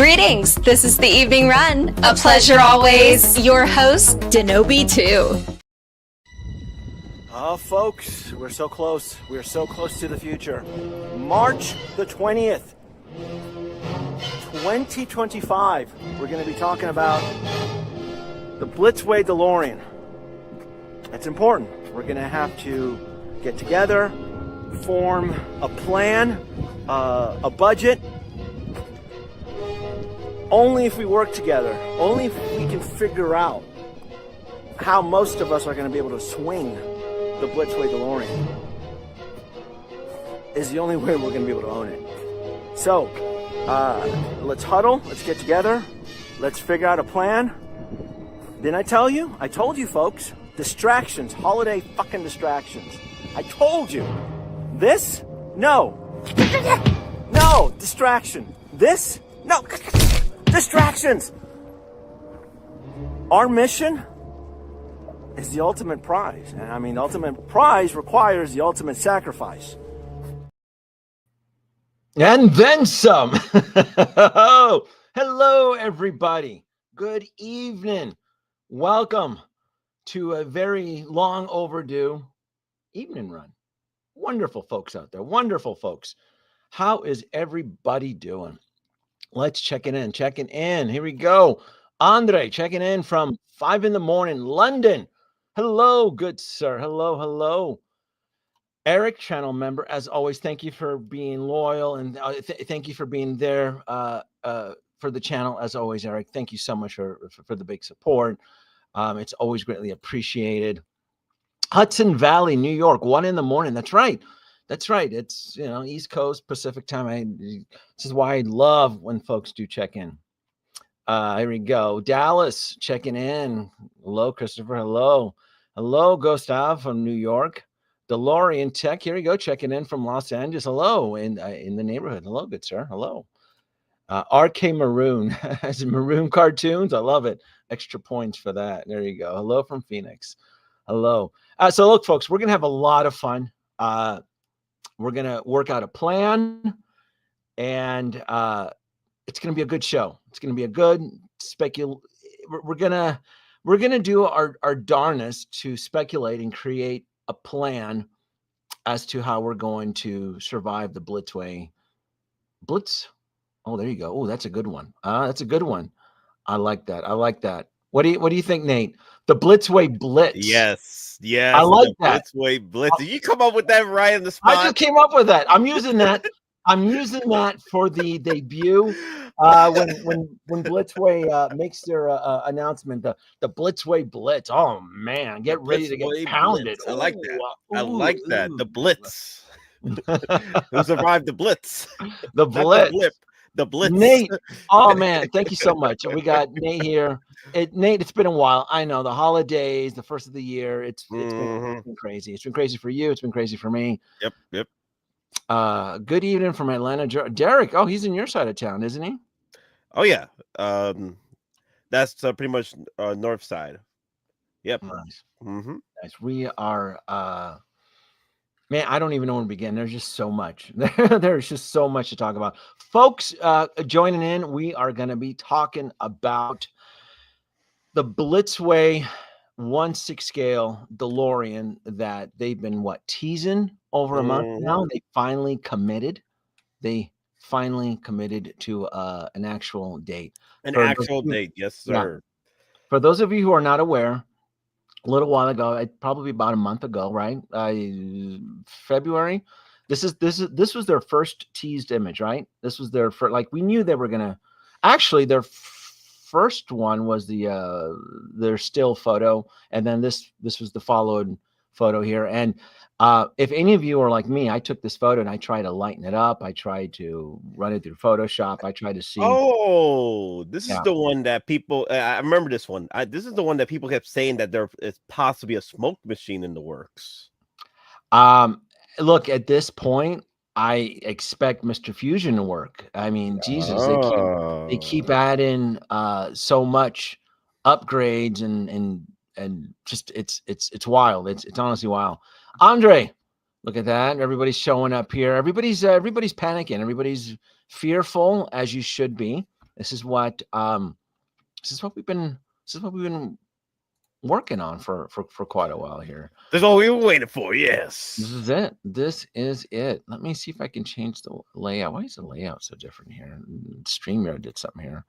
Greetings. This is the Evening Run. A pleasure always. Your host, Denobi 2. Folks, we're so close. We're so close to the future. March the 20th, 2025. We're going to be talking about the Blitzway Delorean. It's important. We're going to have to get together, form a plan, a budget. Only if we work together, only if we can figure out how most of us are going to be able to swing the Blitzway Delorean is the only way we're going to be able to own it. So, let's huddle, let's get together, let's figure out a plan. Didn't I tell you? I told you, folks. Distractions, holiday fucking distractions. I told you. This? No. No, distraction. This? No. Distractions. Our mission is the ultimate prize. And I mean, the ultimate prize requires the ultimate sacrifice. And then some. Hello, everybody. Good evening. Welcome to a very long overdue evening run. Wonderful folks out there. Wonderful folks. How is everybody doing? Let's check it in. Checking in. Here we go. Andre checking in from 5 a.m, London. Hello, good sir. Hello, hello. Eric, channel member, as always, thank you for being loyal and thank you for being there for the channel, as always, Eric. Thank you so much for the big support. It's always greatly appreciated. Hudson Valley, New York, 1 a.m. That's right. That's right. It's, East Coast Pacific time. This is why I love when folks do check in. Here we go. Dallas checking in. Hello, Christopher. Hello. Hello, Gustav from New York. DeLorean Tech. Here we go. Checking in from Los Angeles. Hello. In the neighborhood. Hello, good sir. Hello. RK Maroon. As in Maroon Cartoons. I love it. Extra points for that. There you go. Hello from Phoenix. Hello. So look, folks, we're going to have a lot of fun. We're going to work out a plan, and it's going to be a good show. It's going to be a good We're going to do our darnest to speculate and create a plan as to how we're going to survive the Blitzway. Blitz. Oh, there you go. Oh, that's a good one. That's a good one. I like that. I like that. What do you think, Nate? The Blitzway Blitz. Yes. I like that. Blitzway Blitz. Did you come up with that right in the spot? I just came up with that. I'm using that. I'm using that for the debut. When Blitzway makes their announcement, the Blitzway Blitz. Oh man, get ready to get pounded. I like that. I like that. The Blitz. Who survived the Blitz? The Blitz. The Blitz. Nate. Oh man, thank you so much. We got Nate here. Nate, it's been a while. I know the holidays, the first of the year. It's been crazy. It's been crazy for you. It's been crazy for me. Yep. Good evening from Atlanta, Derek. Oh, he's in your side of town, isn't he? Oh yeah. That's pretty much north side. Yep. Nice. Mm-hmm. Nice. We are. Man, I don't even know where to begin. There's just so much. There's just so much to talk about. Folks, joining in, we are going to be talking about the Blitzway 1/6 scale DeLorean that they've been, teasing over a month now. They finally committed. They finally committed to an actual date. Date, yes, sir. Yeah. For those of you who are not aware, a little while ago, probably about a month ago, right? February. This was their first teased image, right? This was their first. Like, we knew they were gonna. Actually, their first one was their still photo, and then this was the followed photo here. And if any of you are like me, I took this photo and I tried to lighten it up. I tried to run it through Photoshop. I tried to see. Oh, this is the one that people. I remember this one. This is the one that people kept saying that there is possibly a smoke machine in the works. Look, at this point, I expect Mr. Fusion to work. I mean, Jesus, they keep adding so much upgrades and just it's wild. It's honestly wild. Andre, look at that. Everybody's showing up here. Everybody's panicking. Everybody's fearful, as you should be. This is what we've been working on for quite a while here. That's all we were waiting for. Yes. This is it. This is it. Let me see if I can change the layout. Why is the layout so different here? StreamYard did something here.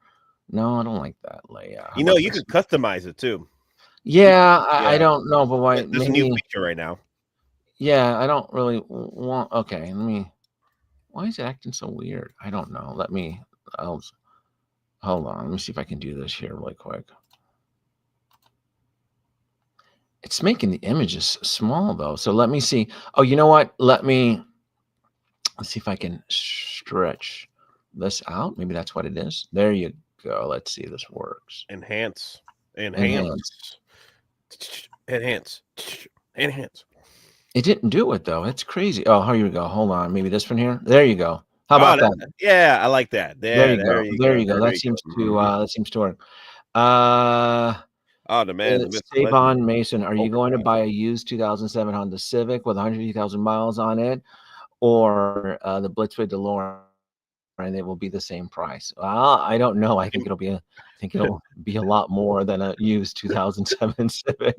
No, I don't like that layout. You know, you can customize it too. Yeah, I don't know, but why? There's a new feature right now. Yeah, I don't really want. Okay, let me. Why is it acting so weird? I don't know. Hold on. Let me see if I can do this here really quick. It's making the images small though. So let me see. Oh, you know what? Let's see if I can stretch this out. Maybe that's what it is. There you go. Let's see if this works. Enhance. It didn't do it though. It's crazy. Oh, here you go. Hold on. Maybe this one here. There you go. How about that? Yeah, I like that. There you go. That seems to work. Oh, the man. Savon Mason, are you going to buy a used 2007 Honda Civic with 150,000 miles on it, or the Blitzway Delorean? And it will be the same price. I don't know. I think it'll be a lot more than a used 2007 Civic.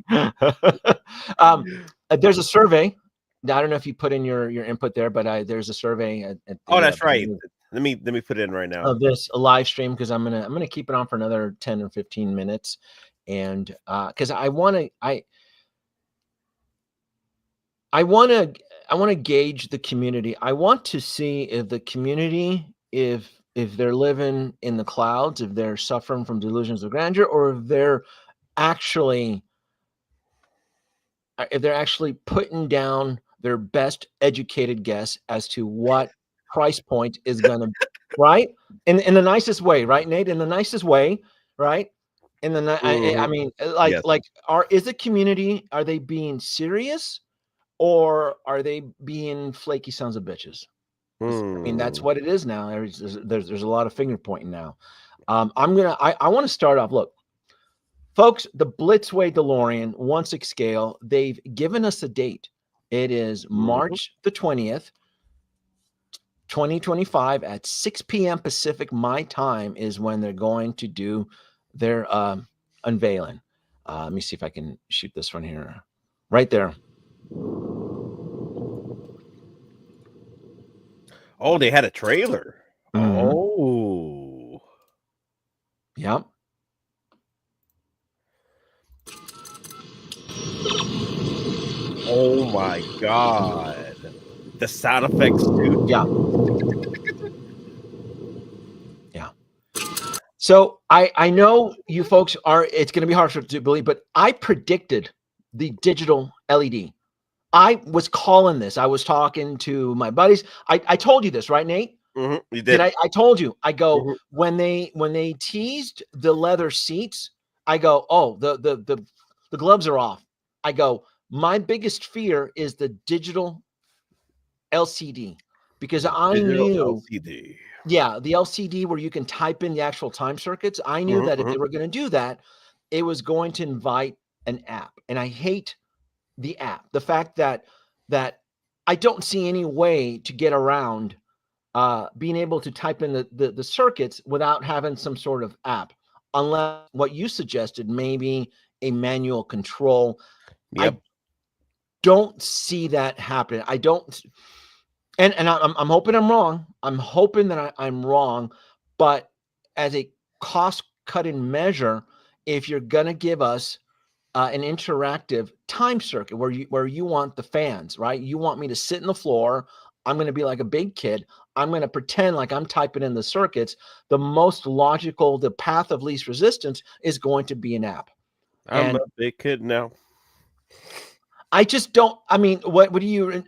There's a survey. I don't know if you put in your input there, but there's a survey. That's right. Let me put it in right now. Of this live stream, because I'm gonna keep it on for another 10 or 15 minutes, and because I want to gauge the community. I want to see if the community, if they're living in the clouds, if they're suffering from delusions of grandeur, or if they're actually putting down their best educated guess as to what price point is going to, right? In the nicest way, right, Nate? In the nicest way, right? I mean, is the community, are they being serious, or are they being flaky sons of bitches? I mean, that's what it is now. There's a lot of finger pointing now. I want to start off. Look, folks, the Blitzway Delorean 1/6 scale. They've given us a date. It is March the 20th, 2025 at 6 p.m. Pacific. My time is when they're going to do their unveiling. Let me see if I can shoot this one here, right there. Oh, they had a trailer. Mm-hmm. Oh. Yep. Oh my God. The sound effects too. Yeah. Yeah. So I know you folks it's going to be hard to believe, but I predicted the digital LED. I was calling this. I was talking to my buddies. I told you this, right, Nate? You did. I told you. I go, when they teased the leather seats, I go, oh, the gloves are off. I go, my biggest fear is the digital LCD, because I knew LCD. Yeah, the LCD where you can type in the actual time circuits. I knew that if they were going to do that, it was going to invite an app, and I hate the app. The fact that I don't see any way to get around being able to type in the circuits without having some sort of app, unless what you suggested, maybe a manual control. Yep. I don't see that happening. I don't, and I'm hoping I'm wrong. I'm hoping that I'm wrong, but as a cost cutting measure, if you're gonna give us an interactive time circuit where you want the fans, right? You want me to sit in the floor. I'm going to be like a big kid. I'm going to pretend like I'm typing in the circuits. The most logical, the path of least resistance is going to be an app. I'm a big kid now. I just don't. I mean, what do you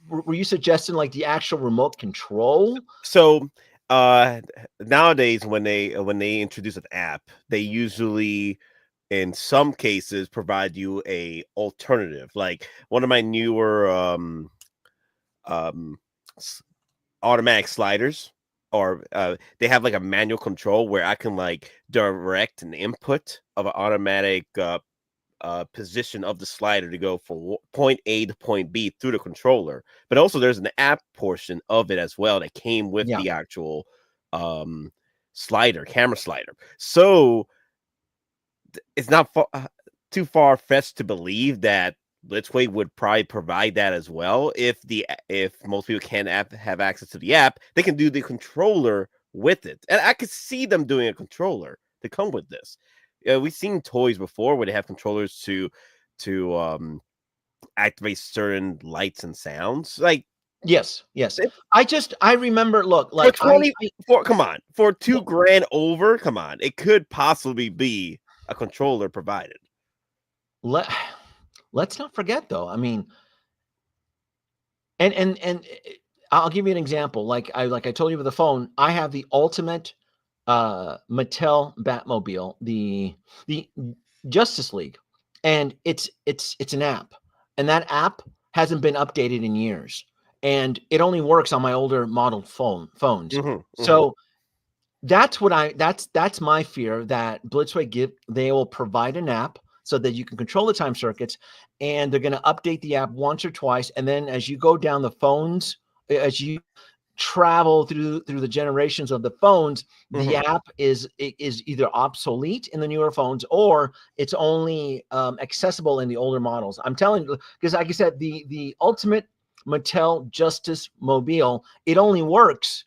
were you suggesting, like the actual remote control? So nowadays when they introduce an app, they usually, in some cases, provide you a alternative. Like one of my newer automatic sliders, or they have like a manual control where I can like direct an input of an automatic position of the slider to go from point A to point B through the controller. But also there's an app portion of it as well that came with the actual camera slider. So it's not too far fetched to believe that Blitzway would probably provide that as well. If most people can't have access to the app, they can do the controller with it, and I could see them doing a controller to come with this. We've seen toys before where they have controllers to activate certain lights and sounds. Like Yes. I remember. Look, for like 24, come on, for $2,000 over, come on, it could possibly be a controller provided. Let's not forget though. I mean, and I'll give you an example. Like I told you with the phone, I have the ultimate Mattel Batmobile, the Justice League, and it's an app, and that app hasn't been updated in years, and it only works on my older model phones. So that's what that's my fear, that Blitzway they will provide an app so that you can control the time circuits, and they're going to update the app once or twice, and then as you go down the phones, as you travel through the generations of the phones, the app is either obsolete in the newer phones, or it's only accessible in the older models. I'm telling you, because like I said, the ultimate Mattel Justice Mobile, it only works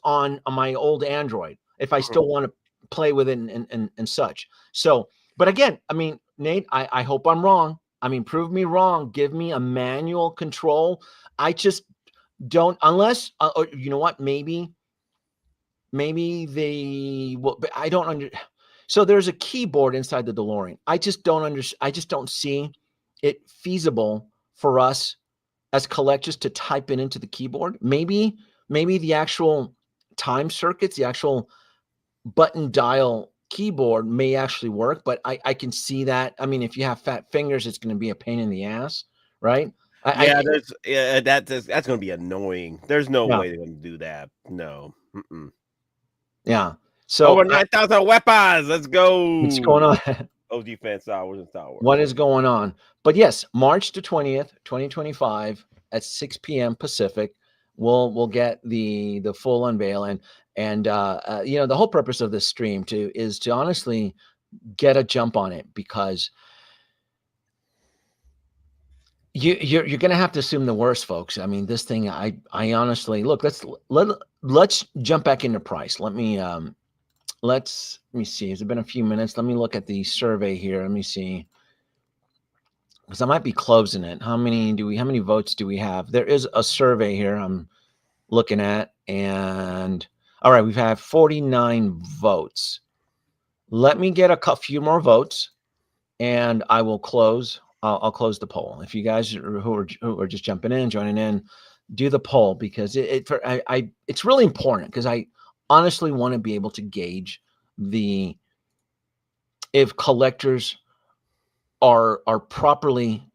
on my old Android if I still want to play with it and such. So, but again, I mean, Nate, I hope I'm wrong. I mean, prove me wrong. Give me a manual control. I just don't, unless you know what, maybe they well, but I don't under. So there's a keyboard inside the DeLorean. I just don't see it feasible for us as collectors to type it into the keyboard. Maybe the actual time circuits, the actual button dial keyboard may actually work, but I can see that. I mean, if you have fat fingers, it's going to be a pain in the ass, right? That's going to be annoying. There's no way they're going to do that. No. Yeah. So over 9,000 weapons. Let's go. What's going on? OG fan Star Wars and Star Wars. What is going on? But yes, March the 20th, 2025 at 6 p.m. Pacific, we'll get the full unveil, and you know, the whole purpose of this stream is to honestly get a jump on it, because you're going to have to assume the worst, folks. I mean, this thing, I honestly, look, let's jump back into price. Let me see. It's been a few minutes. Let me look at the survey here. Let me see, because I might be closing it. How many votes do we have? There is a survey here I'm looking at, and all right, we've had 49 votes. Let me get a few more votes, and I will close. I'll close the poll. If you guys who are just jumping in, joining in, do the poll, because it's really important, because I honestly want to be able to gauge if collectors are properly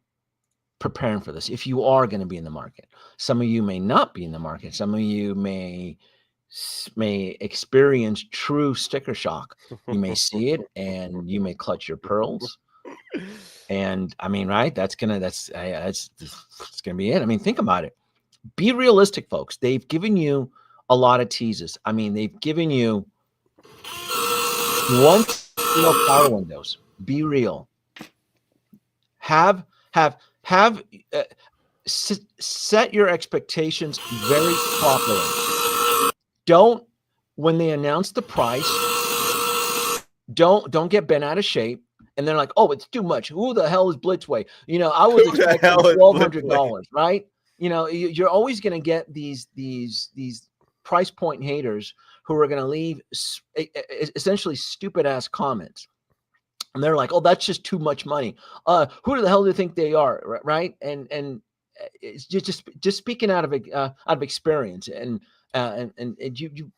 preparing for this. If you are going to be in the market, some of you may not be in the market. Some of you may experience true sticker shock. You may see it, and you may clutch your pearls. And I mean, right? That's gonna be it. I mean, think about it. Be realistic, folks. They've given you a lot of teases. I mean, they've given you one power windows. Be real. Set your expectations very properly. Don't, when they announce the price, don't get bent out of shape. And they're like, oh, it's too much. Who the hell is Blitzway? You know, I was expecting $1,200, right? You know, you're always going to get these price point haters who are going to leave essentially stupid ass comments. And they're like, oh, that's just too much money. Who the hell do you think they are? Right. And it's just speaking out of experience. And you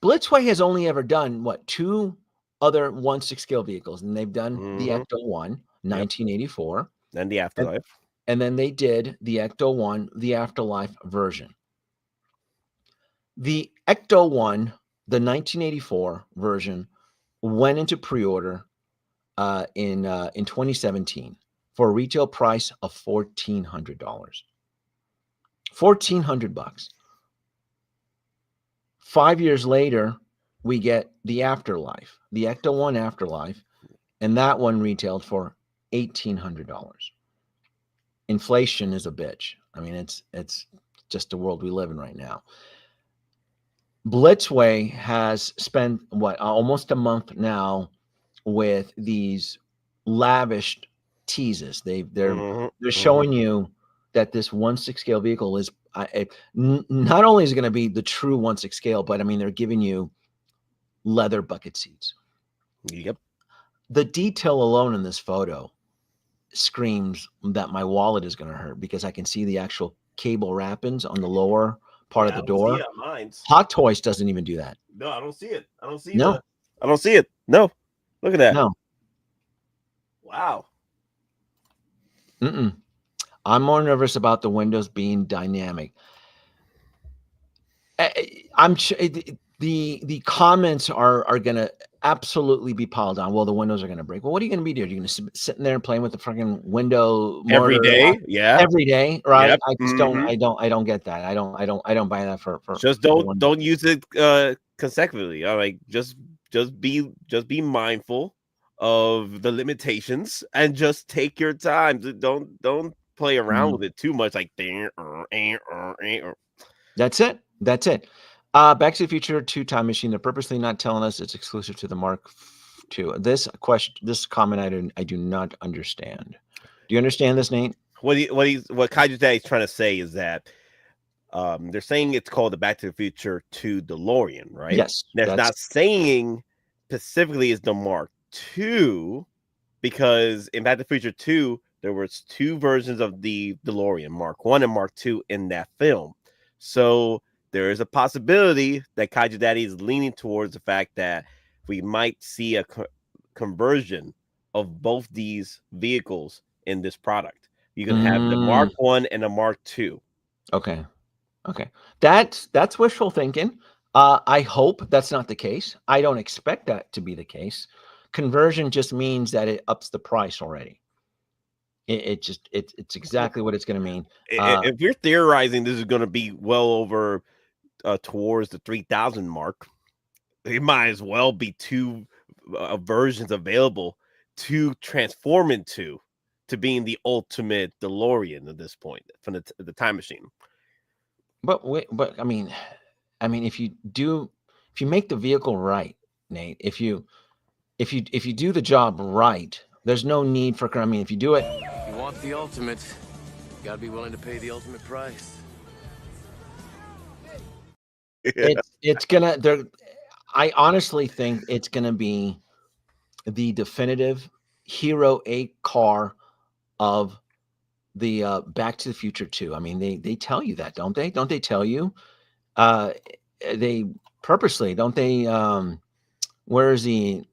Blitzway has only ever done what, 2 other 1/6 scale vehicles, and they've done the Ecto-1, 1984. Then the Afterlife. And then they did the Ecto-1, the Afterlife version. The Ecto-1, the 1984 version, went into pre-order in 2017 for a retail price of $1,400. $1,400. 5 years later, we get the Afterlife, the Ecto 1 Afterlife, and that one retailed for $1,800. Inflation is a bitch. I mean, it's just the world we live in right now. Blitzway has spent almost a month now with these lavish teases. They're showing you that this 1/6 scale vehicle is not only is it going to be the true 1/6 scale, but I mean they're giving you leather bucket seats. Yep. The detail alone in this photo screams that my wallet is going to hurt because I can see the actual cable wrappings on the lower part of the door. Hot Toys doesn't even do that. No, I don't see it. I don't see No. I don't see it. No. Look at that. No. Wow. I'm more nervous about the windows being dynamic. I'm sure the comments are going to absolutely be piled on. Well, the windows are going to break. Well, what are you going to be doing? You're going to sit in there and playing with the freaking window every day? Yeah, every day, right? Yep. I just I don't get that. I don't buy that for just don't use it consecutively. All right, just be mindful of the limitations and just take your time. Don't play around with it too much. Like that's it. That's it. Back to the Future 2 Time Machine. They're purposely not telling us it's exclusive to the Mark II. This comment I do not understand. Do you understand this, Nate? What Kaiju Daddy's trying to say is that they're saying it's called the Back to the Future 2 DeLorean, right? Yes. That's not saying specifically it's the Mark II, because in Back to the Future 2, there was 2 versions of the DeLorean, Mark I and Mark II, in that film. So there is a possibility that Kaiju Daddy is leaning towards the fact that we might see a conversion of both these vehicles in this product. You can have the Mark I and the Mark II. Okay. That's wishful thinking. I hope that's not the case. I don't expect that to be the case. Conversion just means that it ups the price already. It's exactly what it's going to mean. If you're theorizing this is going to be well over towards the 3,000 mark, it might as well be 2 versions available to transform into to being the ultimate DeLorean at this point from the time machine. But I mean, if you make the vehicle right, Nate, if you do the job right, there's no need for. I mean, if you do it, you want the ultimate, you gotta be willing to pay the ultimate price. It's gonna. I honestly think it's gonna be the definitive Hero 8 car of the Back to the Future 2. I mean, they tell you that, don't they? Don't they tell you? They purposely, don't they? Where is the?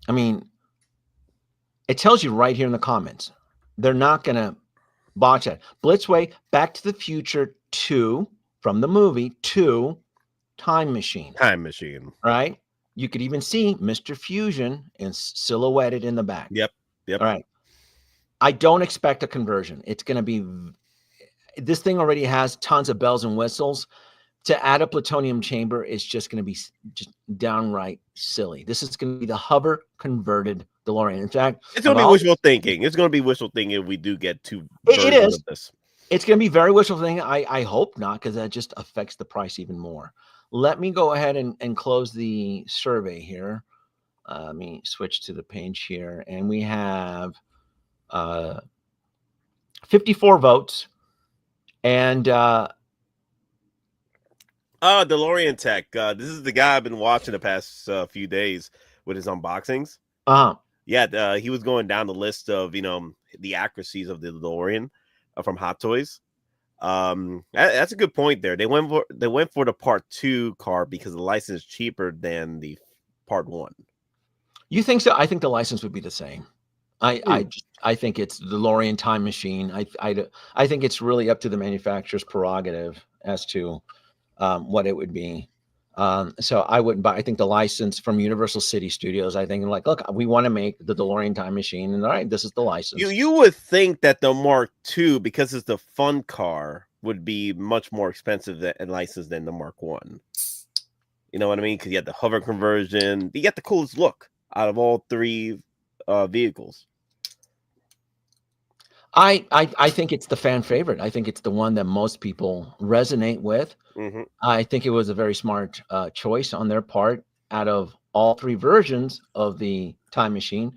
I mean, it tells you right here in the comments. They're not gonna botch it. Blitzway, Back to the Future 2 from the movie 2 Time Machine. Time Machine. Right? You could even see Mr. Fusion and silhouetted in the back. Yep. All right. I don't expect a conversion. It's going to be, this thing already has tons of bells and whistles. To add a plutonium chamber is just going to be just downright silly. This is going to be the hover converted DeLorean. In fact, it's going to be wishful thinking. It's going to be wishful thinking if we do get 2 versions of this. It's going to be very wishful thinking. I hope not, because that just affects the price even more. Let me go ahead and close the survey here. Let me switch to the page here. And we have 54 votes. And DeLorean Tech. This is the guy I've been watching the past few days with his unboxings. Yeah, he was going down the list of, the accuracies of the DeLorean from Hot Toys. That's a good point there. They went for the Part 2 car because the license is cheaper than the Part 1. You think so? I think the license would be the same. I think it's the DeLorean Time Machine. I think it's really up to the manufacturer's prerogative as to what it would be. So I wouldn't buy. I think the license from Universal City Studios. I think like, look, we want to make the DeLorean Time Machine, and all right, this is the license. You would think that the Mark II, because it's the fun car, would be much more expensive and licensed than the Mark I. You know what I mean? Because you got the hover conversion. You got the coolest look out of all three vehicles. I think it's the fan favorite. I think it's the one that most people resonate with. Mm-hmm. I think it was a very smart choice on their part out of all three versions of the time machine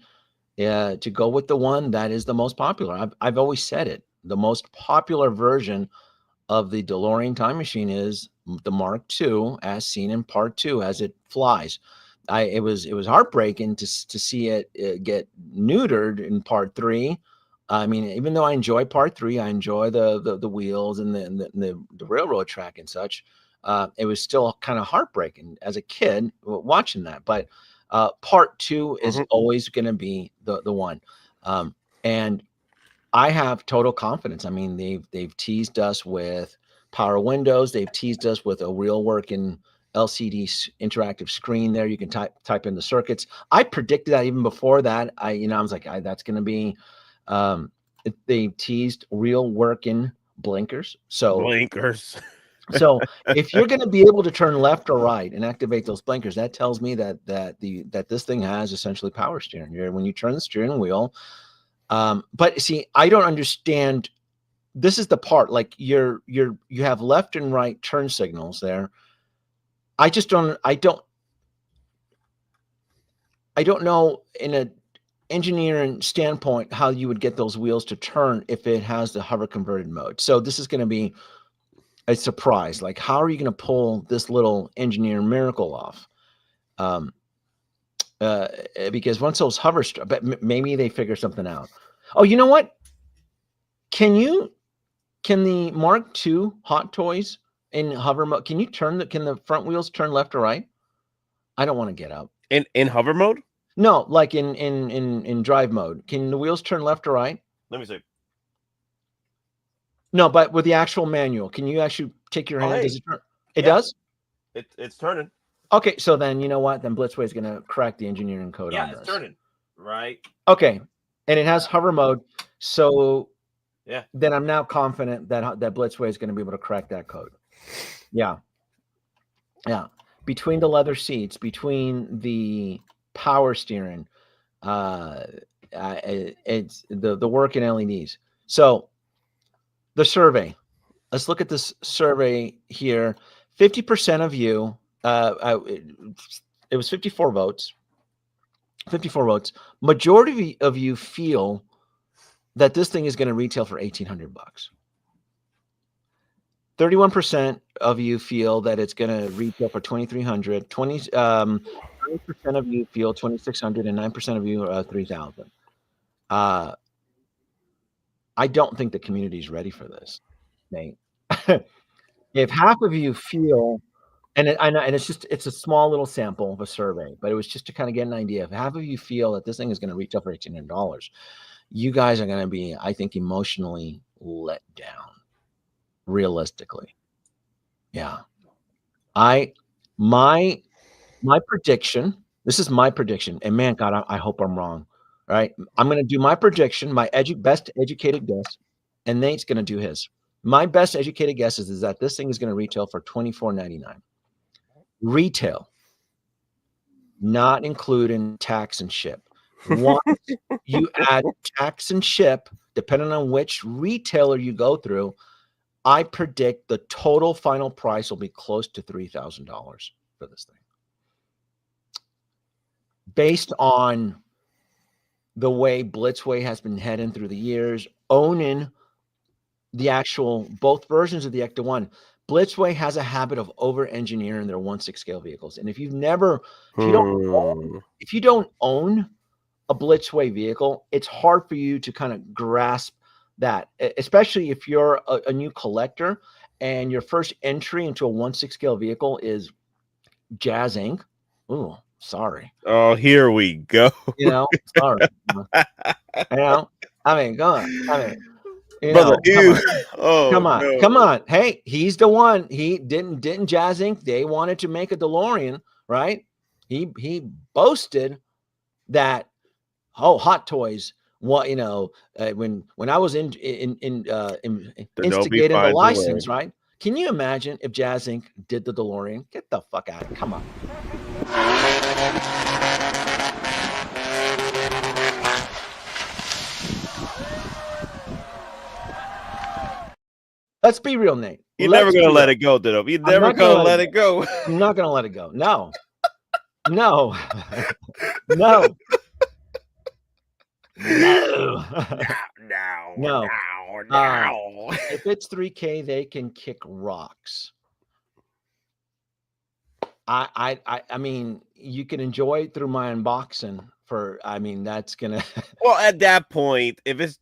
to go with the one that is the most popular. I've always said it. The most popular version of the DeLorean time machine is the Mark II, as seen in Part 2, as it flies. It was heartbreaking to see it get neutered in Part 3. I mean, even though I enjoy Part 3, I enjoy the wheels and the railroad track and such. It was still kind of heartbreaking as a kid watching that. But Part 2 is always going to be the one. And I have total confidence. I mean, they've teased us with power windows. They've teased us with a real working LCD interactive screen there. You can type in the circuits. I predicted that even before that. I was like, that's going to be. They teased real working blinkers. So if you're going to be able to turn left or right and activate those blinkers, that tells me that this thing has essentially power steering. When you turn the steering wheel. But see, I don't understand. This is the part, like you have left and right turn signals there. I don't know in an engineering standpoint how you would get those wheels to turn if it has the hover converted mode. So this is going to be a surprise. Like, how are you going to pull this little engineering miracle off? Because once those hover, but maybe they figure something out. Oh, you know what? Can the Mark II Hot Toys in hover mode? Can the front wheels turn left or right? I don't want to get out. In hover mode? No, like in drive mode. Can the wheels turn left or right? Let me see. No, but with the actual manual, can you actually take your hand? Hey. Does it turn? It does? It's turning. Okay, so then you know what? Then Blitzway is going to crack the engineering code on this. Yeah, it's turning. Right. Okay, and it has hover mode. So yeah, then I'm now confident that Blitzway is going to be able to crack that code. Yeah. Between the leather seats, between the power steering, it's the work in LEDs. So the survey. Let's look at this survey here. 50% of you. It was 54 votes. 54 votes. Majority of you feel that this thing is going to retail for $1,800. 31% of you feel that it's going to retail for $2,300. 20% of you feel $2,600, and 9% of you are $3,000. I don't think the community is ready for this, Nate. If half of you feel, and it's a small little sample of a survey, but it was just to kind of get an idea. If half of you feel that this thing is going to retail for $1,800, you guys are going to be, I think, emotionally let down. Realistically, yeah. My prediction. This is my prediction, and man, God, I hope I'm wrong. All right, I'm going to do my prediction, my best educated guess, and Nate's going to do his. My best educated guess is that this thing is going to retail for $24.99. Retail, not including tax and ship. Once you add tax and ship, depending on which retailer you go through, I predict the total final price will be close to $3,000 for this thing. Based on the way Blitzway has been heading through the years, owning the actual both versions of the Ecto 1, Blitzway has a habit of over-engineering their 1/6 scale vehicles. And if you don't own a Blitzway vehicle, it's hard for you to kind of grasp that, especially if you're a new collector and your first entry into a 1/6 scale vehicle is Jazz Inc. Ooh, sorry. Oh, here we go. Sorry. I mean, go on. I mean, brother, come on. Hey, he's the one. He didn't Jazz Inc. They wanted to make a DeLorean, right? He boasted that, Hot Toys. What when I was instigating the license, right? Can you imagine if Jazz Inc. did the DeLorean? Get the fuck out of it. Come on. Let's be real, Nate. You're never gonna let it go, Dino. You're never gonna let it go. I'm not gonna let it go. No. No. No. No. No. If it's 3K, they can kick rocks. I mean, you can enjoy it through my unboxing for, I mean, that's gonna. Well, at that point, if it's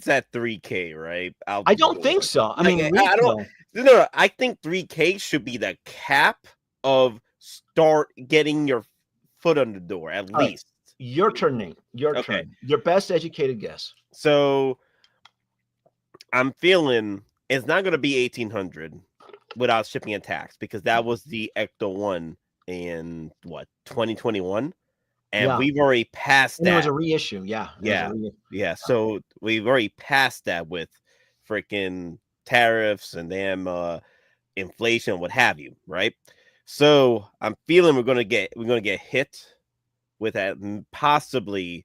at 3K, right? I don't think so. I mean, I don't. No. I think 3K should be the cap of start getting your foot on the door at least. Your turn, Nate. Your turn. Your best educated guess. So I'm feeling it's not going to be 1,800 without shipping and tax, because that was the Ecto one in what, 2021, and we've already passed that. It was a reissue. Yeah. So we've already passed that with freaking tariffs and damn inflation, what have you, right? So I'm feeling we're gonna get hit with that possibly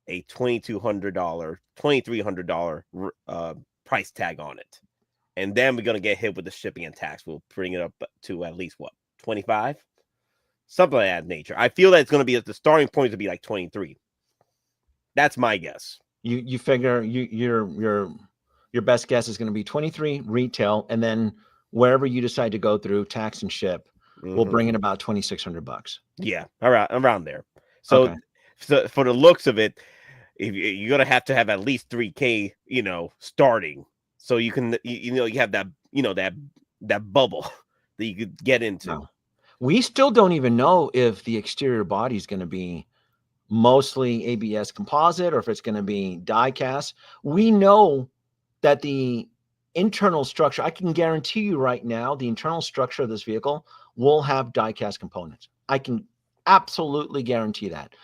a $2,200, $2,300 price tag on it, and then we're gonna get hit with the shipping and tax. We'll bring it up to at least what, 25, something like that nature. I feel that it's gonna be at the starting point to be like 23. That's my guess. You figure your best guess is going to be 23 retail, and then wherever you decide to go through tax and ship, we'll bring in about $2,600. Yeah, around there. So, so for the looks of it, you're gonna have to have at least 3K, starting, so you can, you have that, that bubble that you could get into. No. We still don't even know if the exterior body is going to be mostly ABS composite or if it's going to be die cast. We know that the internal structure, I can guarantee you right now, the internal structure of this vehicle will have die cast components. I can absolutely guarantee that.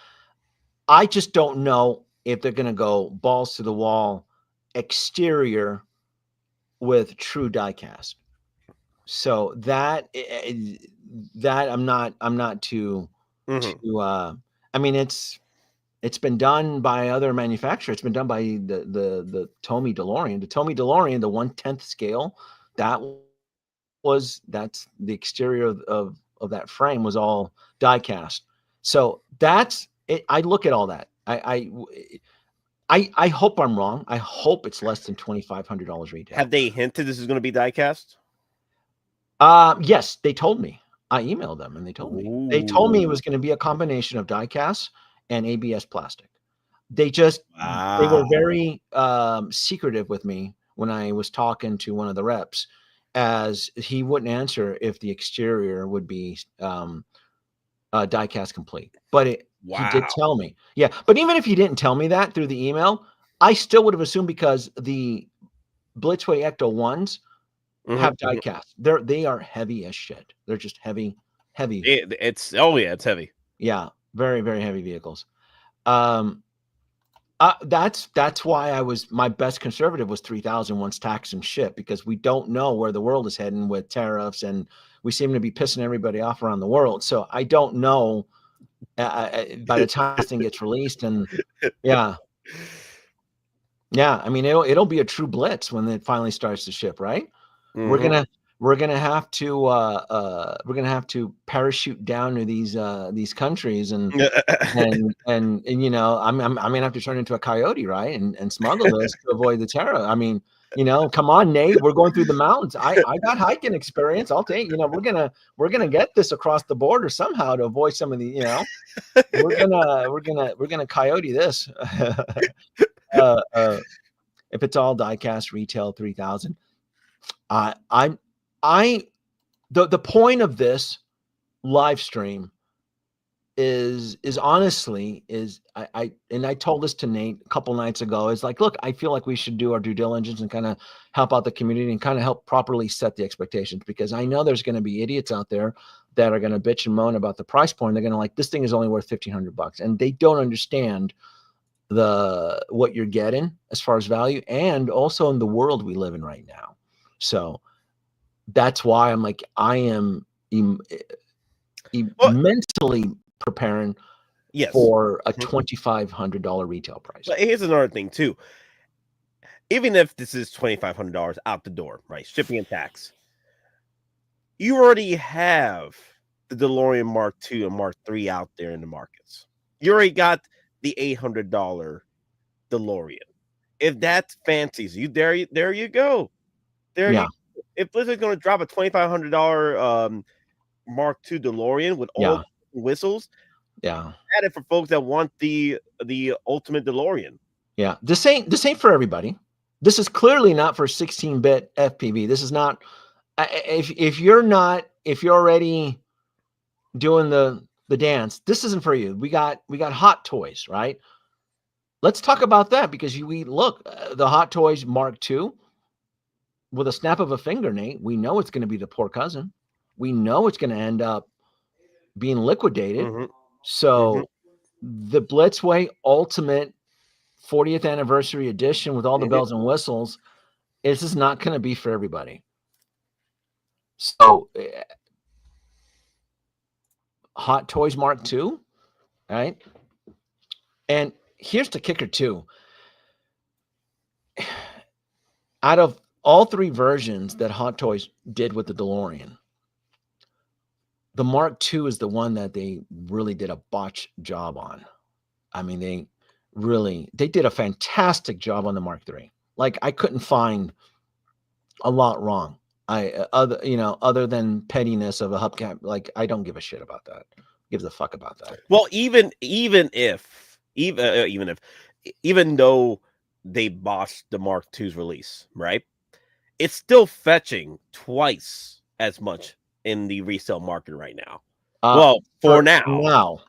I just don't know if they're going to go balls to the wall exterior with true die cast. So that I'm not too I mean, it's been done by other manufacturers. It's been done by the Tomy DeLorean. The Tomy DeLorean, the 1/10 scale, that's the exterior of that frame was all die cast. So that's it. I look at all that. I hope I'm wrong. I hope it's less than $2,500 retail. Have they hinted this is going to be die cast? Yes, they told me. I emailed them and they told me. Ooh. They told me it was going to be a combination of die cast and ABS plastic. They were very secretive with me when I was talking to one of the reps, as he wouldn't answer if the exterior would be die cast complete. But he did tell me. Yeah, but even if he didn't tell me that through the email, I still would have assumed, because the Blitzway Ecto ones have die cast. They are heavy as shit. They're just heavy. It's heavy. Yeah, very, very heavy vehicles. That's why my best conservative was 3,000 once tax and ship, because we don't know where the world is heading with tariffs, and we seem to be pissing everybody off around the world. So I don't know by the time this thing gets released, and yeah. I mean, it'll be a true blitz when it finally starts to ship, right? We're gonna have to parachute down to these countries and I'm gonna have to turn into a coyote, right? And smuggle this to avoid the tariff. I mean, come on, Nate, we're going through the mountains. I got hiking experience. I'll take, we're gonna get this across the border somehow to avoid some of the, we're gonna coyote this. If it's all die cast retail 3,000. The point of this live stream is honestly I told this to Nate a couple nights ago, is like, look, I feel like we should do our due diligence and kind of help out the community and kind of help properly set the expectations, because I know there's going to be idiots out there that are going to bitch and moan about the price point. They're going to like, this thing is only worth $1,500, and they don't understand what you're getting as far as value, and also in the world we live in right now. So that's why I'm like, I am Well, mentally preparing yes. for a Mhm. $2,500 retail price. But here's another thing too. Even if this is $2,500 out the door, right? Shipping and tax. You already have the DeLorean Mark II and Mark III out there in the markets. You already got the $800 DeLorean. If that fancies you, there you go. There Yeah, you. If Blizzard's going to drop a $2,500 Mark II DeLorean with all yeah, whistles, yeah, add it for folks that want the ultimate DeLorean. yeah. This ain't for everybody. This is clearly not for 16-bit FPV. This is not. If you're already doing the dance, this isn't for you. We got Hot Toys, right? Let's talk about that because we look the Hot Toys Mark II. With a snap of a finger, Nate, we know it's going to be the poor cousin. We know it's going to end up being liquidated. Mm-hmm. So the Blitzway Ultimate 40th Anniversary Edition with all the bells and whistles, this is not going to be for everybody. So Hot Toys Mark II, right? And here's the kicker too. Out of all three versions that Hot Toys did with the DeLorean, the Mark II is the one that they really did a botch job on. I mean, they did a fantastic job on the Mark III. Like I couldn't find a lot wrong. Other than pettiness of a hubcap, like I don't give a shit about that. Give the fuck about that. Well, even though they botched the Mark II's release, right? It's still fetching twice as much in the resale market right now. Well, for now.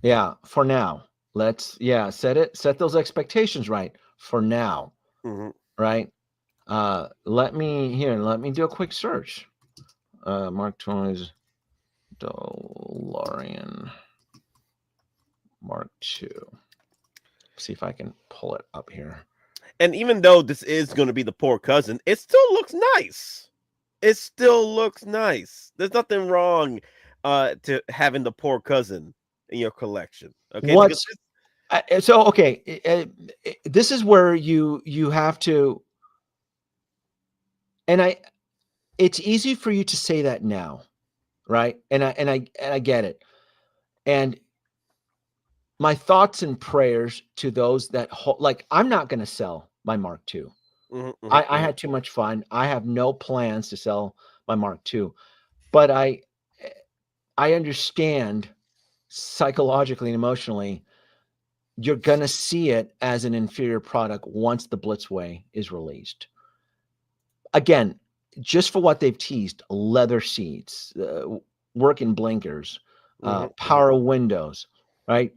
Yeah, for now. Let's set those expectations right for now. Mm-hmm. Right? Let me do a quick search. Mark Toys DeLorean Mark II. See if I can pull it up here. And even though this is going to be the poor cousin, it still looks nice. It still looks nice. There's nothing wrong to having the poor cousin in your collection. Okay. This is where you have to, and it's easy for you to say that now, right? And I get it. And my thoughts and prayers to those that I'm not going to sell my Mark II. Mm-hmm, I had too much fun. I have no plans to sell my Mark II, but I understand psychologically and emotionally, you're going to see it as an inferior product once the Blitzway is released. Again, just for what they've teased, leather seats, working blinkers, power windows, right?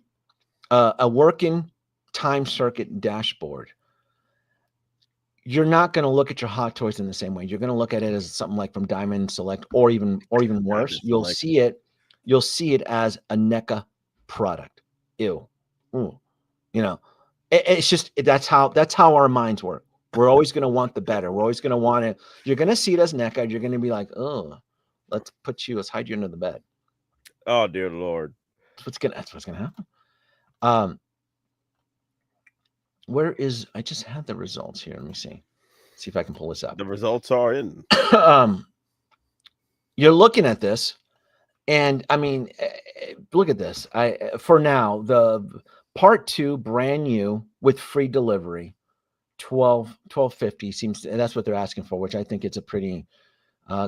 A working time circuit dashboard. You're not going to look at your Hot Toys in the same way. You're going to look at it as something like from Diamond Select, or even worse. You'll see it as a NECA product. Ew. Ooh. It's just that's how our minds work. We're always going to want the better. We're always going to want it. You're going to see it as NECA. You're going to be like, oh, let's hide you under the bed. Oh dear Lord. That's what's gonna happen. I just had the results here. Let me see if I can pull this up. The results are in. You're looking at this, and I mean, look at this. For now, the Part 2 brand new with free delivery, $12.50 seems to, and that's what they're asking for, which I think it's a pretty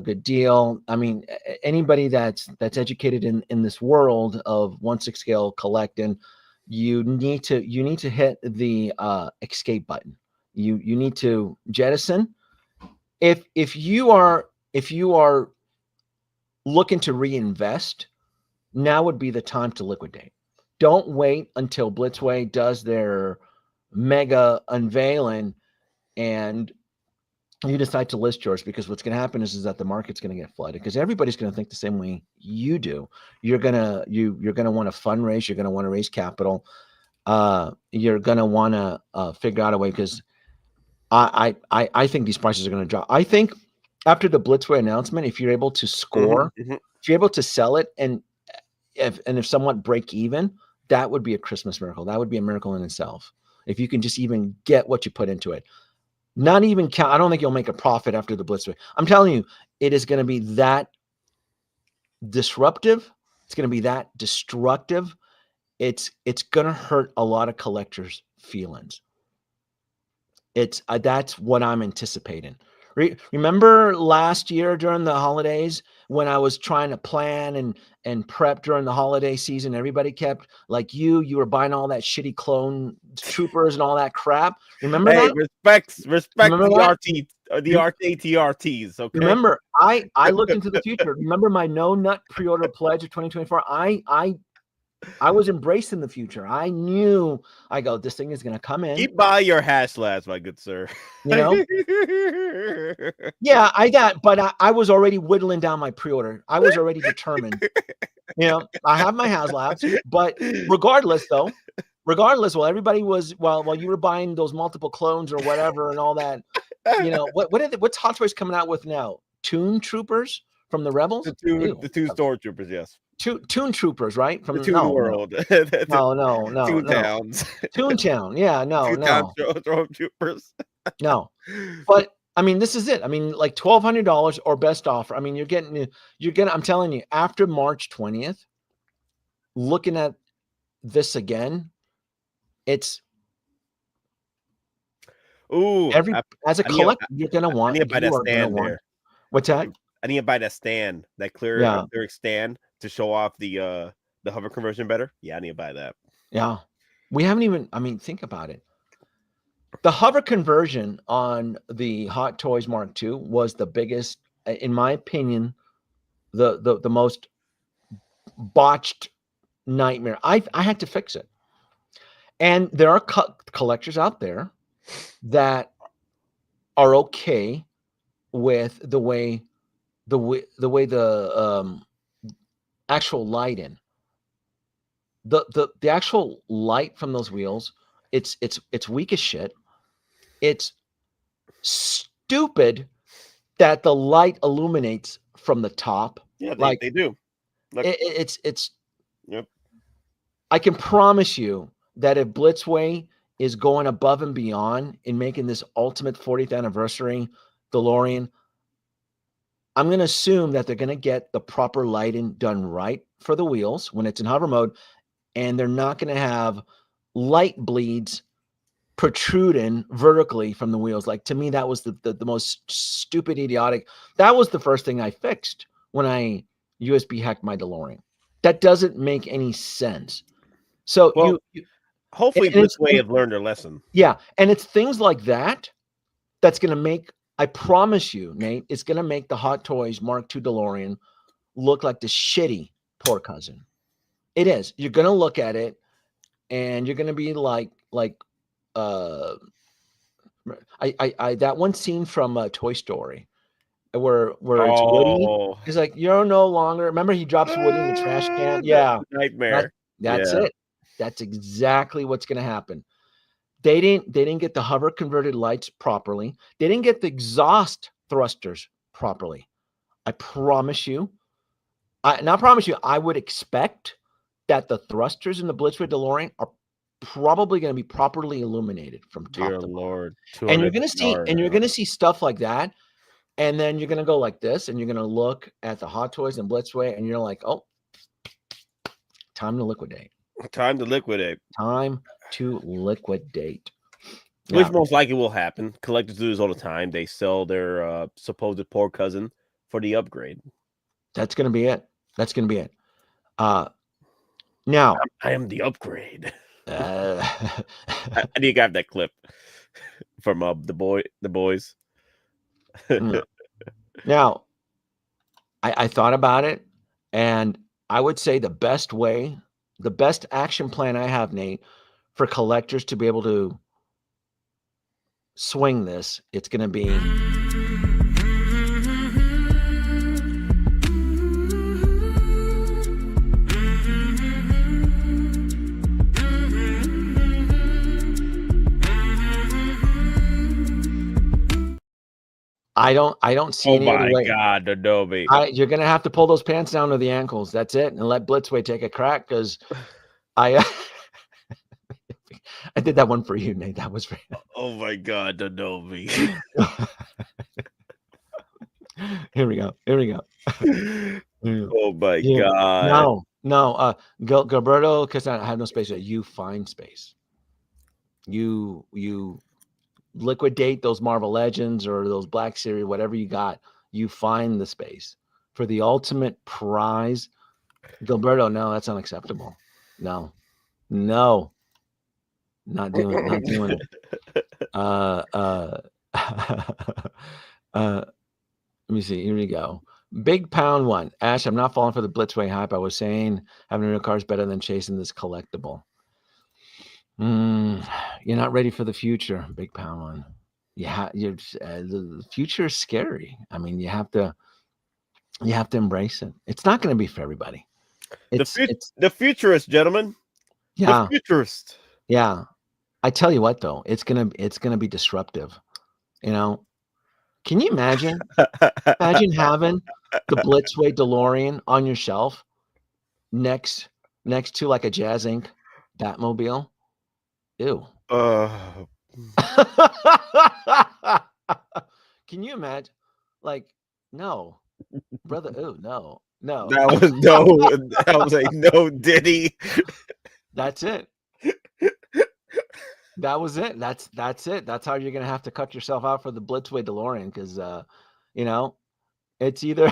good deal. I mean, anybody that's educated in this world of 1/6 scale collecting, you need to hit the escape button. You need to jettison. If you are looking to reinvest, now would be the time to liquidate. Don't wait until Blitzway does their mega unveiling and you decide to list yours, because what's going to happen is that the market's going to get flooded, because everybody's going to think the same way you do. You're going to want to fundraise. You're going to want to raise capital. You're going to want to figure out a way, because I think these prices are going to drop. I think after the Blitzway announcement, if you're able to score, Mhm. if you're able to sell it, and if somewhat break even, that would be a Christmas miracle. That would be a miracle in itself. If you can just even get what you put into it, not even count. I don't think you'll make a profit after the Blitzway. I'm telling you, it is going to be that disruptive. It's going to be that destructive. It's going to hurt a lot of collectors' feelings. It's that's what I'm anticipating. Remember last year during the holidays when I was trying to plan and prep during the holiday season, everybody kept like you were buying all that shitty clone troopers and all that crap. Remember Hey, that? respect Remember the that? RT, the RTTRTs. Okay. Remember, I looked into the future. Remember my no nut pre-order pledge of 2024. I was embracing the future. I knew. I go, this thing is going to come in. Keep by your hash labs, my good sir. You know. Yeah, but I was already whittling down my pre-order. I was already determined. You know, I have my HasLabs, but regardless, while everybody was while you were buying those multiple clones or whatever and all that, you know, what's Hot Toys coming out with now? Toon Troopers from the Rebels? the two stormtroopers, yes. Toon Troopers, right? From The Toon World. No. Towns. Toontown. Yeah, no. Stormtroopers. No. But I mean, this is it. I mean, like $1,200 or best offer. I mean, you're getting, I'm telling you, after March 20th, looking at this again, it's as a collector, you're gonna want. I need to buy that stand there. What's that? I need to buy that stand, that clear stand to show off the hover conversion better. Yeah, I need to buy that. Yeah, we haven't even. I mean, think about it. The hover conversion on the Hot Toys Mark II was the biggest, in my opinion, the most botched nightmare. I had to fix it, and there are collectors out there that are okay with the way the actual light in the actual light from those wheels. It's weak as shit. It's stupid that the light illuminates from the top. Yeah, like they do. Look. It's. Yep. I can promise you that if Blitzway is going above and beyond in making this ultimate 40th anniversary DeLorean, I'm going to assume that they're going to get the proper lighting done right for the wheels when it's in hover mode, and they're not going to have light bleeds protruding vertically from the wheels. Like, to me, that was the most stupid, idiotic. That was the first thing I fixed when I USB hacked my DeLorean. That doesn't make any sense. So hopefully Blitzway have learned their lesson. Yeah, and it's things like that that's going to make, I promise you, Nate, it's going to make the Hot Toys Mark II DeLorean look like the shitty poor cousin. It is. You're going to look at it and you're going to be like that one scene from Toy Story where it's Woody. He's like, you're no longer, remember he drops Woody in the trash can? Yeah. Nightmare. That's it. That's exactly what's going to happen. They didn't get the hover converted lights properly. They didn't get the exhaust thrusters properly. I promise you. I would expect that the thrusters in the Blitzway DeLorean are probably going to be properly illuminated from top to bottom. Lord. And you're going to see stuff like that. And then you're going to go like this, and you're going to look at the Hot Toys and Blitzway, and you're like, oh, time to liquidate. Time to liquidate. Which most likely will happen. Collectors do this all the time. They sell their supposed poor cousin for the upgrade. That's going to be it. Now I am the upgrade. I need to grab that clip from the boys. Now, I thought about it, and I would say the best action plan I have, Nate, for collectors to be able to swing this, it's going to be I don't see Oh any other my way. God, Adobe. You're gonna have to pull those pants down to the ankles. That's it, and let Blitzway take a crack because I I did that one for you, Nate. That was for Oh my God, Adobe. Here we go. Here we go. Oh my Yeah. God. No. Gilberto, because I have no space. You find space. You liquidate those Marvel Legends or those Black Series, whatever you got. You find the space for the ultimate prize. Gilberto, no, that's unacceptable. No, not doing it. Let me see. Here we go. Big Pound one. Ash, I'm not falling for the Blitzway hype. I was saying having a real car is better than chasing this collectible. You're not ready for the future, Big Pound one. The future is scary. I mean, you have to embrace it. It's not going to be for everybody. The futurist, gentlemen. Yeah. The futurist. Yeah. I tell you what, though, it's gonna be disruptive. You know, can you imagine? Imagine having the Blitzway DeLorean on your shelf next to like a Jazz Inc. Batmobile. Ew. Can you imagine? Like, no, brother. Oh, no. That was no. That was a no, Diddy. That's it. That was it. That's it. That's how you're gonna have to cut yourself out for the Blitzway DeLorean because you know, it's either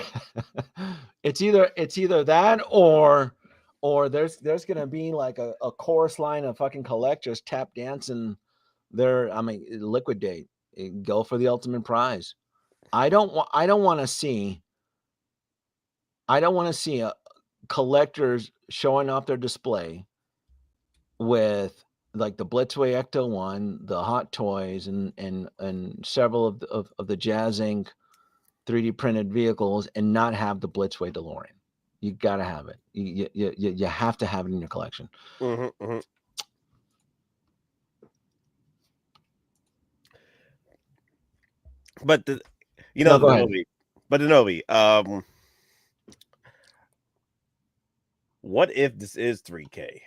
it's either that or there's gonna be like a chorus line of fucking collectors tap dancing there. I mean, liquidate, go for the ultimate prize. I don't want to see collectors showing off their display with like the Blitzway Ecto 1, the Hot Toys, and several of the Jazz Inc. 3D printed vehicles, and not have the Blitzway DeLorean. You got to have it. You have to have it in your collection. Mm-hmm, mm-hmm. But the Denobi, what if this is 3K?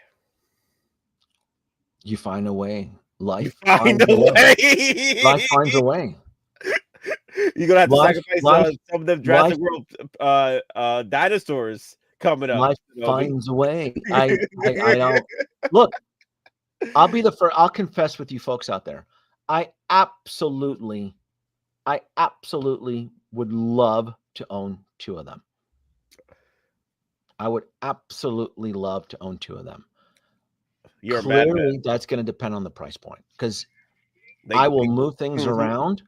You find a way. Life Find a way. Life finds a way. You're gonna have to sacrifice some of them Jurassic World dinosaurs coming up. Life finds a way. I don't look. I'll be the first. I'll confess with you folks out there. I absolutely would love to own two of them. I would absolutely love to own two of them. Clearly, that's going to depend on the price point because I will move things around.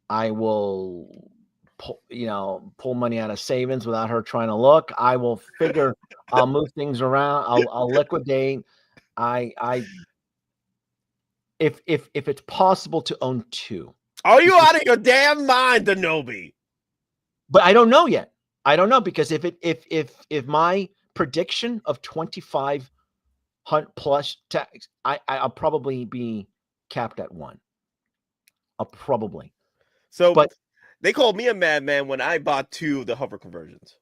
I will, pull money out of savings without her trying to look. I will figure. I'll move things around. I'll liquidate. If it's possible to own two. Are you out of your damn mind, Denobi? But I don't know yet. I don't know because if my prediction of 25 plus tax, I'll probably be capped at one. I'll probably. So, but they called me a madman when I bought two of the hover conversions.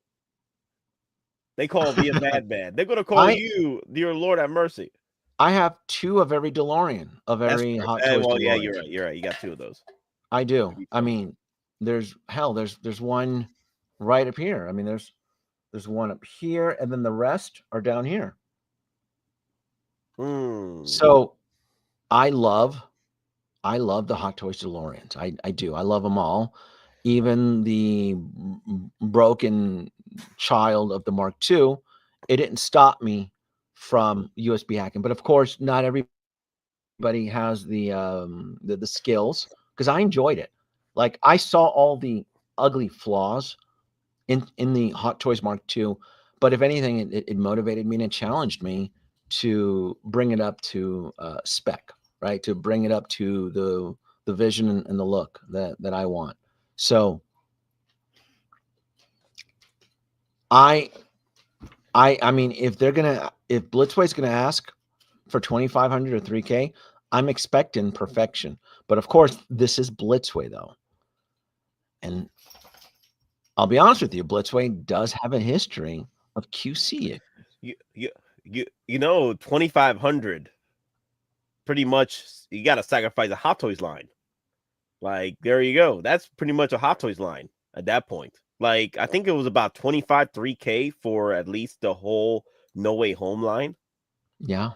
They called me a madman. They're going to call you, dear Lord, have mercy. I have two of every DeLorean, of every Hot Toys. Well, DeLorean. yeah, you're right. You're right. You got two of those. I do. I mean, there's one right up here. I mean, there's one up here, and then the rest are down here. So I love the Hot Toys DeLoreans. I do. I love them all. Even the broken child of the Mark II, it didn't stop me from USB hacking. But of course, not everybody has the skills because I enjoyed it. Like I saw all the ugly flaws in the Hot Toys Mark II, but if anything, it motivated me and it challenged me to bring it up to spec, right? To bring it up to the vision and the look that I want. So I mean, if Blitzway's gonna ask for 2,500 or 3K, I'm expecting perfection. But of course, this is Blitzway though. And I'll be honest with you, Blitzway does have a history of QC. You know, 2,500. Pretty much, you got to sacrifice a Hot Toys line. Like, there you go. That's pretty much a Hot Toys line at that point. Like, I think it was about 25 3K for at least the whole No Way Home line. Yeah.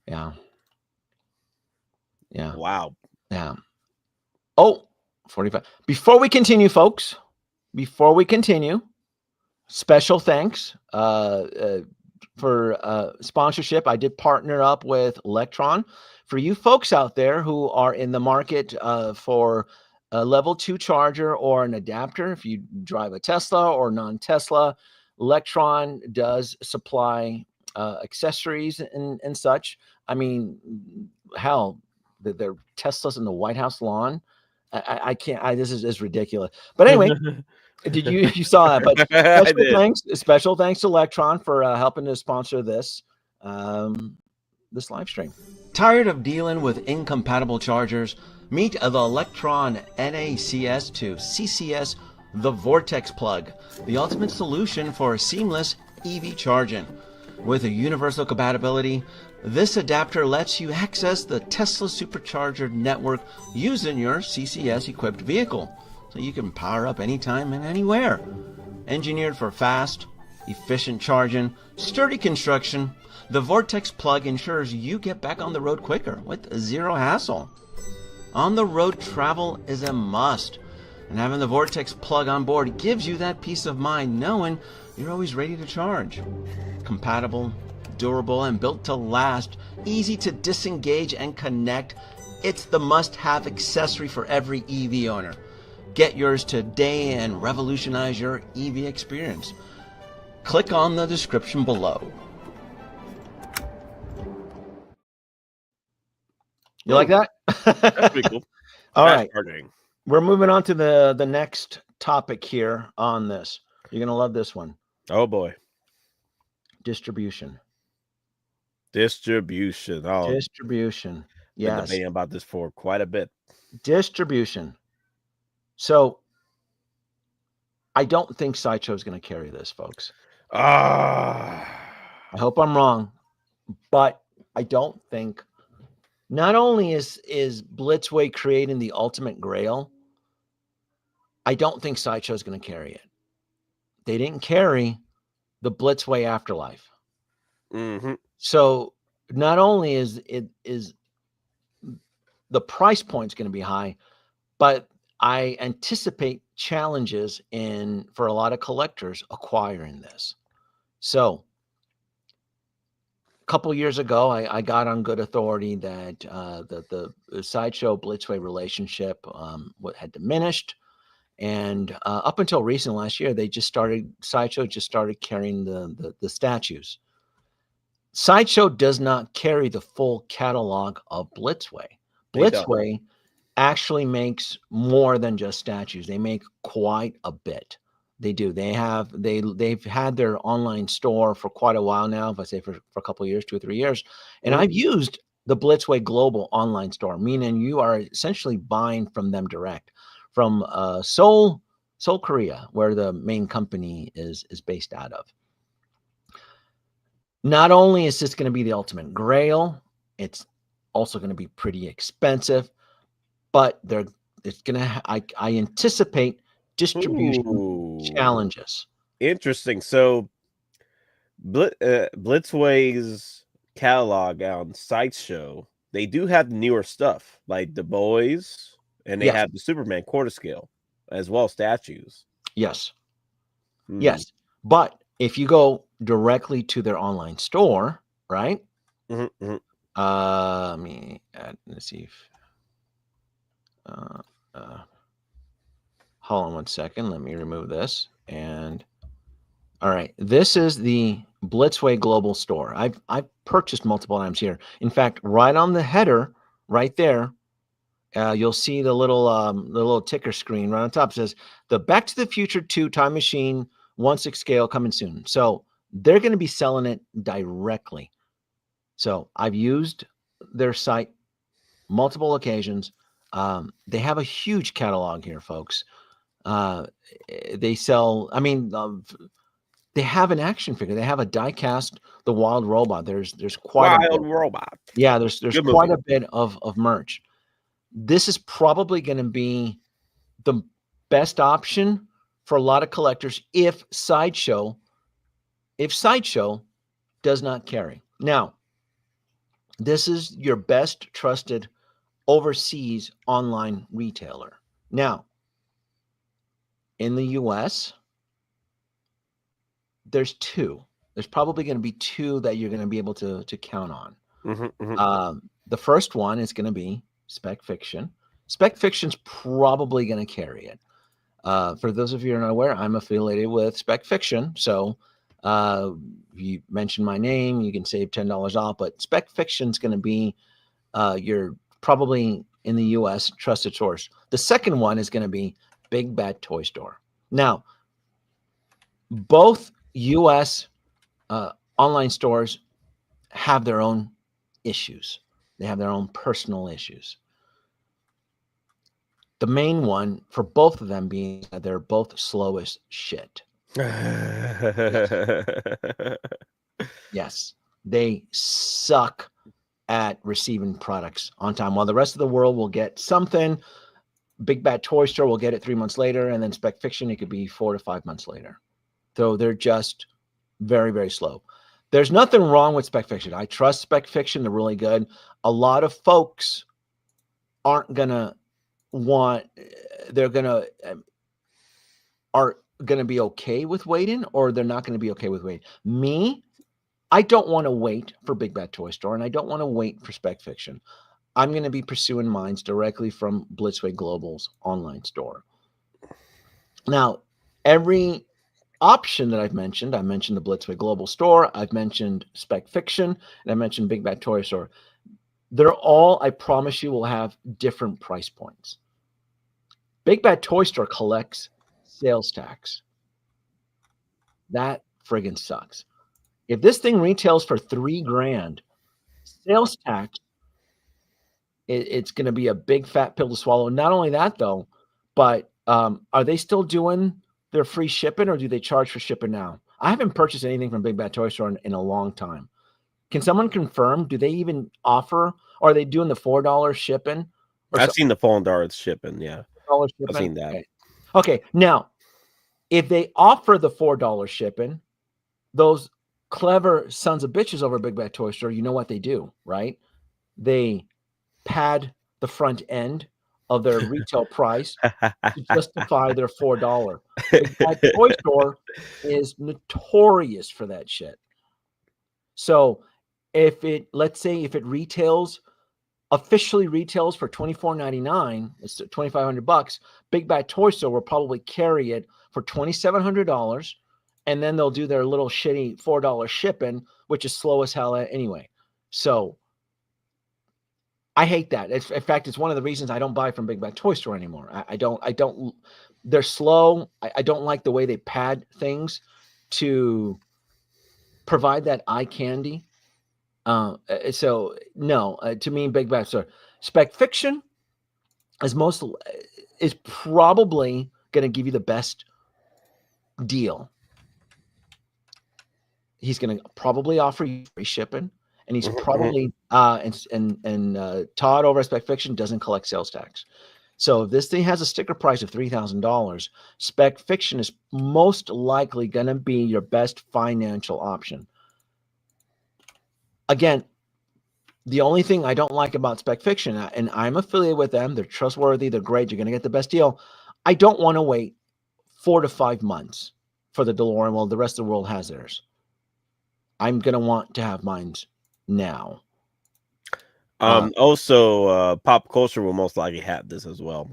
Wow. Yeah. Oh, 45. Before we continue, folks, special thanks for sponsorship. I did partner up with Electron. For you folks out there who are in the market for a level 2 charger or an adapter, if you drive a Tesla or non-Tesla, Electron does supply accessories and such. I mean, hell, their Teslas in the White House lawn. I can't. This is ridiculous. But anyway, did you saw that? But special thanks to Electron for helping to sponsor this this live stream. Tired of dealing with incompatible chargers? Meet the Electron NACS to CCS, the Vortex plug, the ultimate solution for seamless EV charging. With a universal compatibility, this adapter lets you access the Tesla supercharger network using your CCS-equipped vehicle, so you can power up anytime and anywhere. Engineered for fast, efficient charging, sturdy construction, the Vortex plug ensures you get back on the road quicker with zero hassle. On-the-road travel is a must, and having the Vortex plug on board gives you that peace of mind knowing you're always ready to charge. Compatible, durable, and built to last, easy to disengage and connect. It's the must-have accessory for every EV owner. Get yours today and revolutionize your EV experience. Click on the description below. You like that? That's pretty cool. All Fast right. charging. We're moving on to the next topic here on this. You're going to love this one. Oh, boy. Distribution. Oh, Distribution. been Yes. debating about this for quite a bit. Distribution. So I don't think Sideshow is going to carry this, folks. I hope I'm wrong, but I don't think. Not only is Blitzway creating the ultimate grail, I don't think Sideshow is going to carry it. They didn't carry the Blitzway Afterlife. Mm-hmm. So not only is the price point is going to be high, but I anticipate challenges for a lot of collectors acquiring this. So a couple years ago, I got on good authority that the Sideshow Blitzway relationship had diminished. And up until recent last year, Sideshow just started carrying the statues. Sideshow does not carry the full catalog of Blitzway. Blitzway actually makes more than just statues. They make quite a bit. They do. They've had their online store for quite a while now. If I say for a couple of years, 2 or 3 years, and I've used the Blitzway Global online store, meaning you are essentially buying from them direct, from Seoul, Korea, where the main company is based out of. Not only is this going to be the ultimate grail, it's also going to be pretty expensive, but it's going to. I anticipate distribution challenges. Interesting. So, Blitzway's catalog on Sideshow, they do have the newer stuff like the Boys, and they have the Superman quarter scale as well as statues. Yes. Yes. But if you go directly to their online store, right? Mm-hmm. Let's see. Hold on one second. Let me remove this. And all right, this is the Blitzway Global Store. I've purchased multiple times here. In fact, right on the header, right there, you'll see the little ticker screen right on top. It says the Back to the Future 2 Time Machine 1/6 scale coming soon. So they're going to be selling it directly. So I've used their site multiple occasions. They have a huge catalog here, folks. They sell. I mean, they have an action figure. They have a die-cast The Wild Robot. There's quite a Wild bit. Robot. Yeah, there's Good quite movie. a bit of merch. This is probably going to be the best option for a lot of collectors if Sideshow does not carry. Now, this is your best trusted overseas online retailer. Now, in the US, there's two. There's probably going to be two that you're going to be able to count on. The first one is going to be Spec Fiction. Spec Fiction's probably going to carry it. For those of you who are not aware, I'm affiliated with Spec Fiction. So if you mention my name, you can save $10 off. But Spec Fiction's going to be your probably in the US trusted source. The second one is going to be Big Bad Toy Store. Now, both US online stores have their own issues. They have their own personal issues. The main one for both of them being that they're both slow as shit. Yes, they suck at receiving products on time. While the rest of the world will get something, Big Bad Toy Store will get it 3 months later, and then Spec Fiction, it could be 4 to 5 months later. So they're just very, very slow. There's nothing wrong with Spec Fiction. I trust Spec Fiction. They're really good. A lot of folks aren't going to are going to be okay with waiting, or they're not going to be okay with waiting. Me, I don't want to wait for Big Bad Toy Store, and I don't want to wait for Spec Fiction. I'm going to be pursuing mines directly from Blitzway Global's online store. Now, every option that I mentioned the Blitzway Global store, I've mentioned Spec Fiction, and I mentioned Big Bad Toy Store. They're all, I promise you, will have different price points. Big Bad Toy Store collects sales tax. That friggin' sucks. If this thing retails for $3,000, sales tax, it's going to be a big fat pill to swallow. Not only that, though, but are they still doing their free shipping, or do they charge for shipping now? I haven't purchased anything from Big Bad Toy Store in a long time. Can someone confirm? Do they even offer? Or are they doing the $4 shipping? I've seen the $4 shipping. Yeah, shipping? I've seen that. Okay. Now, if they offer the $4 shipping, those clever sons of bitches over at Big Bad Toy Store, you know what they do, right? They pad the front end of their retail price to justify their $4. Big Bad Toy Store is notorious for that shit. So let's say if it officially retails for $24.99, it's $2,500, Big Bad Toy Store will probably carry it for $2,700, and then they'll do their little shitty $4 shipping, which is slow as hell anyway. So I hate that. In fact, it's one of the reasons I don't buy from Big Bad Toy Store anymore. I don't. They're slow. I don't like the way they pad things to provide that eye candy. So no, to me, Big Bad Store. Spec Fiction is probably going to give you the best deal. He's going to probably offer you free shipping, and he's probably and Todd over at Spec Fiction doesn't collect sales tax. So if this thing has a sticker price of $3,000, Spec Fiction is most likely going to be your best financial option. Again, the only thing I don't like about Spec Fiction, and I'm affiliated with them, they're trustworthy, they're great, you're going to get the best deal. I don't want to wait 4 to 5 months for the DeLorean while the rest of the world has theirs. I'm going to want to have mine now. Also, Pop Culture will most likely have this as well.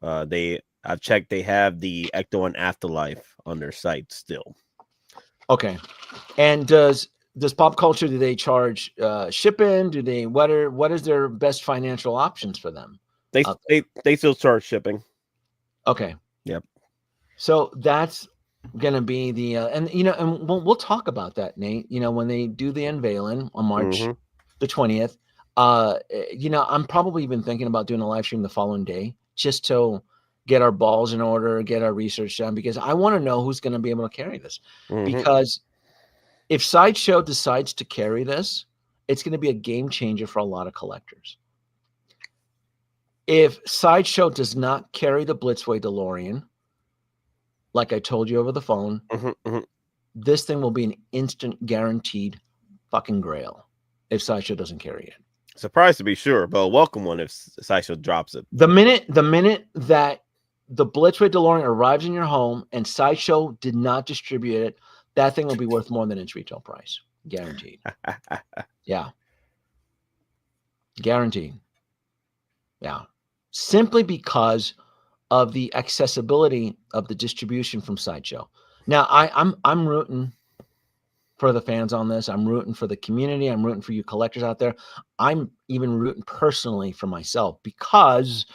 I've checked, they have the Ecto and Afterlife on their site still. Okay. And does Pop Culture, do they charge shipping? What is their best financial options for them? They still charge shipping. Okay. Yep. So that's gonna be the and we'll talk about that, Nate. When they do the unveiling on March the 20th, I'm probably even thinking about doing a live stream the following day just to get our balls in order, get our research done, because I want to know who's going to be able to carry this. Mhm. Because if Sideshow decides to carry this, it's going to be a game changer for a lot of collectors. If Sideshow does not carry the Blitzway DeLorean, like I told you over the phone, this thing will be an instant guaranteed fucking grail if Sideshow doesn't carry it. Surprised to be sure, but a welcome one if Sideshow drops it. The minute that the Blitzway DeLorean arrives in your home and Sideshow did not distribute it, that thing will be worth more than its retail price. Guaranteed. Yeah. Guaranteed. Yeah. Simply because of the accessibility of the distribution from Sideshow. Now, I'm rooting for the fans on this. I'm rooting for the community. I'm rooting for you collectors out there. I'm even rooting personally for myself, because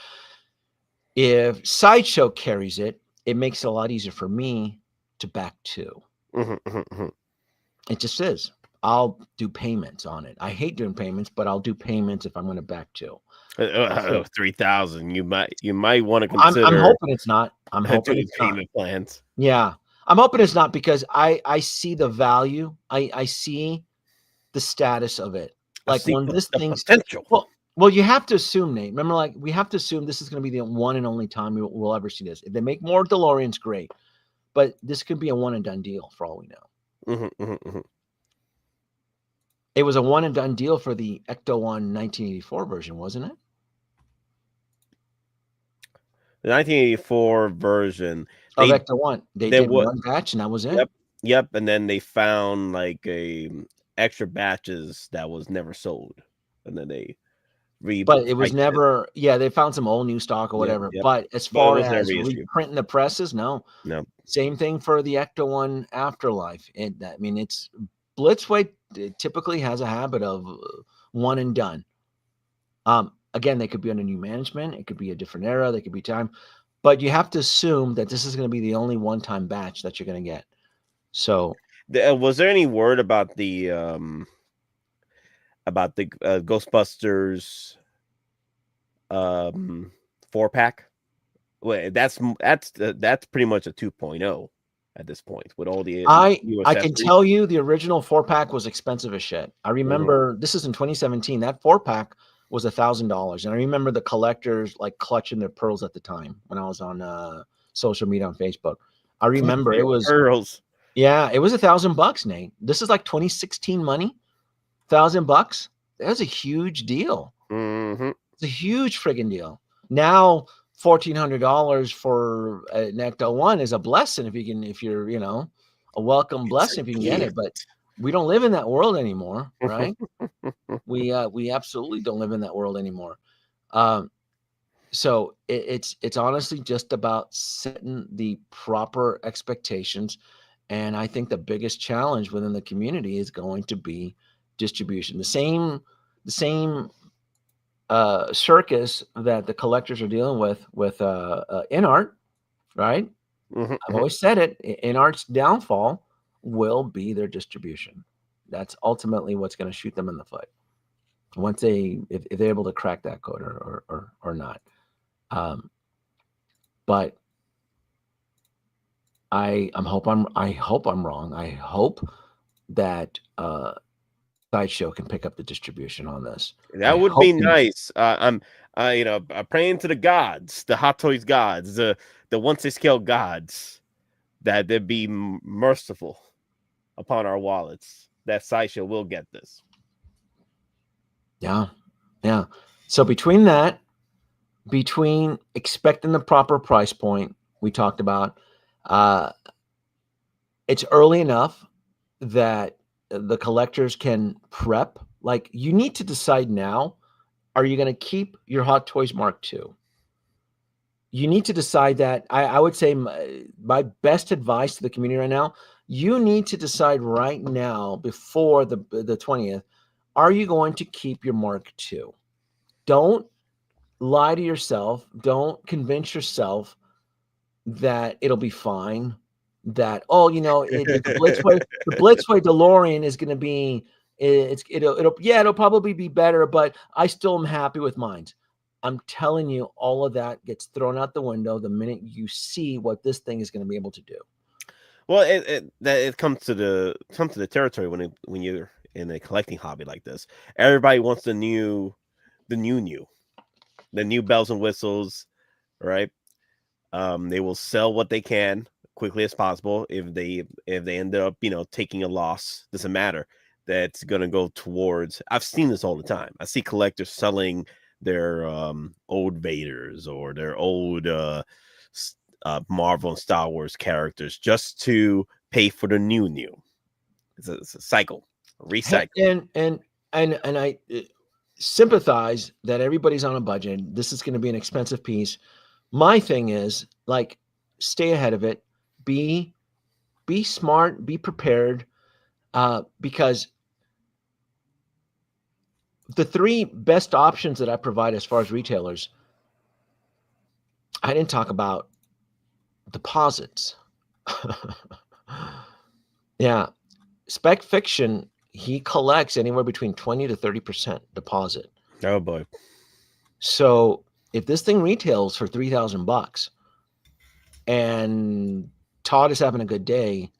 if Sideshow carries it, it makes it a lot easier for me to back too. It just is. I'll do payments on it. I hate doing payments, but I'll do payments if I'm going to back too. 3,000. You might want to consider. I'm hoping it's not. I'm hoping it's payment plans. Yeah, I'm hoping it's not, because I see the value. I see the status of it. Like when this thing's potential. Well, you have to assume, Nate. Remember, like we have to assume this is going to be the one and only time we'll ever see this. If they make more DeLoreans, great. But this could be a one and done deal for all we know. It was a one and done deal for the Ecto-1 1984 version, wasn't it? The 1984 version of Ecto-1. They did one batch and that was it. Yep. And then they found like extra batches that was never sold, and then they but it was never. Yeah, they found some old new stock or whatever. Yep. But as far as reprinting the presses, no. Same thing for the Ecto-1 Afterlife. It's Blitzway typically has a habit of one and done. Again, they could be under new management. It could be a different era. They could be time. But you have to assume that this is going to be the only one-time batch that you're going to get. So, was there any word about the Ghostbusters 4-pack? Well, that's pretty much a 2.0 at this point with all the. I can tell you the original 4-pack was expensive as shit. I remember this is in 2017. That 4-pack was $1,000, and I remember the collectors like clutching their pearls at the time when I was on social media on Facebook. I remember it was pearls. Yeah, it was $1,000, Nate. This is like 2016 money. $1,000. That was a huge deal. It's a huge friggin' deal. Now $1,400 for an Ecto-1 is a blessing if you're a welcome blessing if you can get it. But we don't live in that world anymore, right? we absolutely don't live in that world anymore. So it's honestly just about setting the proper expectations. And I think the biggest challenge within the community is going to be distribution. The same circus that the collectors are dealing with InArt, right? I've always said it. InArt's downfall will be their distribution. That's ultimately what's going to shoot them in the foot once if they're able to crack that code or not. But I hope I'm wrong. I hope that Sideshow can pick up the distribution on this. That would be nice. I'm praying to the gods, the Hot Toys gods, the once they scale gods, that they'd be merciful upon our wallets. That Sideshow will get this. Yeah. So between expecting the proper price point we talked about, it's early enough that the collectors can prep. Like, you need to decide now, are you going to keep your Hot Toys Mark II? You need to decide that. I would say my best advice to the community right now, you need to decide right now before the 20th, are you going to keep your Mark II? Don't lie to yourself. Don't convince yourself that it'll be fine. That, the Blitzway DeLorean is going to be It'll probably be better, but I still am happy with mine. I'm telling you, all of that gets thrown out the window the minute you see what this thing is going to be able to do. Well, it comes to the territory when you're in a collecting hobby like this. Everybody wants the new bells and whistles, right? They will sell what they can quickly as possible. If they end up taking a loss, doesn't matter. That's gonna go towards. I've seen this all the time. I see collectors selling their old Vaders or their old Marvel and Star Wars characters just to pay for the new. It's a cycle, a recycle. And I sympathize that everybody's on a budget. This is going to be an expensive piece. My thing is, like, stay ahead of it. Be smart. Be prepared. Because the three best options that I provide as far as retailers, I didn't talk about deposits. Yeah. Spec Fiction, he collects anywhere between 20 to 30% deposit. Oh boy. So if this thing retails for $3,000 and Todd is having a good day,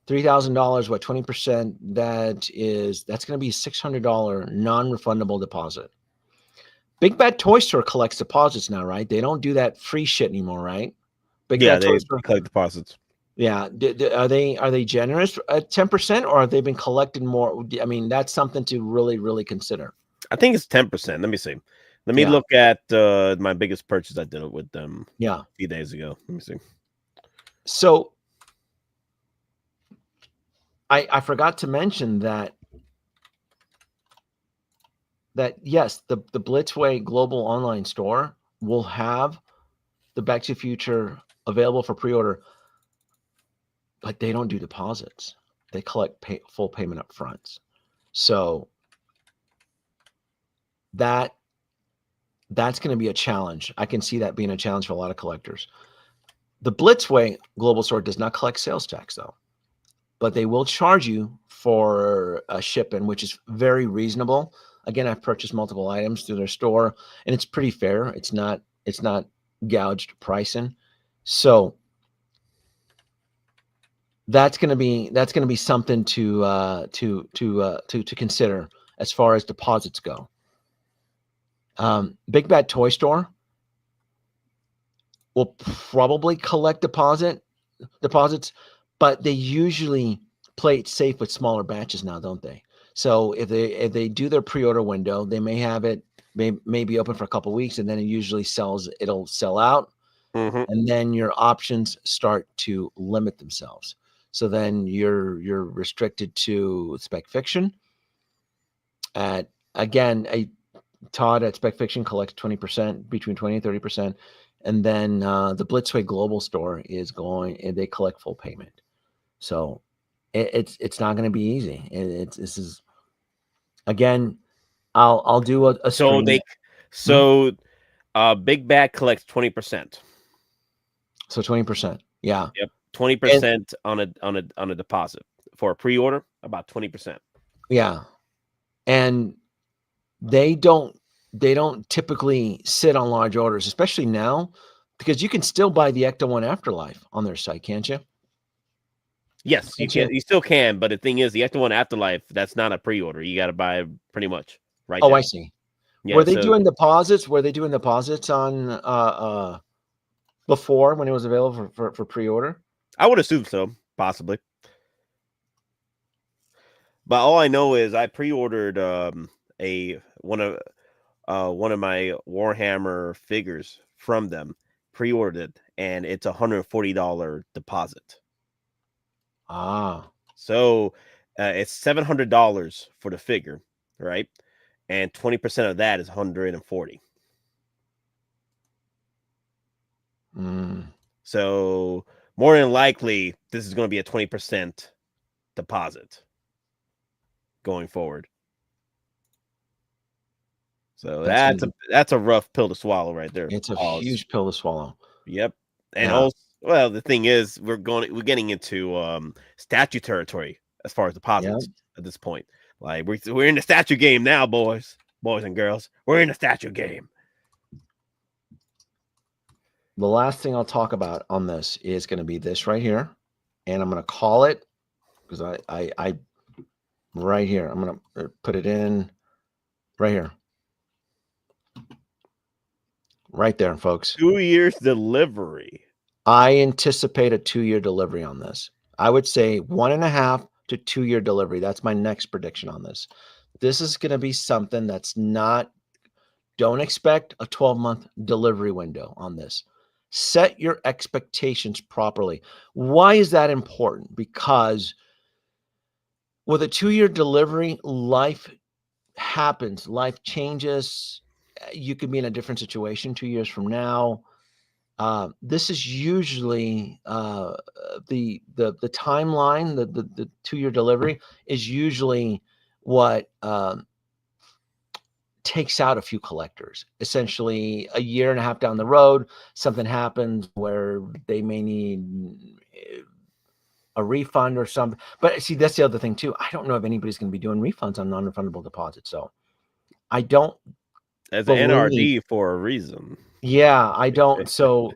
$3,000, what, 20%, that's going to be $600 non-refundable deposit. Big Bad Toy Store collects deposits now, right? They don't do that free shit anymore, right? They collect deposits. Yeah. Are they generous at 10%, or have they been collected more? I mean, that's something to really, really consider. I think it's 10%. Let me see. Let me look at my biggest purchase I did with them a few days ago. Let me see. So I forgot to mention that yes, the Blitzway global online store will have the Back to the Future available for pre-order, but they don't do deposits. They collect full payment up front. So that's going to be a challenge. I can see that being a challenge for a lot of collectors. The Blitzway global store does not collect sales tax, though, but they will charge you for a shipping, which is very reasonable. Again, I've purchased multiple items through their store, and it's pretty fair. It's not gouged pricing. So that's going to be something to consider as far as deposits go. Big Bad Toy Store will probably collect deposits, but they usually play it safe with smaller batches now, don't they? So if they do their pre-order window, they may have it may be open for a couple of weeks, and then it'll sell out, and then your options start to limit themselves. So then you're restricted to Spec Fiction. Todd at Spec Fiction collects 20%, between 20 and 30%. And then the Blitzway Global Store is going, and they collect full payment. So it's not going to be easy. This is, again, I'll do a stream. Big Bad collects 20%. So 20%. Yeah. Yep. 20% on a deposit for a pre-order, about 20%. Yeah. And they don't typically sit on large orders, especially now, because you can still buy the Ecto-1 Afterlife on their site, can't you? Yes, you can. You still can, but the thing is, the Ecto-1 Afterlife, that's not a pre-order. You got to buy pretty much right now. I see. Yeah, Were they doing deposits? Were they doing deposits on before, when it was available for pre-order? I would assume so, possibly. But all I know is I pre-ordered one of my Warhammer figures from them, pre-ordered it, and it's $140 deposit. So it's $700 for the figure, right? And 20% of that is $140. So more than likely, this is going to be a 20% deposit going forward. So that's a rough pill to swallow right there. It's a huge pill to swallow. Yep. And also, well, the thing is, we're getting into statute territory as far as deposits at this point. Like we're in the statue game now, boys and girls. We're in the statue game. The last thing I'll talk about on this is going to be this right here, and I'm going to call it because I right here. I'm going to put it in right here, right there, folks. 2 years delivery. I anticipate a 2-year delivery on this. I would say 1.5 to 2-year delivery. That's my next prediction on this. This is going to be something that's not. Don't expect a 12-month delivery window on this. Set your expectations properly. Why is that important? Because with a 2-year delivery, life happens, life changes. You could be in a different situation 2 years from now. This is usually the timeline. The 2-year delivery is usually what takes out a few collectors. Essentially, a year and a half down the road, something happens where they may need a refund or something. But see, that's the other thing too. I don't know if anybody's going to be doing refunds on non-refundable deposits. So I don't. As an NRD for a reason. Yeah, I don't. So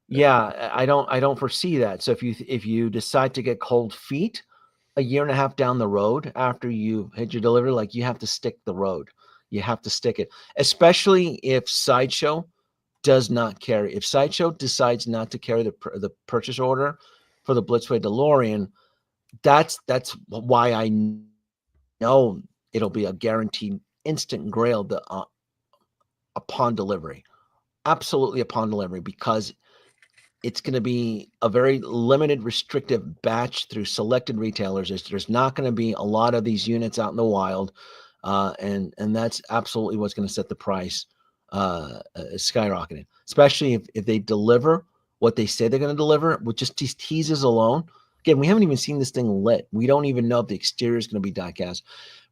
yeah, I don't foresee that. So if you decide to get cold feet a year and a half down the road after you hit your delivery, like you have to stick the road. You have to stick it, especially if Sideshow does not carry. If Sideshow decides not to carry the purchase order for the Blitzway DeLorean, that's why I know it'll be a guaranteed instant grail upon delivery. Absolutely upon delivery, because it's going to be a very limited, restrictive batch through selected retailers. There's not going to be a lot of these units out in the wild. And that's absolutely what's going to set the price skyrocketing, especially if they deliver what they say they're going to deliver with just these teases alone. Again, we haven't even seen this thing lit. We don't even know if the exterior is going to be die-cast.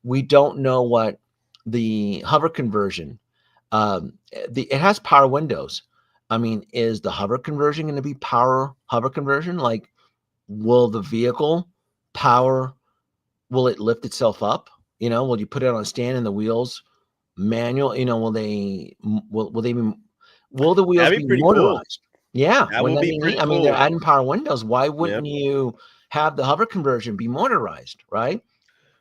We don't know what the hover conversion, it has power windows. I mean, is the hover conversion going to be power hover conversion? Like, will the vehicle power, will it lift itself up? Will you put it on a stand and the wheels manual? Will the wheels be motorized? Cool. Yeah. That would be pretty cool. I mean, they're adding power windows. Why wouldn't you have the hover conversion be motorized, right?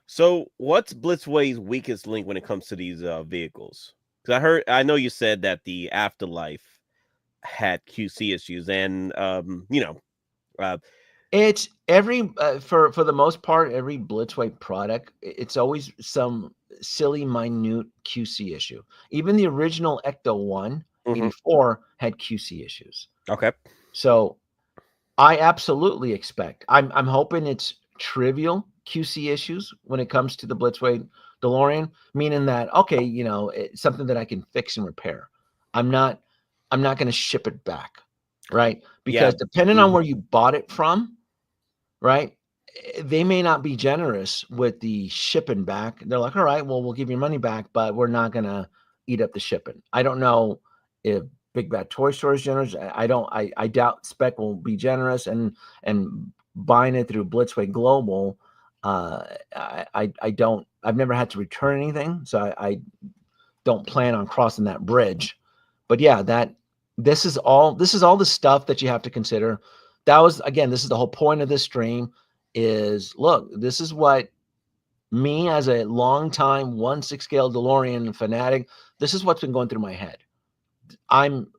So what's Blitzway's weakest link when it comes to these vehicles? Because I know you said that the Afterlife had QC issues, and it's every for the most part, every Blitzway product, it's always some silly minute QC issue. Even the original Ecto 184 had QC issues. Okay. So I absolutely expect, I'm hoping it's trivial QC issues when it comes to the Blitzway DeLorean, meaning that, okay, it's something that I can fix and repair. I'm not going to ship it back, right? Because depending on where you bought it from, right, they may not be generous with the shipping back. They're like, all right, well, we'll give you money back, but we're not going to eat up the shipping. I don't know if Big Bad Toy Store is generous. I doubt Spec will be generous, and buying it through Blitzway Global, I've never had to return anything, so I don't plan on crossing that bridge. But yeah, this is all the stuff that you have to consider. This is the whole point of this stream is, look, this is what me as a longtime 1/6 scale DeLorean fanatic, this is what's been going through my head. I'm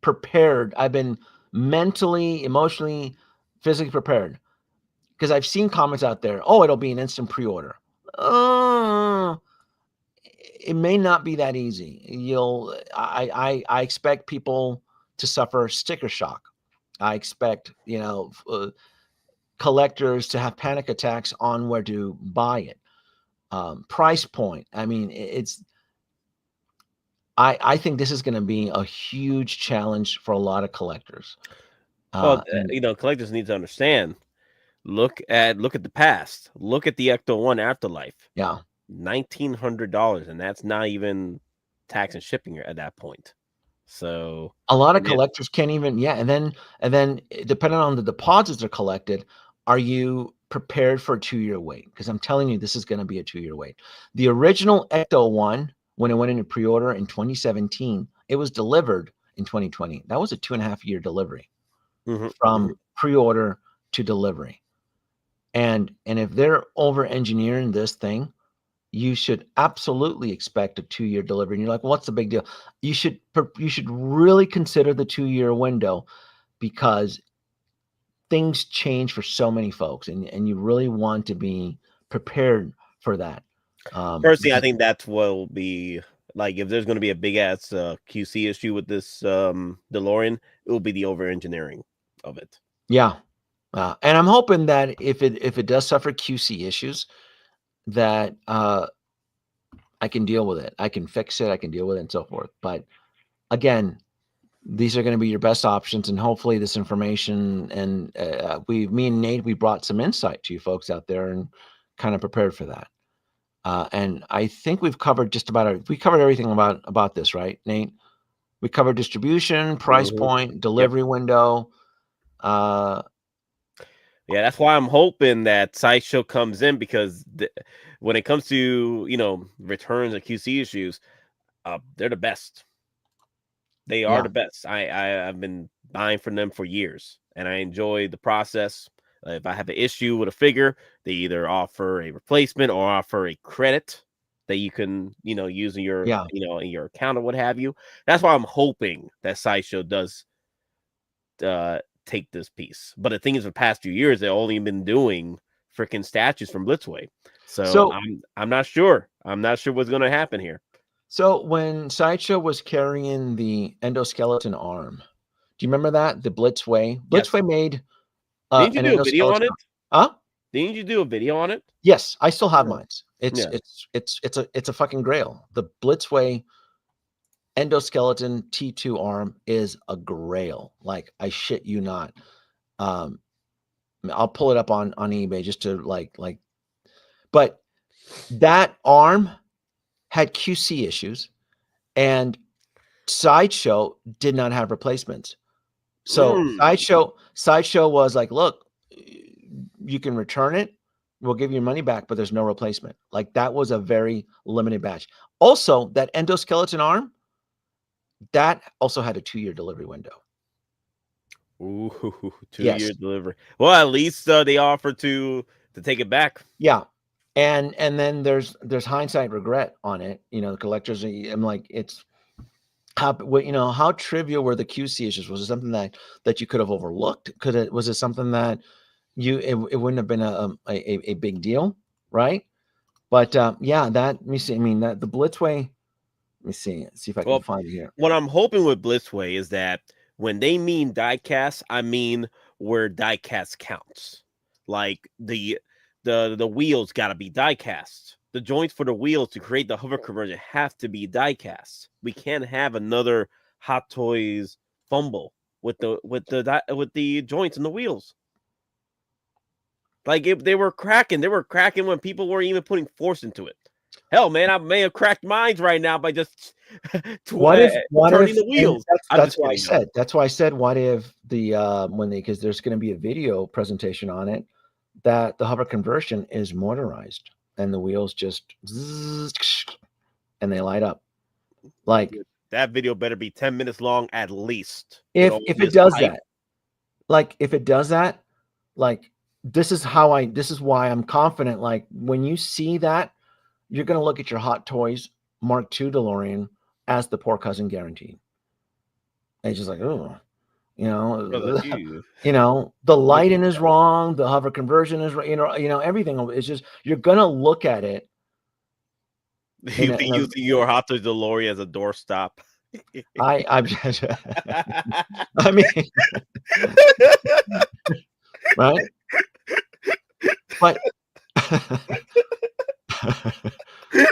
prepared. I've been mentally, emotionally, physically prepared, because I've seen comments out there, oh, it'll be an instant pre-order. It may not be that easy. I expect people to suffer sticker shock. I expect, collectors to have panic attacks on where to buy it. Price point. I mean, I think this is going to be a huge challenge for a lot of collectors. Collectors need to understand. Look at the past. Look at the Ecto 1 Afterlife. Yeah. $1,900, and that's not even tax and shipping at that point. So a lot of collectors can't even, and then depending on the deposits are collected, are you prepared for a 2-year wait? Because I'm telling you, this is going to be a 2-year wait. The original Ecto one, when it went into pre-order in 2017, it was delivered in 2020. That was a 2.5-year delivery from pre-order to delivery. And if they're over engineering this thing, you should absolutely expect a 2-year delivery. And you're like, well, what's the big deal? You should really consider the 2-year window, because things change for so many folks, and you really want to be prepared for that. Personally, I think that's what will be like, if there's going to be a big ass QC issue with this DeLorean, it will be the over engineering of it. Yeah. And I'm hoping that if it does suffer QC issues, that I can deal with it. I can fix it. I can deal with it and so forth. But again, these are going to be your best options, and hopefully this information, and me and Nate, we brought some insight to you folks out there and kind of prepared for that. And I think we've covered we covered everything about this, right, Nate? We covered distribution, price point, delivery window. Yeah, that's why I'm hoping that Sideshow comes in, because when it comes to returns and QC issues, they're the best. They are the best. I've been buying from them for years, and I enjoy the process. If I have an issue with a figure, they either offer a replacement or offer a credit that you can, use in your, in your account or what have you. That's why I'm hoping that Sideshow does take this piece. But the thing is, for the past few years, they've only been doing freaking statues from Blitzway. So I'm not sure. I'm not sure what's going to happen here. So when Sideshow was carrying the endoskeleton arm, do you remember that? The Blitzway? Blitzway made Didn't you do a video on it? Huh? Didn't you do a video on it? Yes, I still have mine. It's a fucking grail. The Blitzway endoskeleton T2 arm is a grail. Like, I shit you not. I'll pull it up on eBay just to like, but that arm had QC issues, and Sideshow did not have replacements. So Sideshow was like, look, you can return it. We'll give you your money back, but there's no replacement. Like, that was a very limited batch. Also, that endoskeleton arm, that also had a 2-year delivery window. Ooh, 2-year delivery. Well, at least they offered to take it back. Yeah. And then there's hindsight regret on it. The collectors, I'm like, it's how trivial were the QC issues? Was it something that you could have overlooked? Was it something that it wouldn't have been a big deal, right? But let me see. I mean, that the Blitzway. Let me see if I can find it here. What I'm hoping with Blitzway is that when they mean diecast, I mean where diecast counts. Like the wheels got to be diecast. The joints for the wheels to create the hover conversion have to be diecast. We can't have another Hot Toys fumble with the joints and the wheels. Like, if they were cracking when people weren't even putting force into it. Hell, man, I may have cracked mines right now by just turning the wheels. That's why I said. That's why I said, what if because there's going to be a video presentation on it, that the hover conversion is motorized and the wheels just and they light up. Like, that video better be 10 minutes long at least. If it does that, like, this is why I'm confident. Like, when you see that, you're going to look at your Hot Toys Mark II DeLorean as the poor cousin guaranteed. And it's just like, oh, the lighting is wrong. The hover conversion is, everything is just, you're going to look at it. You be using your Hot Toys DeLorean as a doorstop. I mean, right? But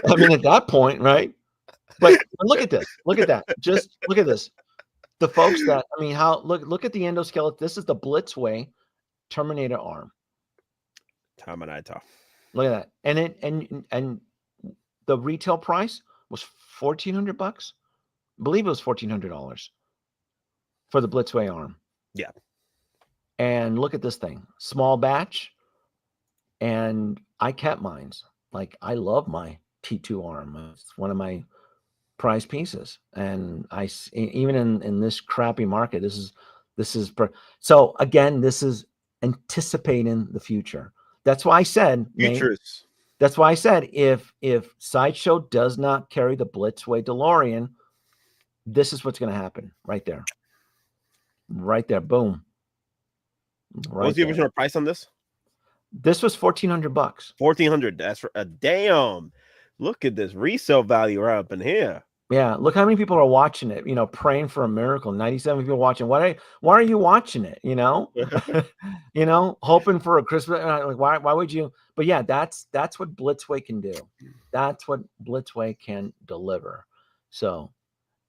I mean, at that point, right? But look at this. Look at that. Just look at this. The folks that, look at the endoskeleton. This is the Blitzway Terminator arm. Terminator. Look at that. And the retail price was $1,400. I believe it was $1,400 for the Blitzway arm. Yeah. And look at this thing, small batch. And I kept mine. Like, I love my T2 arm. It's one of my prized pieces. And even in this crappy market, so again, this is anticipating the future. That's why I said, Nate, Futures. that's why I said, if Sideshow does not carry the Blitzway DeLorean, this is what's going to happen right there. Right there. Boom. What was the original price on this? This was $1,400. $1,400. That's for a damn. Look at this resale value right up in here. Yeah, look how many people are watching it. Praying for a miracle. 97 people watching. Why are you watching it? Hoping for a Christmas. Like, why would you? But yeah, that's what Blitzway can do. That's what Blitzway can deliver. So,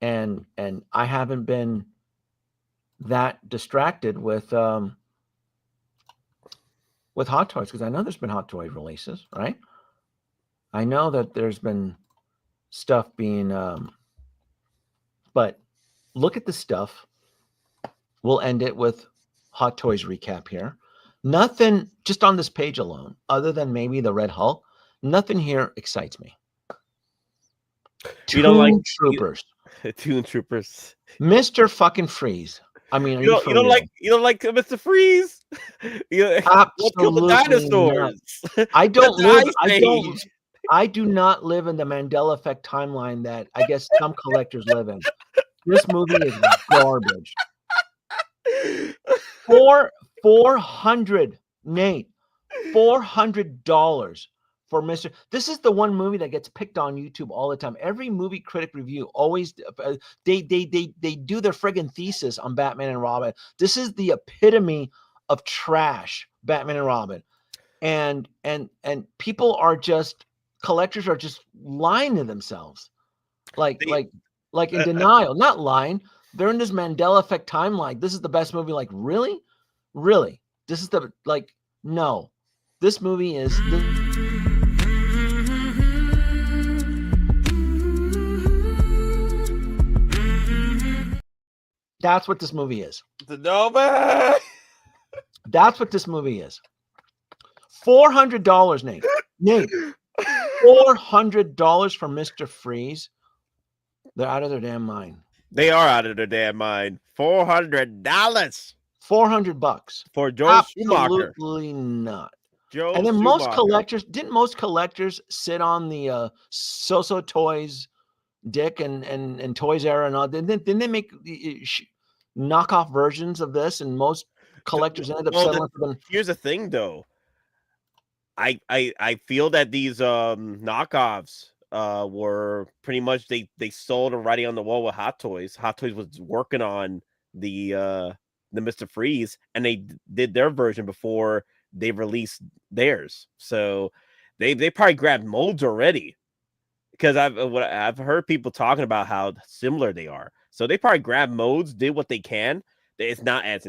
and I haven't been that distracted with Hot Toys, because I know there's been Hot Toy releases, right? I know that there's been stuff being but look at the stuff. We'll end it with Hot Toys recap here. Nothing just on this page alone, other than maybe the Red Hulk, nothing here excites me. You don't like Troopers. Toon Troopers. Mr. fucking Freeze. I mean, you don't like Mr. Freeze? What killed the dinosaurs? I do not live in the Mandela effect timeline that I guess some collectors live in. This movie is garbage. $400, Nate. $400 for Mr. This is the one movie that gets picked on YouTube all the time. Every movie critic review always they do their friggin' thesis on Batman and Robin. This is the epitome of trash, Batman and Robin. And people are just, collectors are just lying to themselves. Like in denial, not lying. They're in this Mandela effect timeline. This is the best movie. Like, really? Really? This is no. This movie is that's what this movie is. That's what this movie is. $400, Nate. Nate, $400 for Mr. Freeze. They're out of their damn mind. They are out of their damn mind. $400. $400 for Joe Schumacher. Absolutely not. Joe and then Schumacher. most collectors sit on the So-So Toys, Dick and Toys Era and all. Didn't they make knockoff versions of this? And most collectors ended up selling for them. Here's the thing, though. I feel that these knockoffs were pretty much they sold a writing on the wall with Hot Toys. Hot Toys was working on the Mr. Freeze, and they did their version before they released theirs. So they probably grabbed molds already, because I've heard people talking about how similar they are. So they probably grabbed molds, did what they can. It's not as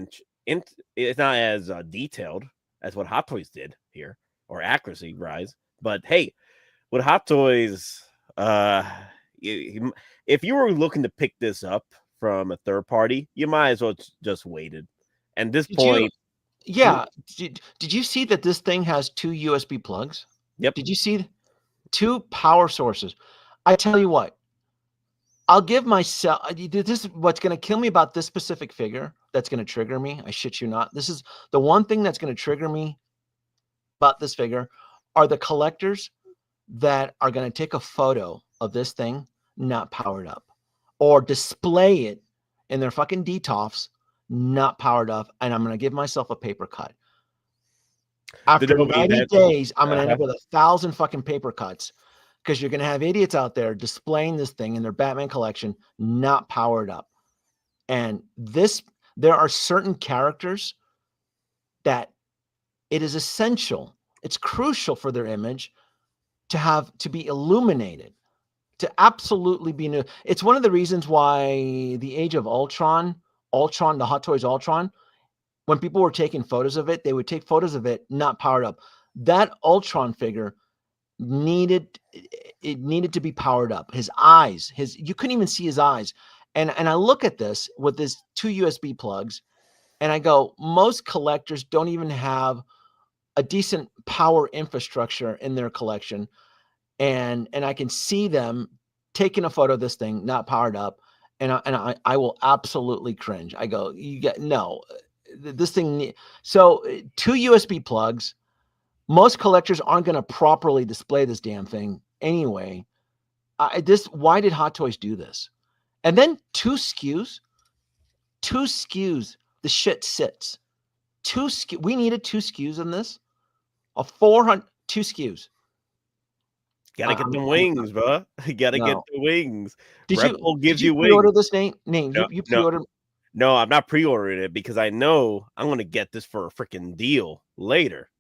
it's not as detailed as what Hot Toys did here, or accuracy rise. But hey, with Hot Toys, if you were looking to pick this up from a third party, you might as well just waited. And this point, did you see that this thing has 2 USB plugs? Yep. Did you see 2 power sources? I tell you what, I'll give myself, this is what's going to kill me about this specific figure. That's going to trigger me. I shit you not. This is the one thing that's going to trigger me about this figure, are the collectors that are going to take a photo of this thing not powered up, or display it in their fucking DTOFs not powered up, and I'm going to give myself a paper cut. After 90 days, I'm going to end up with 1,000 fucking paper cuts, because you're going to have idiots out there displaying this thing in their Batman collection not powered up. And there are certain characters that it is essential, it's crucial for their image to be illuminated, to absolutely be new. It's one of the reasons why the Age of Ultron, the Hot Toys Ultron, when people were taking photos of it, they would take photos of it not powered up. That Ultron figure needed to be powered up. His eyes, you couldn't even see his eyes. And I look at this with his 2 USB plugs, And I go, most collectors don't even have a decent power infrastructure in their collection. And I can see them taking a photo of this thing, not powered up. And I will absolutely cringe. I go, you get, no, this thing. So 2 USB plugs. Most collectors aren't going to properly display this damn thing anyway. Why did Hot Toys do this? And then 2 SKUs. The shit sits. 2 SKUs. We needed 2 SKUs in this. 2 SKUs. Gotta get the wings, bro. You gotta get the wings. Did you wings. pre-order this name? No, You pre-ordered. No, I'm not pre-ordering it because I know I'm gonna get this for a freaking deal later.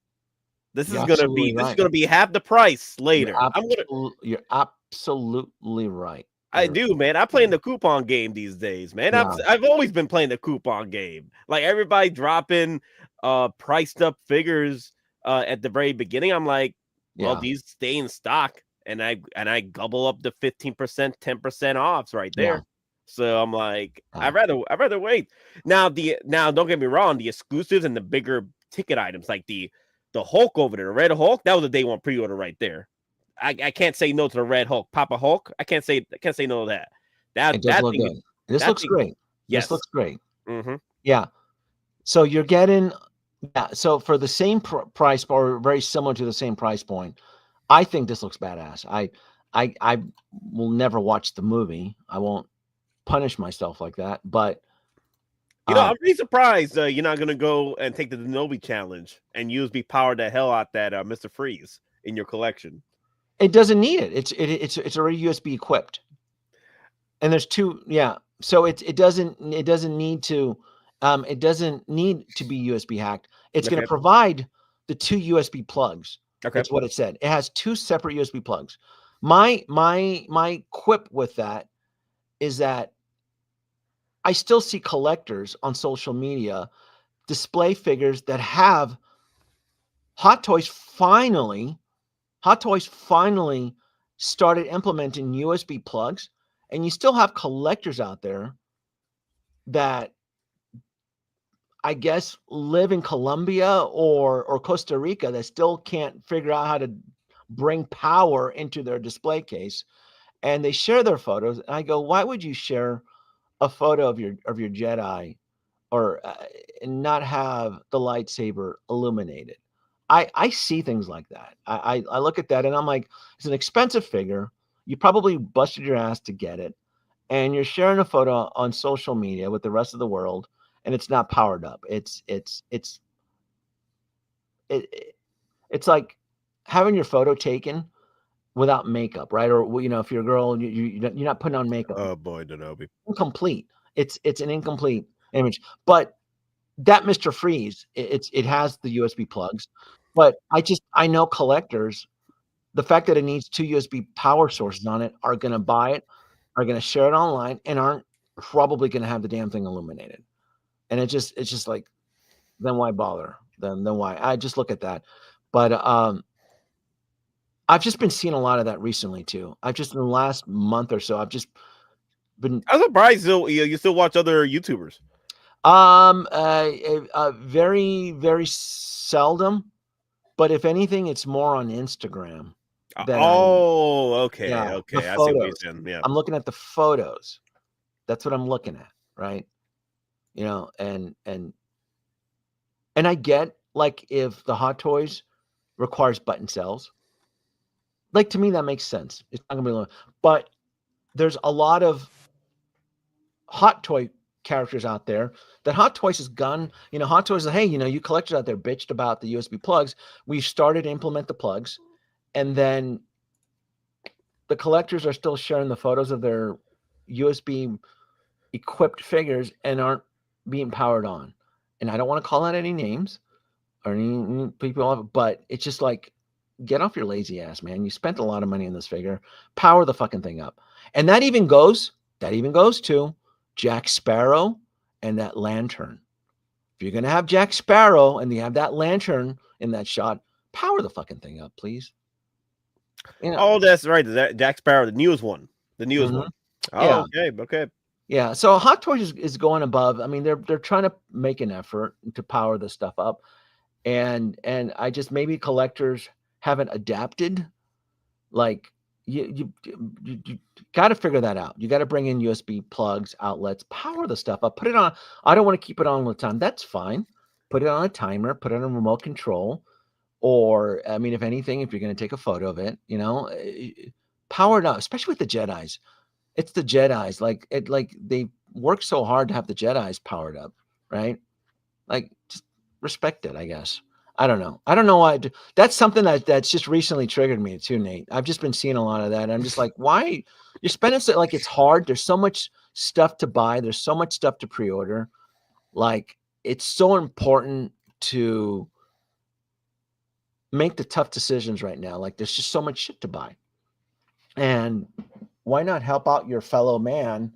This is gonna be half the price later. You're absolutely right. I do, man. I play in the coupon game these days, man. Yeah. I've always been playing the coupon game. Like everybody dropping priced up figures at the very beginning. I'm like, well, these stay in stock, and I gobble up the 15%, 10% offs right there. Yeah. So I'm like, I'd rather wait. Now don't get me wrong, the exclusives and the bigger ticket items like the Hulk over there, the Red Hulk, that was a day one pre-order right there. I can't say no to the Red Hulk, Papa Hulk. I can't say no to that. It does look good. This looks great. Yes. This looks great. Mm-hmm. Yeah. So you're getting, so for the same price or very similar to the same price point, I think this looks badass. I will never watch the movie. I won't punish myself like that. But I'm pretty surprised you're not gonna go and take the Denobi challenge and USB power the hell out that Mr. Freeze in your collection. It doesn't need it. It's already USB equipped. And there's 2, So it doesn't need to be USB hacked. It's going to provide the 2 USB plugs. Okay. That's what it said. It has 2 separate USB plugs. My quip with that is that I still see collectors on social media display figures that have Hot Toys finally started implementing USB plugs, and you still have collectors out there that I guess live in Colombia or Costa Rica that still can't figure out how to bring power into their display case, and they share their photos. And I go, why would you share a photo of your Jedi or and not have the lightsaber illuminated? I see things like that. I look at that and I'm like, it's an expensive figure. You probably busted your ass to get it, and you're sharing a photo on social media with the rest of the world, and it's not powered up. It's like having your photo taken without makeup, right? Or if you're a girl, you're not putting on makeup. Oh boy, Denobi. Incomplete. It's an incomplete image. But that Mr. Freeze, it has the USB plugs. But I know collectors, the fact that it needs 2 USB power sources on it, are going to buy it, are going to share it online, and aren't probably going to have the damn thing illuminated. And it's just like, then why bother? Then why? I just look at that. But I've just been seeing a lot of that recently too. In the last month or so, I've just been. I'm surprised you still watch other YouTubers. Very, very seldom. But if anything, it's more on Instagram. Okay. I see what you're saying. Yeah. I'm looking at the photos. That's what I'm looking at, right? And I get, like, if the Hot Toys requires button cells, like, to me that makes sense. It's not gonna be long, but there's a lot of Hot Toy characters out there that Hot Toys has gone. Hot Toys is, hey, you collectors out there bitched about the USB plugs. We've started to implement the plugs, and then the collectors are still sharing the photos of their USB equipped figures and aren't being powered on. And I don't want to call out any names or any people, but it's just like, get off your lazy ass, man. You spent a lot of money on this figure. Power the fucking thing up. And that even goes to Jack Sparrow and that lantern. If you're going to have Jack Sparrow and you have that lantern in that shot, power the fucking thing up, please. Oh, that's right. Jack Sparrow, the newest one. The newest one. Oh, Yeah. okay. Yeah. So Hot Toys is going above. I mean, they're trying to make an effort to power this stuff up. And I just maybe collectors haven't adapted. Like you got to figure that out. You got to bring in USB plugs, outlets, power the stuff up. Put it on. I don't want to keep it on all the time. That's fine. Put it on a timer. Put it on a remote control. Or I mean, if anything, if you're going to take a photo of it, power it up. Especially with the Jedi's. It's the Jedi's. Like they work so hard to have the Jedi's powered up, right? Like, just respect it, I guess. I don't know. I don't know why. That's something that's just recently triggered me too, Nate. I've just been seeing a lot of that. I'm just like, why you're spending so like it's hard. There's so much stuff to buy. There's so much stuff to pre-order. Like, it's so important to make the tough decisions right now. Like, there's just so much shit to buy. And why not help out your fellow man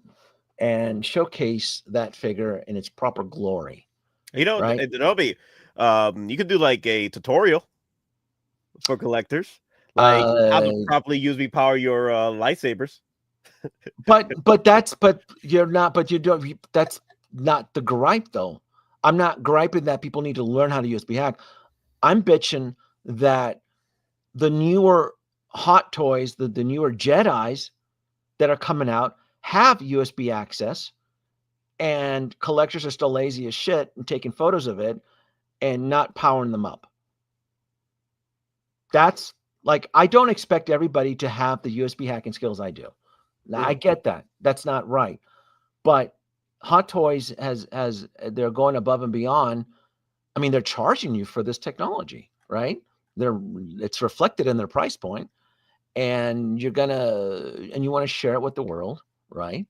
and showcase that figure in its proper glory? Right? Denobi, you could do like a tutorial for collectors, like how to properly USB power your lightsabers. But you're not. But you don't. That's not the gripe, though. I'm not griping that people need to learn how to USB hack. I'm bitching that the newer Hot Toys, the newer Jedis that are coming out have USB access, and collectors are still lazy as shit and taking photos of it and not powering them up. That's like, I don't expect everybody to have the USB hacking skills I do. Now, I get that. That's not right. But Hot Toys they're going above and beyond. I mean, they're charging you for this technology, right? It's reflected in their price point, and you want to share it with the world, right?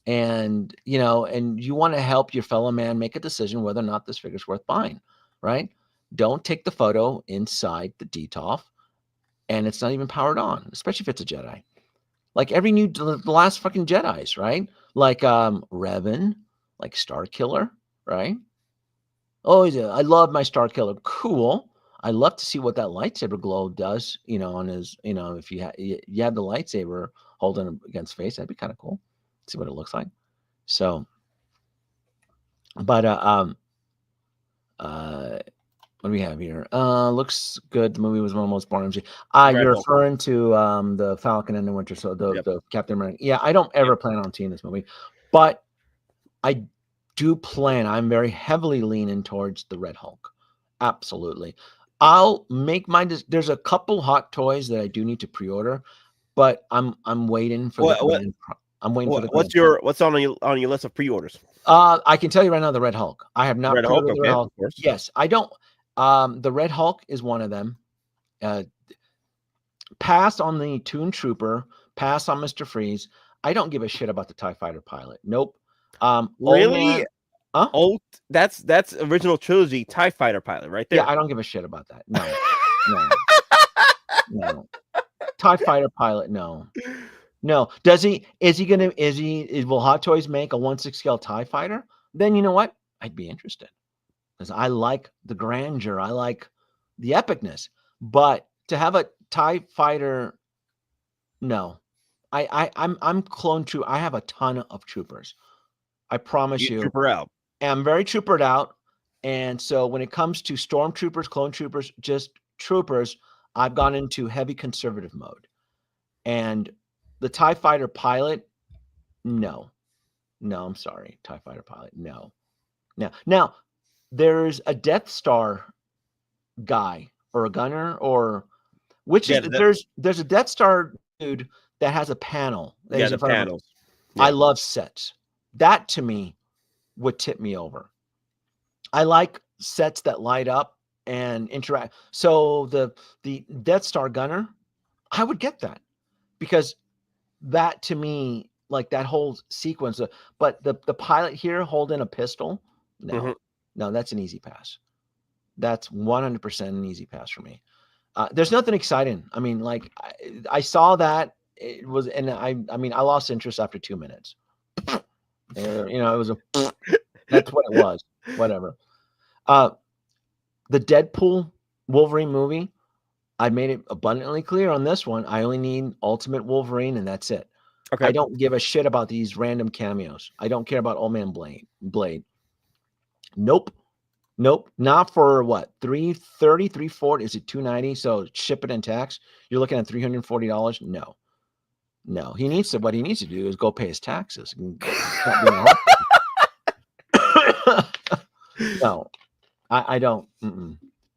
And and you want to help your fellow man make a decision whether or not this figure's worth buying, right? Don't take the photo inside the DTOF and it's not even powered on, especially if it's a Jedi. Like the last fucking Jedis, right? Like Revan, like Star Killer, right? Oh yeah, I love my Star Killer. Cool. I love to see what that lightsaber glow does, on his, if you had the lightsaber holding him against face, that'd be kind of cool. See what it looks like. So, but what do we have here? Looks good. The movie was one of the most boring. You're referring to the Falcon and the Winter Soldier, the Captain America. Yeah, I don't ever plan on seeing this movie, but I do plan. I'm very heavily leaning towards the Red Hulk. Absolutely. I'll make there's a couple Hot Toys that I do need to pre-order, but I'm waiting for I'm waiting for the. What's on your list of pre-orders? I can tell you right now, the Red Hulk. I have not pre-ordered the Red Hulk. Yes, I don't. The Red Hulk is one of them. Pass on the Toon Trooper. Pass on Mr. Freeze. I don't give a shit about the TIE Fighter pilot. Nope. Really? Oh, that's original trilogy TIE Fighter pilot right there. Yeah, I don't give a shit about that. No. No. TIE Fighter pilot, no. No. Will Hot Toys make a 1/6 scale TIE Fighter? Then you know what? I'd be interested. Because I like the grandeur. I like the epicness. But to have a TIE Fighter, no. I'm clone troop. I have a ton of troopers. I promise you. Trooper out. I'm very troopered out. And so when it comes to stormtroopers, clone troopers, just troopers, I've gone into heavy conservative mode. And the TIE Fighter pilot, no. No, I'm sorry. TIE Fighter pilot, no. Now, there's a Death Star guy or a gunner or there's a Death Star dude that has a panel. The panels. Yeah. I love sets. That to me would tip me over. I like sets that light up and interact. So the Death Star gunner, I would get that because that to me, like that whole sequence. But the pilot here holding a pistol, no, that's an easy pass. That's 100% an easy pass for me. There's nothing exciting. I mean, like I saw that it was, and I mean, I lost interest after 2 minutes. It was that's what it was. Whatever. The Deadpool Wolverine movie, I made it abundantly clear on this one. I only need Ultimate Wolverine, and that's it. Okay. I don't give a shit about these random cameos. I don't care about Old Man Blade. Nope. Not for what? 330, 340. Is it 290? So ship it and tax. You're looking at $340. No. He needs to. What he needs to do is go pay his taxes. Stop being a no, I don't.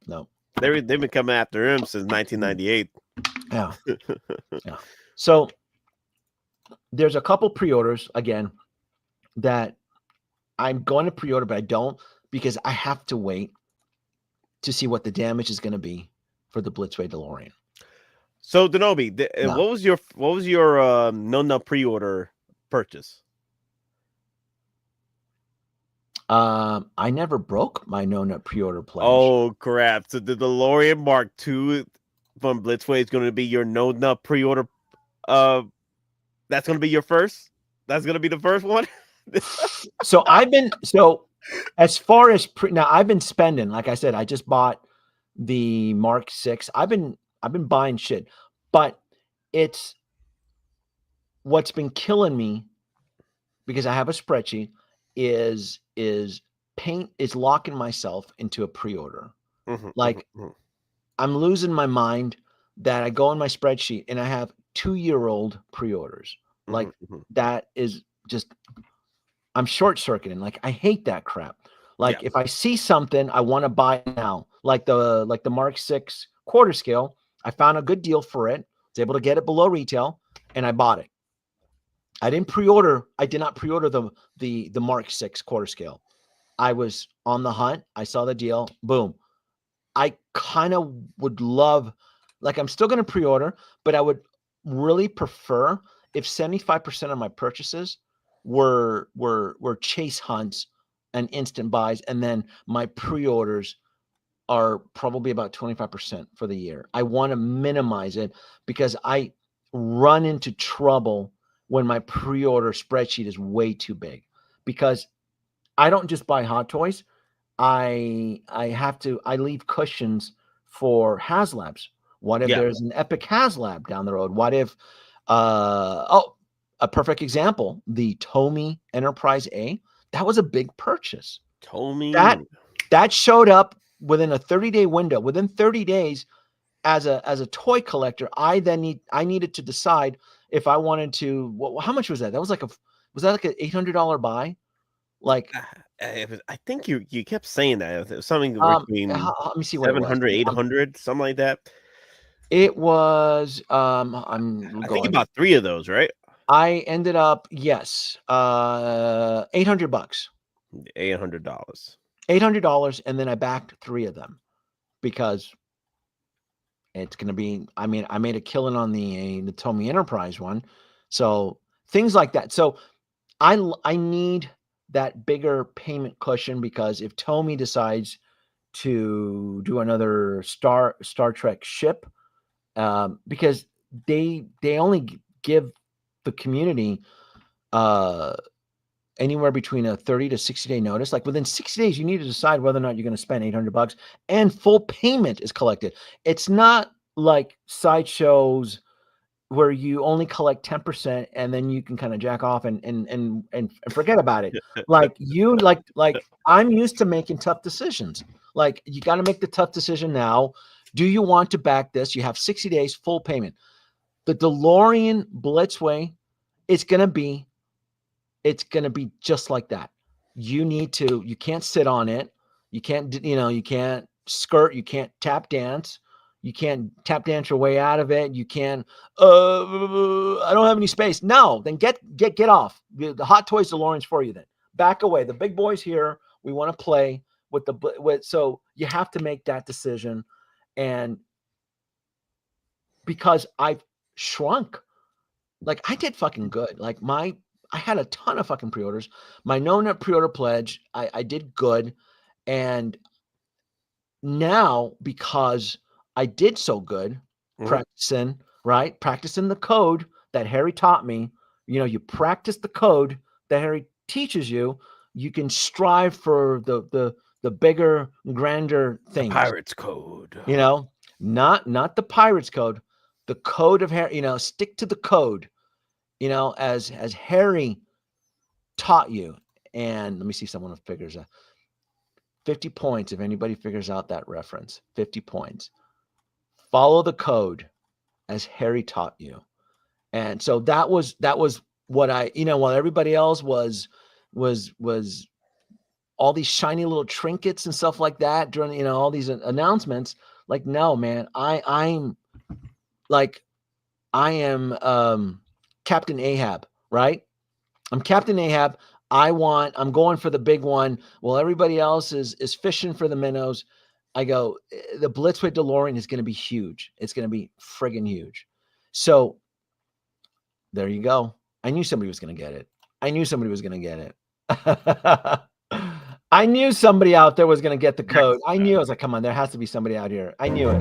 No. They've been coming after him since 1998. Yeah. So there's a couple pre-orders again that I'm going to pre-order, but I don't because I have to wait to see what the damage is going to be for the Blitzway DeLorean. So Denobi, what was your no pre-order purchase? I never broke my no-nut pre-order pledge. Oh crap! So the DeLorean Mark II from Blitzway is going to be your no-nut pre-order. That's going to be your first. That's going to be the first one. So as far as now, I've been spending. Like I said, I just bought the Mark VI. I've been buying shit, but it's what's been killing me because I have a spreadsheet is paint is locking myself into a pre-order. I'm losing my mind that I go in my spreadsheet and I have 2-year-old pre-orders. That is just, I'm short circuiting. Like I hate that crap. Like if I see something, I want to buy it now. Like the Mark VI quarter scale, I found a good deal for it. I was able to get it below retail and I bought it. I did not pre-order the Mark VI quarter scale. I was on the hunt. I saw the deal. Boom. I kind of would love, like I'm still going to pre-order, but I would really prefer if 75% of my purchases were chase hunts and instant buys, and then my pre-orders are probably about 25% for the year. I want to minimize it because I run into trouble when my pre-order spreadsheet is way too big, because I don't just buy Hot Toys. I leave cushions for HasLabs. What if there's an epic HasLab down the road? What if a perfect example, the Tomy Enterprise A, that was a big purchase. Tomy that showed up within a 30-day window. Within 30 days, as a toy collector, I needed to decide if I wanted to. How much was that? Was that like an $800 buy? Like, I think you kept saying that it was something between let me see what 700, 800, something like that. It was. I think about 3 of those, right? I ended up $800. $800. $800, and then I backed 3 of them because it's going to be. I mean, I made a killing on the Tomy Enterprise one, so things like that. So I need that bigger payment cushion, because if Tomy decides to do another Star Trek ship, because they only give the community anywhere between a 30 to 60 day notice. Like within 60 days, you need to decide whether or not you're going to spend $800, and full payment is collected. It's not like sideshows where you only collect 10% and then you can kind of jack off and forget about it. Like I'm used to making tough decisions. Like you got to make the tough decision now. Do you want to back this? You have 60 days, full payment. The DeLorean Blitzway, it's going to be just like that. You can't sit on it. You can't skirt. You can't tap dance. You can't tap dance your way out of it. You can't, I don't have any space. No, then get off. The Hot Toys DeLorean's for you then. Back away. The big boy's here. We want to play so you have to make that decision. And because I've shrunk, like I did fucking good. Like I had a ton of fucking pre-orders. My no-nut pre-order pledge, I did good. And now, because I did so good practicing the code that Harry taught me, you practice the code that Harry teaches you, you can strive for the bigger, grander things. The Pirates Code. Not the Pirates Code, the code of Harry, stick to the code. as Harry taught you. And let me see if someone figures out 50 points. If anybody figures out that reference, 50 points. Follow the code as Harry taught you. And so that was what I, while everybody else was all these shiny little trinkets and stuff like that during, all these announcements. Like, no, man, I am Captain Ahab, right? I'm Captain Ahab. I'm going for the big one. Well, everybody else is fishing for the minnows. I go, the Blitzway Delorean is going to be huge. It's going to be friggin' huge. So there you go. I knew somebody was going to get it. I knew somebody out there was going to get the code. I knew. I was like, come on, there has to be somebody out here. I knew it.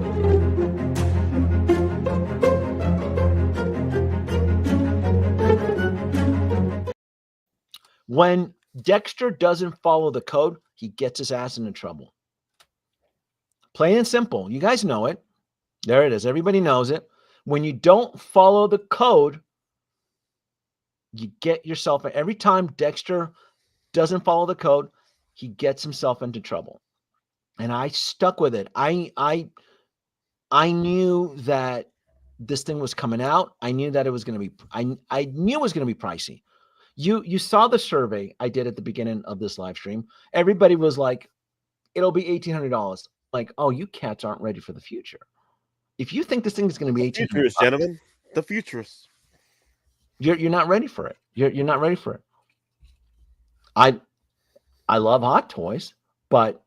When Dexter doesn't follow the code, he gets his ass into trouble. Plain and simple. You guys know it. There it is. Everybody knows it. When you don't follow the code, you get yourself, every time Dexter doesn't follow the code, he gets himself into trouble. And I stuck with it. I knew that this thing was coming out. I knew that it was going to be, I knew it was going to be pricey. You saw the survey I did at the beginning of this live stream. Everybody was like, it'll be $1,800. Like, oh, you cats aren't ready for the future. If you think this thing is going to be $1,800, futurists, gentlemen, the futurists, you're not ready for it. You're not ready for it. I love Hot Toys, but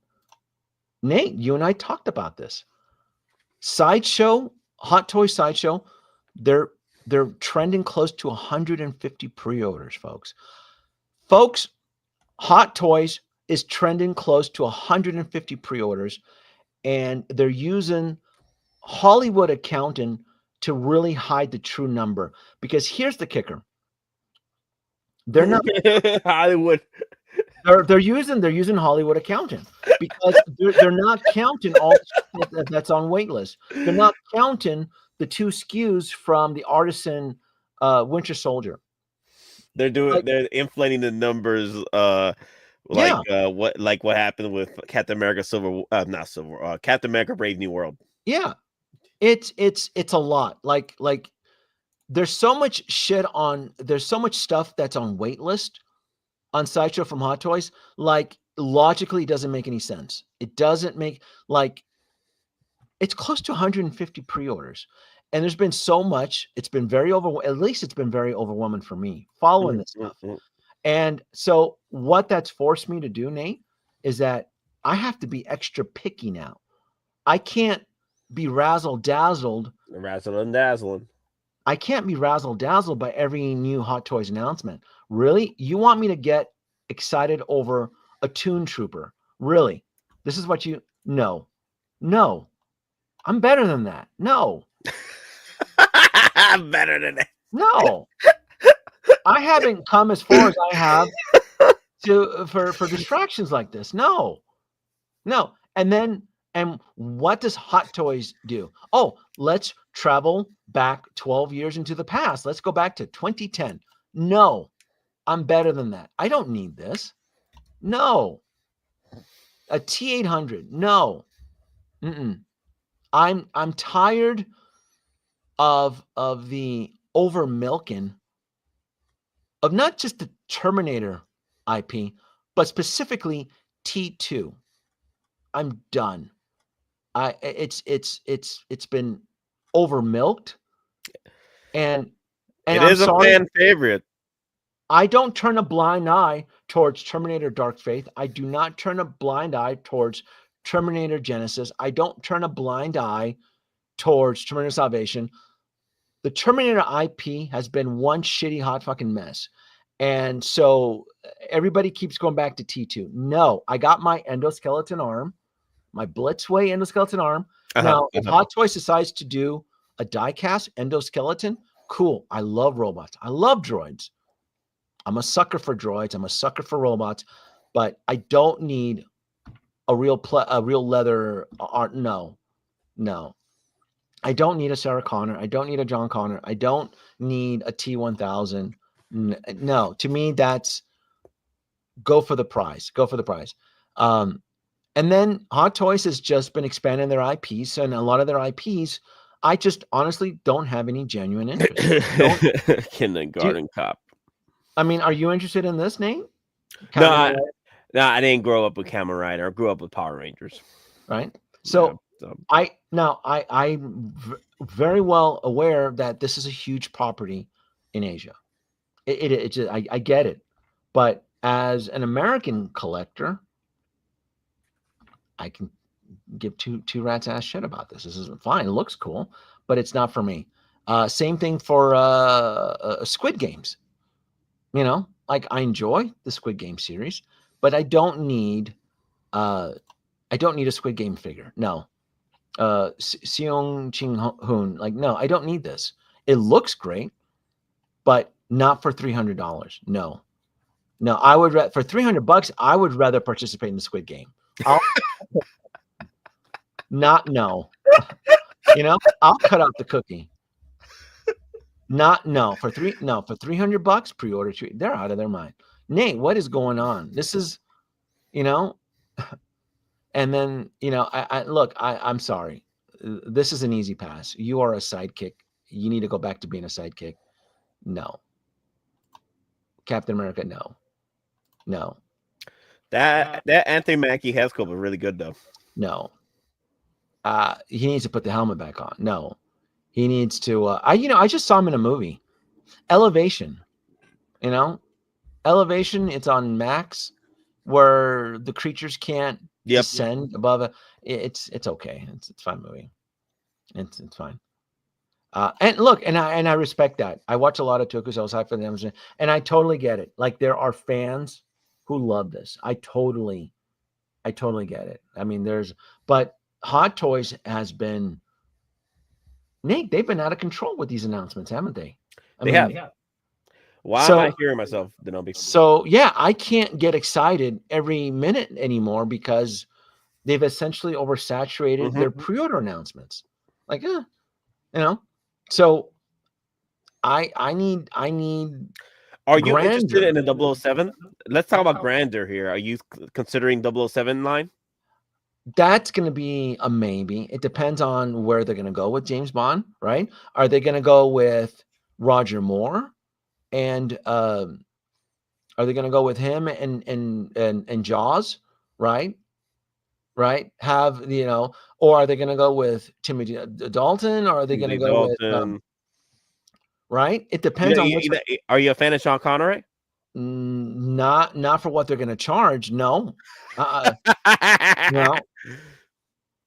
Nate, you and I talked about this. Sideshow, Hot Toy Sideshow, they're trending close to 150 pre-orders, folks. Folks, Hot Toys is trending close to 150 pre-orders, and they're using Hollywood accounting to really hide the true number. Because here's the kicker. They're not Hollywood. They're using Hollywood accounting because they're not counting all that's on waitlist. They're not counting the 2 SKUs from the Artisan Winter Soldier. They're inflating the numbers. What happened with Captain America Captain America Brave New World. Yeah, it's a lot. Like there's so much there's so much stuff that's on waitlist on Sideshow from Hot Toys. Like, logically, it doesn't make any sense. It doesn't make, it's close to 150 pre-orders. And there's been so much, it's been very overwhelming for me following this stuff. And so what that's forced me to do, Nate, is that I have to be extra picky now. I can't be razzle-dazzled. I can't be razzle-dazzled by every new Hot Toys announcement. Really? You want me to get excited over a Toon Trooper? Really? This is what No. I'm better than that. No. I'm better than that. No. I haven't come as far as I have for distractions like this. No. And what does Hot Toys do? Oh, let's travel back 12 years into the past. Let's go back to 2010. No, I'm better than that. I don't need this. No. A T800. No. I'm tired of the over milking of not just the Terminator IP, but specifically T2. I'm done. It's been over milked, and it is a fan favorite. I don't turn a blind eye towards Terminator Dark Fate. I do not turn a blind eye towards Terminator Genesis. I don't turn a blind eye towards Terminator Salvation. The Terminator IP has been one shitty hot fucking mess. And so everybody keeps going back to T2. No, I got my endoskeleton arm, my Blitzway endoskeleton arm. Now, if Hot Toys decides to do a die-cast endoskeleton, cool. I love robots. I love droids. I'm a sucker for droids. I'm a sucker for robots. But I don't need a real leather art. No. I don't need a Sarah Connor. I don't need a John Connor. I don't need a T1000. No, to me, that's go for the prize. Go for the prize. And then Hot Toys has just been expanding their IPs, and a lot of their IPs, I just honestly don't have any genuine interest. Kindergarten Cop. I mean, are you interested in this, Nate? No, I didn't grow up with Kamen Rider. I grew up with Power Rangers. Right. So Yeah, I'm very well aware that this is a huge property in Asia. It just, I get it, but as an American collector, I can give two rats ass shit about this. This isn't fine. It looks cool, but it's not for me. Same thing for Squid Games. You know, like I enjoy the Squid Game series, but I don't need a Squid Game figure. No. Seong Ching Hoon, like, no, I don't need this. It looks great, but not for $300. No, I would for $300. I would rather participate in the Squid Game. No. You know, I'll cut out the cookie. For $300 pre-order treat. They're out of their mind. Nate, what is going on? This is, you know, and then, you know, I'm sorry. This is an easy pass. You are a sidekick. You need to go back to being a sidekick. No. Captain America, no. That Anthony Mackie Haskell was really good though. No. He needs to put the helmet back on. No. He needs to I just saw him in a movie. Elevation. You know? Elevation, it's on Max, where the creatures can't descend above it's okay. It's a fine movie. It's fine. And look, and I respect that. I watch a lot of Tokusatsu. I was hyped for them, and I totally get it. Like, there are fans who love this. I totally get it. I mean, but Hot Toys has been, Nate, they've been out of control with these announcements, haven't they? They have. Why am I hearing myself, Denobi? So yeah, I can't get excited every minute anymore because they've essentially oversaturated their pre-order announcements. Like, you know. So I need. Are you interested in the 007? Let's talk about grandeur here. Are you considering 007 line? That's going to be a maybe. It depends on where they're going to go with James Bond, right? Are they going to go with Roger Moore, and are they going to go with him and Jaws, right? Right? Have, you know, or are they going to go with Timothy Dalton, or are they going to go with right? It depends on which. Are you a fan of Sean Connery? Not for what they're going to charge. No. No.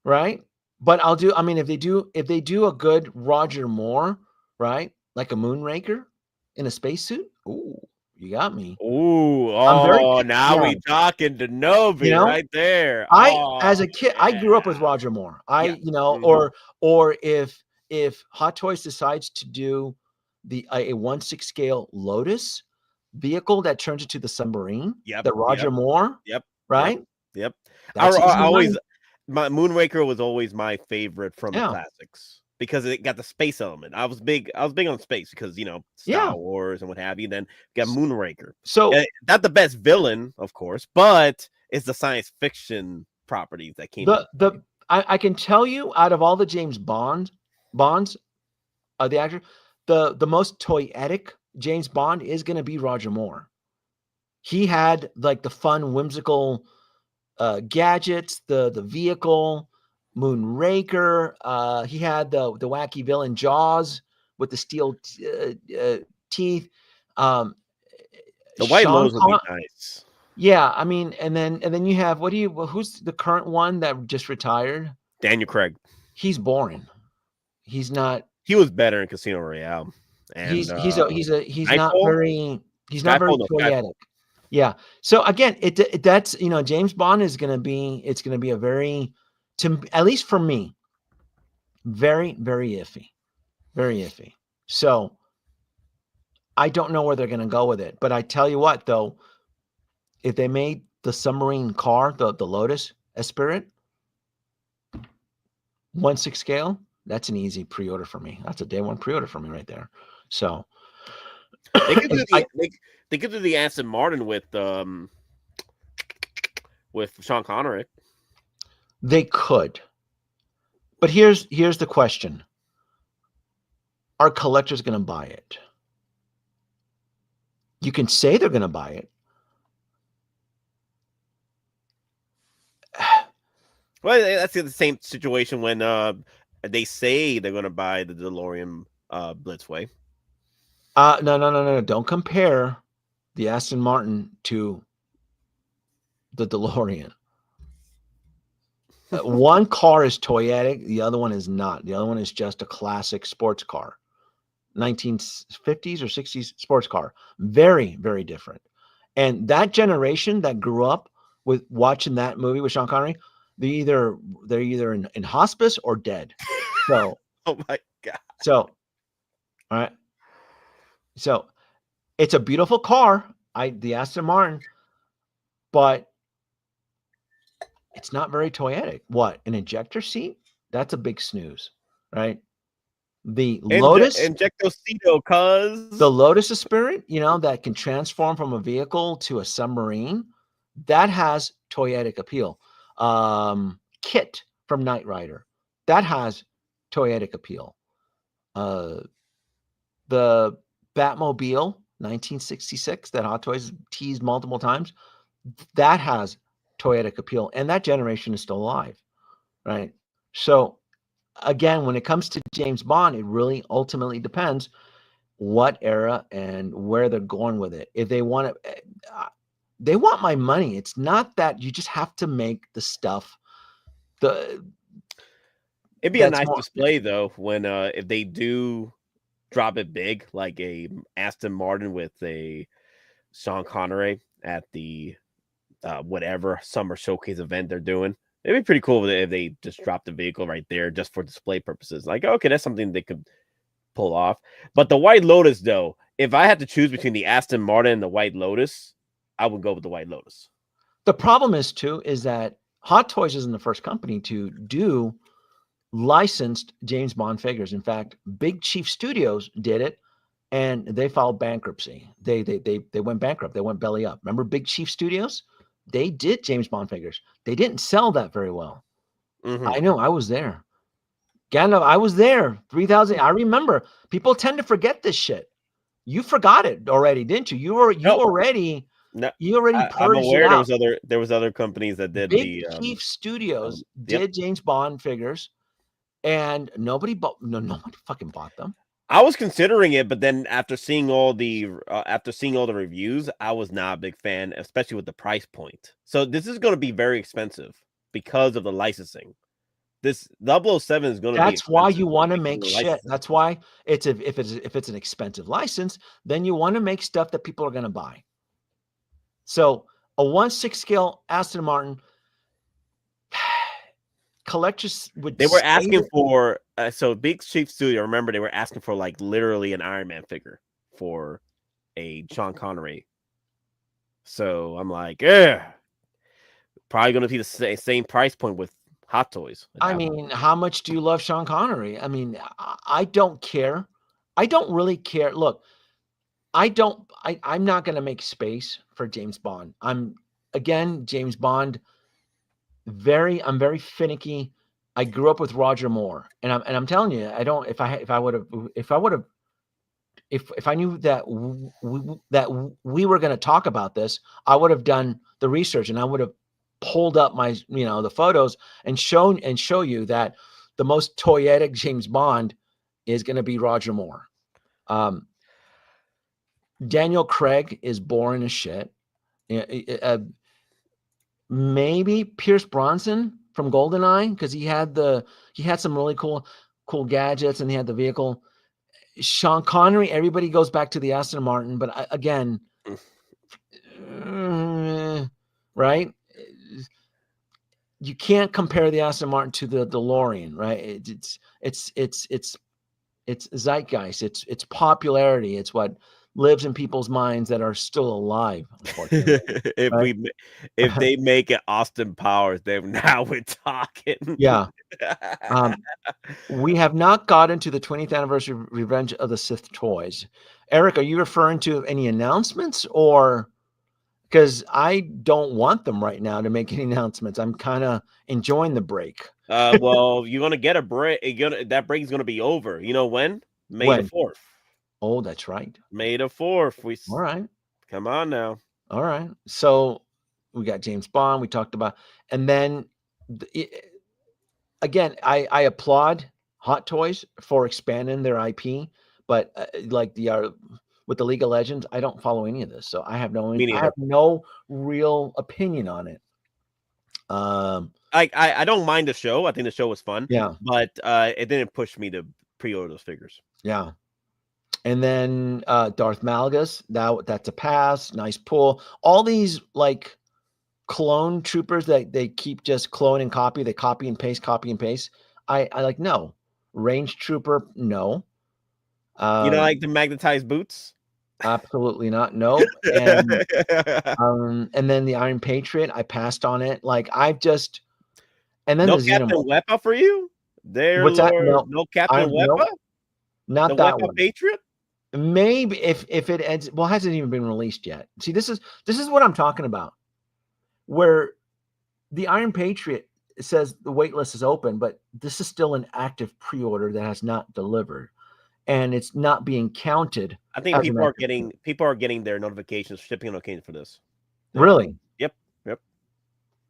Right? But I'll do, I mean, if they do a good Roger Moore, right? Like a Moonraker in a spacesuit. Ooh, you got me. Ooh, now we talking to Nobi, you know, right there. As a kid, I grew up with Roger Moore. You know, or if Hot Toys decides to do a 1/6 scale Lotus vehicle that turns into the submarine, the Roger Moore, right? Yep. I always, my Moonraker was always my favorite from the classics because it got the space element. I was big on space because, you know, Star Wars and what have you. Then got Moonraker. So not the best villain, of course, but it's the science fiction properties that came. I can tell you, out of all the James Bonds, the actor, the most toyetic James Bond is going to be Roger Moore. He had like the fun, whimsical gadgets, the vehicle, Moonraker. He had the wacky villain Jaws with the steel teeth. The White Lotus would be nice. Yeah, I mean, and then you have who's the current one that just retired? Daniel Craig. He's boring. He's not. He was better in Casino Royale. And he's not very toyetic. Yeah. So again, that's, you know, James Bond is going to be, it's going to be a very, at least for me, very, very iffy, very iffy. So I don't know where they're going to go with it, but I tell you what, though, if they made the submarine car, the Lotus Esprit, 1/6 scale, That's an easy pre-order for me. That's a day one pre-order for me right there. So They could do they could do the Aston Martin with Sean Connery. they could. But here's the question. Are collectors going to buy it? You can say they're going to buy it. Well, that's the same situation when they say they're going to buy the DeLorean Blitzway. No. Don't compare the Aston Martin to the DeLorean. One car is toyetic, the other one is not. The other one is just a classic sports car. 1950s or 60s sports car. Very, very different. And that generation that grew up with watching that movie with Sean Connery, they're either in hospice or dead. So Oh my God. So, all right. So it's a beautiful car, the Aston Martin, but it's not very toyetic. What? An ejector seat? That's a big snooze, right? The Lotus, Injectocito, cuz the Lotus Spirit, that can transform from a vehicle to a submarine, that has toyetic appeal. Kit from Knight Rider, that has toyetic appeal. The Batmobile 1966 that Hot Toys teased multiple times, that has toyetic appeal, and that generation is still alive, right? So again, when it comes to James Bond, it really ultimately depends what era and where they're going with it. If they want it, they want my money. It's not that you just have to make the stuff. It'd be a nice display though when if they do drop it big, like a Aston Martin with a Sean Connery at the whatever summer showcase event they're doing. It'd be pretty cool if they just dropped the vehicle right there just for display purposes. Like, okay, that's something they could pull off. But the White Lotus, though, if I had to choose between the Aston Martin and the White Lotus, I would go with the White Lotus. The problem is that Hot Toys isn't the first company to do licensed James Bond figures. In fact, Big Chief Studios did it, and they filed bankruptcy. They went bankrupt. They went belly up. Remember Big Chief Studios? They did James Bond figures. They didn't sell that very well. Mm-hmm. I know. I was there. Gandalf, I was there. 3,000. I remember. People tend to forget this shit. You forgot it already, didn't you? You already purged I'm aware it out. there was other companies that did Big Chief Studios did James Bond figures, and nobody fucking bought them. I was considering it, but then after seeing all the reviews, I was not a big fan, especially with the price point. So this is going to be very expensive because of the licensing. This 007 is going to be. That's why you want to make shit. That's why if it's an expensive license, then you want to make stuff that people are going to buy. So a 1/6 scale Aston Martin. Collectors they were asking for so Big Chief Studio. Remember, they were asking for like literally an Iron Man figure for a Sean Connery. So I'm like, probably going to be the same price point with Hot Toys. I mean, how much do you love Sean Connery? I mean, I don't care. I don't really care. Look, I'm not going to make space for James Bond. James Bond. I'm very finicky. I grew up with Roger Moore, and I'm telling you, I don't. If I knew that we were going to talk about this, I would have done the research, and I would have pulled up my the photos and show you that the most toyetic James Bond is going to be Roger Moore. Daniel Craig is boring as shit. Maybe Pierce Brosnan from GoldenEye, because he had some really cool gadgets, and he had the vehicle. Sean Connery, everybody goes back to the Aston Martin, but again, right? You can't compare the Aston Martin to the DeLorean, right? It's zeitgeist. It's popularity. It's what lives in people's minds that are still alive, unfortunately. if Right? if they make it Austin Powers, then now we're talking. Yeah. We have not gotten to the 20th anniversary of Revenge of the Sith toys. Eric, are you referring to any announcements, or because I don't want them right now to make any announcements? I'm kind of enjoying the break. Well, you're gonna get a break. That break is gonna be over. You know when? May the When? 4th. Oh, that's right. May the 4th. All right. Come on now. All right. So we got James Bond. We talked about, and then again, I applaud Hot Toys for expanding their IP, but like with the League of Legends, I don't follow any of this, so I have Me I neither. have no real opinion on it. I don't mind the show. I think the show was fun. Yeah. But it didn't push me to pre-order those figures. Yeah. And then Darth Malgus, that's a pass. Nice pull. All these like clone troopers that they keep just clone and copy. They copy and paste, copy and paste. I like no. Range trooper, no. You know, like the magnetized boots? Absolutely not. No. And then the Iron Patriot, I passed on it. Like I've just, and then no the Captain Xenomorph. Weppa for you? What's that? No Captain Weppa? Nope, not The that Weppa one. Patriot? Maybe if it ends, well, it hasn't even been released yet. See, this is what I'm talking about. Where the Iron Patriot says the wait list is open, but this is still an active pre-order that has not delivered, and it's not being counted. I think people are getting their notifications, shipping notifications for this. Really? Yep.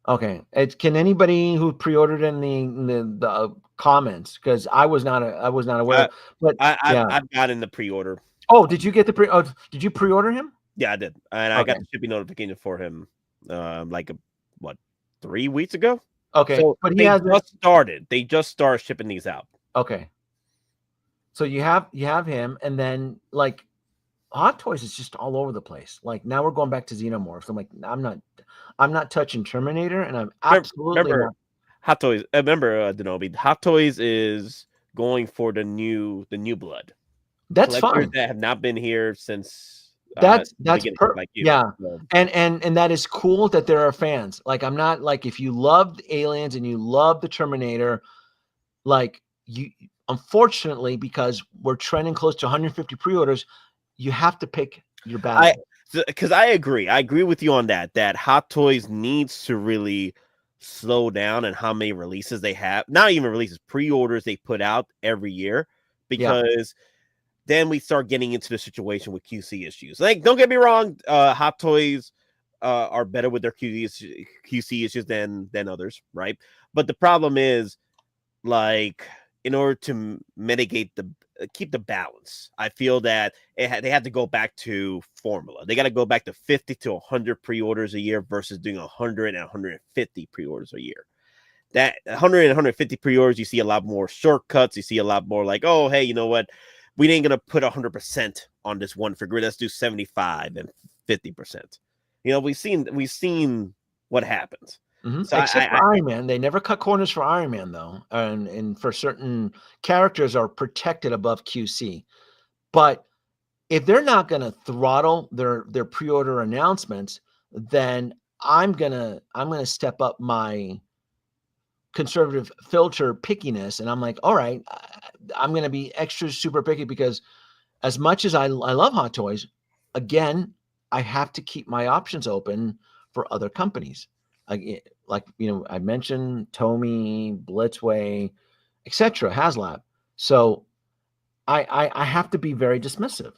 Okay. Can anybody who pre-ordered in the comments, because I was not aware. But I've gotten the pre-order. Oh, did you get did you pre-order him? Yeah, I did, and I got the shipping notification for him, 3 weeks ago. Okay, so but They just started shipping these out. Okay, so you have him, and then like Hot Toys is just all over the place. Like now we're going back to Xenomorphs. I'm like, I'm not touching Terminator, and I'm absolutely not. Hot Toys. Remember, Denobi, Hot Toys is going for the new blood. That's fine. That have not been here since. That's perfect. Like yeah, so. And that is cool that there are fans. Like I'm not like, if you loved Aliens and you love the Terminator, like you, unfortunately, because we're trending close to 150 pre-orders, you have to pick your battle. Because I agree with you on that. That Hot Toys needs to really slow down and how many releases they have. Not even releases, pre-orders they put out every year, because. Yeah. Then we start getting into the situation with QC issues. Like, don't get me wrong, Hot Toys are better with their QC issues than others, right? But the problem is, like, in order to mitigate keep the balance, I feel that they have to go back to formula. They got to go back to 50 to 100 pre-orders a year versus doing 100 and 150 pre-orders a year. That 100 and 150 pre-orders, you see a lot more shortcuts. You see a lot more like, oh, hey, you know what? We ain't gonna put 100% on this one figure. Let's do 75 and 50%. You know, we've seen what happens. Mm-hmm. So except for Iron Man, they never cut corners for Iron Man though, and for certain characters are protected above QC. But if they're not gonna throttle their pre-order announcements, then I'm gonna step up my conservative filter pickiness, and I'm like, all right, I'm going to be extra super picky, because as much as I love Hot Toys, again, I have to keep my options open for other companies. Like I mentioned Tomy, Blitzway, etc., HasLab. So I have to be very dismissive.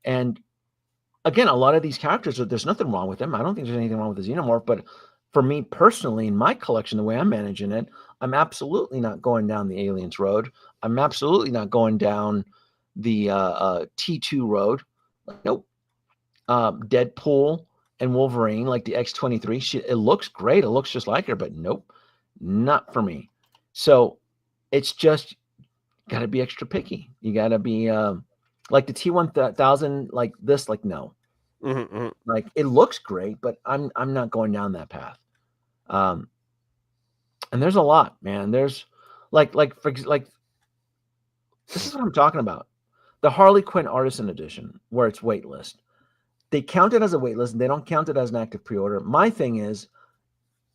And again, a lot of these characters, there's nothing wrong with them. I don't think there's anything wrong with the Xenomorph, but for me personally, in my collection, the way I'm managing it, I'm absolutely not going down the Aliens road. I'm absolutely not going down the T2 road. Nope. Deadpool and Wolverine, like the X-23, it looks great. It looks just like her, but nope, not for me. So it's just got to be extra picky. You got to be like the T1000, like this, like no. Mm-hmm. Like it looks great, but I'm not going down that path. And there's a lot, man. There's like this is what I'm talking about. the Harley Quinn Artisan Edition, where it's waitlist, they count it as a waitlist and they don't count it as an active pre-order. My thing is,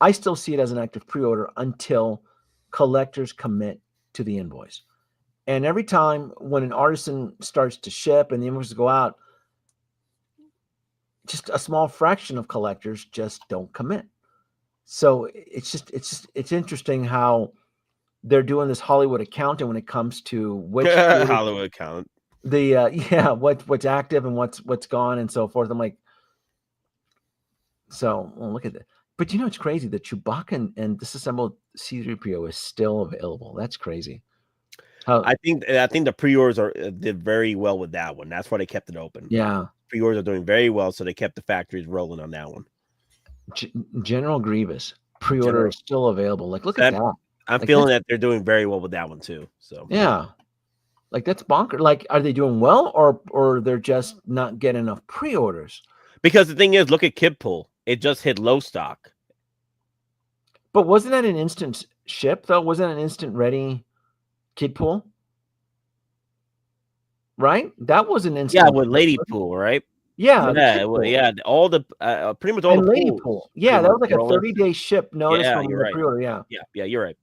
I still see it as an active pre-order until collectors commit to the invoice. And every time when an artisan starts to ship and the invoices go out, just a small fraction of collectors just don't commit. So it's interesting how they're doing this Hollywood accounting when it comes to which Hollywood account. What's active and what's gone and so forth. I'm like, so well, look at that. But you know, it's crazy that Chewbacca and disassembled C-3PO is still available. That's crazy. I think the pre-orders did very well with that one. That's why they kept it open. Yeah, pre-orders are doing very well, so they kept the factories rolling on that one. General Grievous pre-order is still available. Like, look at that. I'm like feeling that they're doing very well with that one too. So yeah, like that's bonkers. Like, are they doing well, or they're just not getting enough pre-orders? Because the thing is, look at Kidpool. It just hit low stock. But wasn't that an instant ship though? Wasn't it an instant ready Kidpool? Right? That was an instant. Yeah, with Lady Pool, right? Yeah, yeah. All the pretty much all and the Lady pools, Pool. Yeah, that was like a 30-day ship notice yeah, from the right. pre-order. Yeah, you're right.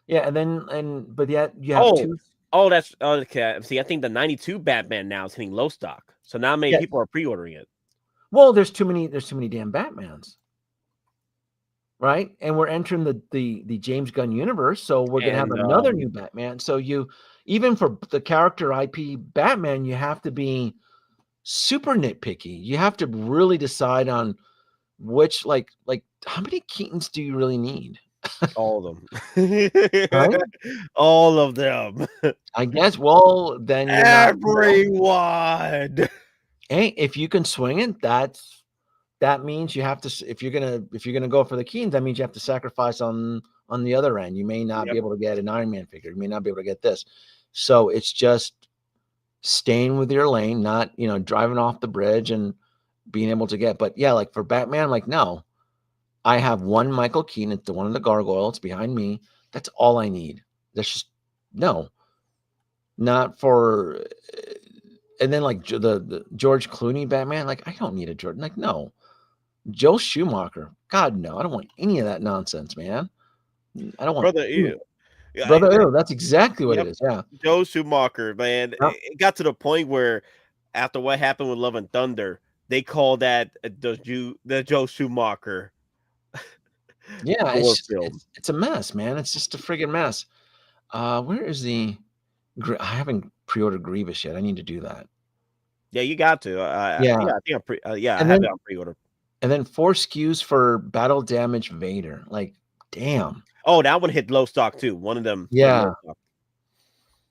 Yeah, but yet you have two. Oh, that's okay. See, I think the 92 Batman now is hitting low stock, so now many people are pre-ordering it. Well, there's too many damn Batmans, right? And we're entering the James Gunn universe, so we're gonna have another new Batman. So even for the character IP Batman, you have to be super nitpicky. You have to really decide on which, like how many Keatons do you really need? All of them. Right? All of them. I guess. Well, then you're everyone. Hey, if you can swing it, that means you have to. If you're gonna go for the Keatons, that means you have to sacrifice on the other end. You may not be able to get an Iron Man figure. You may not be able to get this. So it's just staying with your lane, not driving off the bridge and being able to get. But yeah, like for Batman, like no, I have one Michael Keaton. It's the one of the gargoyle. It's behind me. That's all I need. That's just no, not for. And then like the George Clooney Batman, like I don't need a Jordan. Like no, Joel Schumacher. God no, I don't want any of that nonsense, man. I don't want Brother Ew. Yeah, Brother Ew. That's exactly what it is. Yeah, Joe Schumacher, man. Yep. It got to the point where after what happened with Love and Thunder, they call that the Joe Schumacher. Yeah, it's a mess, man. It's just a friggin' mess. Where is the? I haven't pre-ordered Grievous yet. I need to do that. Yeah, you got to. I think I have it on pre-order. And then 4 SKUs for Battle Damage Vader. Like, damn. Oh, that one hit low stock too. One of them. Yeah.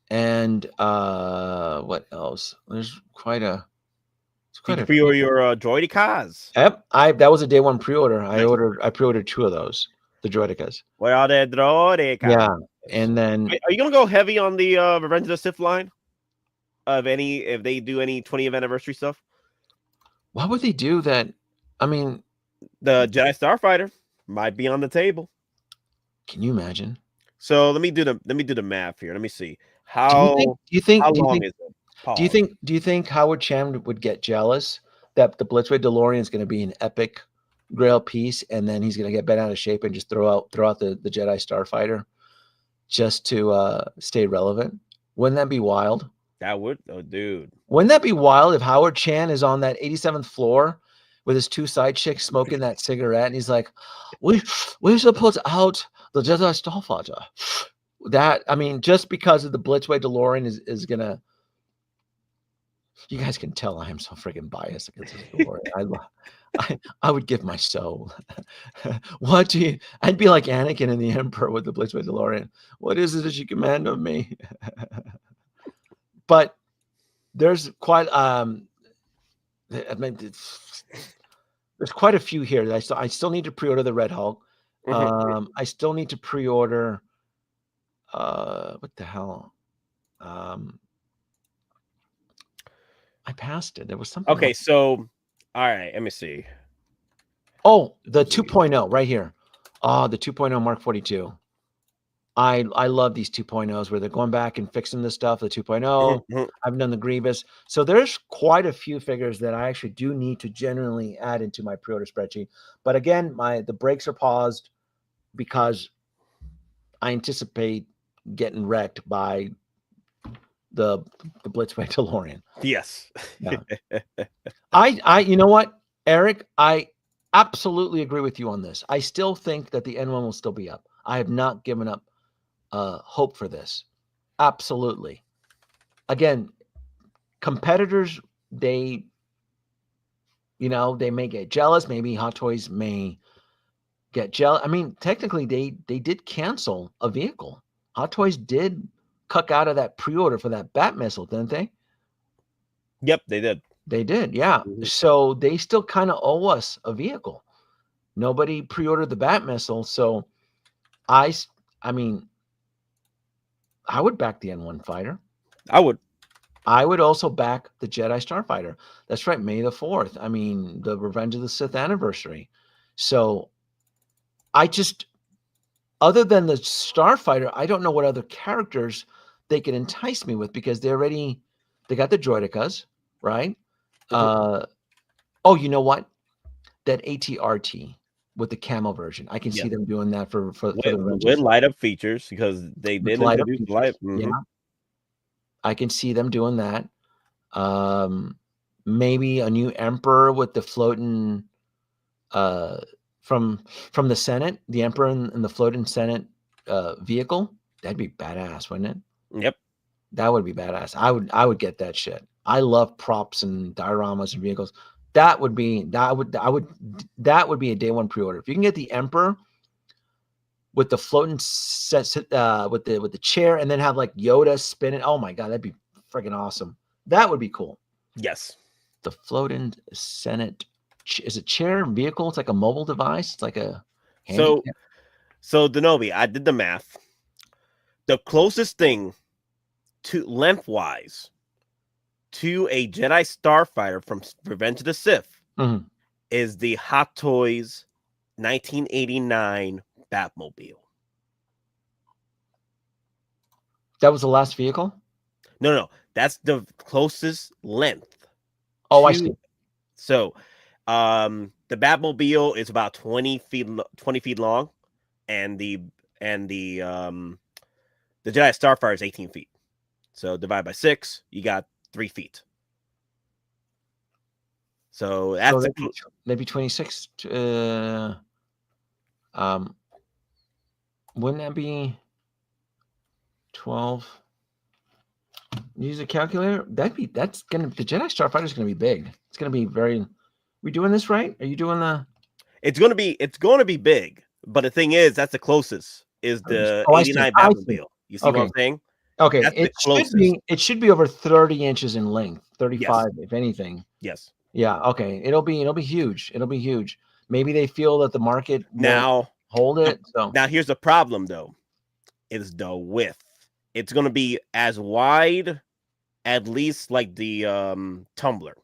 And what else? There's quite a. Did you pre-order your Droidicas? Yep, that was a day one pre-order. I pre-ordered 2 of those, the Droidicas. Where are the Droidicas? Yeah, and then are you gonna go heavy on the Revenge of the Sith line? If they do any 20th anniversary stuff? Why would they do that? I mean, the Jedi Starfighter might be on the table. Can you imagine? So let me do the math here. Let me see. How do you think how long is it? Pause. Do you think Howard Chan would get jealous that the Blitzway Delorean is going to be an epic Grail piece, and then he's going to get bent out of shape and just throw out the Jedi Starfighter just to stay relevant? Wouldn't that be wild? That would, dude. Wouldn't that be wild if Howard Chan is on that 87th floor with his 2 side chicks smoking that cigarette, and he's like, "We should put out the Jedi Starfighter." That, I mean, just because of the Blitzway Delorean is gonna. You guys can tell I am so freaking biased against this DeLorean. I would give my soul. I'd be like Anakin and the Emperor with the Blitzway DeLorean. What is it that you command of me? But there's quite there's quite a few here that I still need to pre-order the Red Hulk. I still need to pre-order what the hell? I passed it. There was something. Okay, so all right, let me see. Oh, the 2.0 right here. The 2.0 Mark 42. I love these 2.0s where they're going back and fixing this stuff, the 2.0. Mhm. I've done the Grievous. So there's quite a few figures that I actually do need to genuinely add into my pre-order spreadsheet. But again, the brakes are paused because I anticipate getting wrecked by the Blitzway Delorean. Yes. Yeah. You know what, Eric, I absolutely agree with you on this. I still think that the N1 will still be up. I have not given up hope for this. Absolutely. Again, competitors, they may get jealous. Maybe Hot Toys may get jealous. I mean, technically, they did cancel a vehicle. Hot Toys did cut out of that pre-order for that Bat Missile, didn't they? Yep, they did. They did, yeah. Mhm. So they still kind of owe us a vehicle. Nobody pre-ordered the Bat Missile, so I mean, I would back the N1 fighter. I would. I would also back the Jedi Starfighter. That's right, May the 4th. I mean, the Revenge of the Sith anniversary. So I just, other than the Starfighter, I don't know what other characters they can entice me with because they got the Droidicas, right? Mhm. Oh, you know what? That ATRT with the camo version. I can Yeah. see them doing that for the Revenge With light up features because they with did light up introduce features. light. Mhm. Yeah, I can see them doing that. Maybe a new Emperor with the floating uh from the Senate, the Emperor and the floating Senate vehicle. That'd be badass, wouldn't it? Yep. That would be badass. I would get that shit. I love props and dioramas and vehicles. That would be a day one pre-order. If you can get the Emperor with the floating set with the chair and then have like Yoda spinning. Oh my god, that'd be freaking awesome. That would be cool. Yes. The floating Senate is a chair vehicle. It's like a mobile device. It's like a So handicap. Denobi, I did the math. The closest thing to lengthwise to a Jedi Starfighter from Revenge of the Sith Mhm. is the Hot Toys 1989 Batmobile. That was the last vehicle. No, that's the closest length. Oh, I see. So, the Batmobile is about 20 feet long, and the Jedi Starfighter is 18 feet. So divide by 6, you got 3 feet. So that's that'd be 26. Wouldn't that be 12? Use a calculator. The Jedi Starfighter is gonna be big. It's gonna be very. We doing this right? Are you doing the? it's going to be big. But the thing is, that's the closest is the Oh, I see. 89 I see. Batmobile. You see what I'm saying? Okay, That's the closest. it should be over 30 inches in length, 35 Yes. if anything. Yes. Yeah, okay. It'll be huge. It'll be huge. Maybe they feel that the market won't Now hold it. So Now here's the problem though. Is the width. It's going to be as wide at least like the tumbler.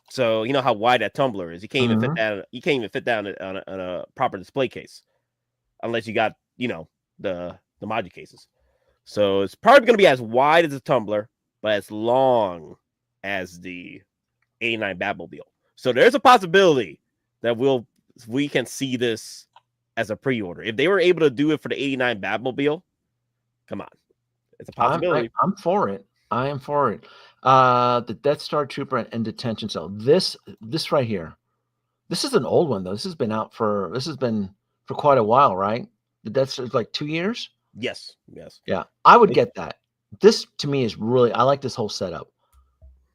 So you know how wide that tumbler is. You can't even fit that. You can't even fit that on a proper display case, unless you got the module cases. So it's probably going to be as wide as a tumbler, but as long as the 89 Batmobile. So there's a possibility that we can see this as a pre-order. If they were able to do it for the 89 Batmobile, come on, it's a possibility. I'm for it. I am for it. The Death Star Trooper and detention cell. This right here. This is an old one though. This has been for quite a while, right? The Death Star is like 2 years. Yes. Yeah, I would get that. This to me is really. I like this whole setup.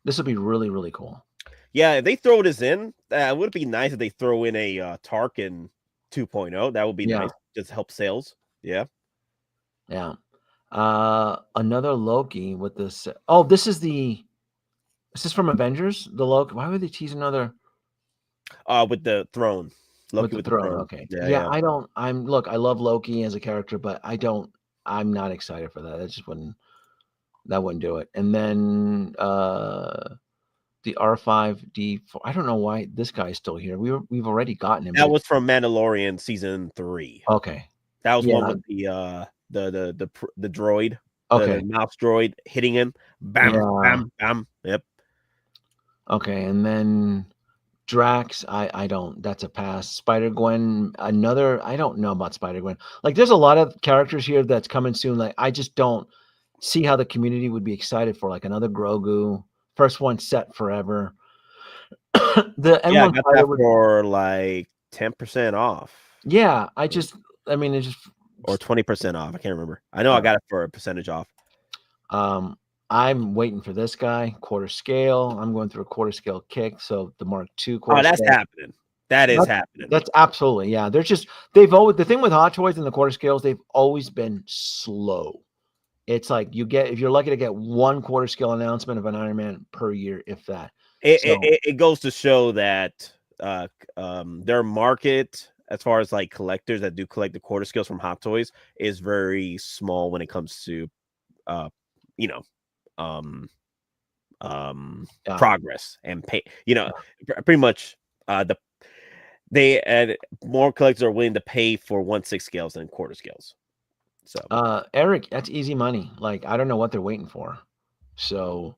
This would be really, really cool. Yeah, if they throw this in, it would be nice if they throw in a Tarkin 2.0. That would be nice. Just help sales. Yeah. Yeah. Another Loki with this. Oh, this is from Avengers. The Loki. Why would they tease another? With the throne. Loki with the throne. Okay. Yeah. I love Loki as a character, but I'm not excited for that. That wouldn't do it. And then the R5D4. I don't know why this guy is still here. We've already gotten him. That was from Mandalorian season 3. Okay. That was one Yeah. with the droid, Okay. the mouse droid hitting him. Bam, Yeah. bam, bam. Yep. Okay, and then Drax, I don't. That's a pass. Spider-Gwen, another. I don't know about Spider-Gwen. Like, there's a lot of characters here that's coming soon. Like, I just don't see how the community would be excited for like another Grogu. First one set forever. The Yeah, I M1 got fighter that would. for like 10% off Yeah, I mean, it just. or 20% off. I can't remember. I know I Yeah. got it for a percentage off. I'm waiting for this guy, quarter scale. I'm going through a quarter scale kick. So the Mark II Oh, quarter that's scale. happening. That is happening. That's absolutely, yeah. They've always, the thing with Hot Toys and the quarter scales, they've always been slow. It's like if you're lucky to get one quarter scale announcement of an Iron Man per year, if that. It goes to show that their market, as far as like collectors that do collect the quarter scales from Hot Toys, is very small when it comes to you know progress and pay. Pretty much more collectors are willing to pay for 1/6 scales than quarter scales. So Eric, that's easy money. Like, I don't know what they're waiting for. So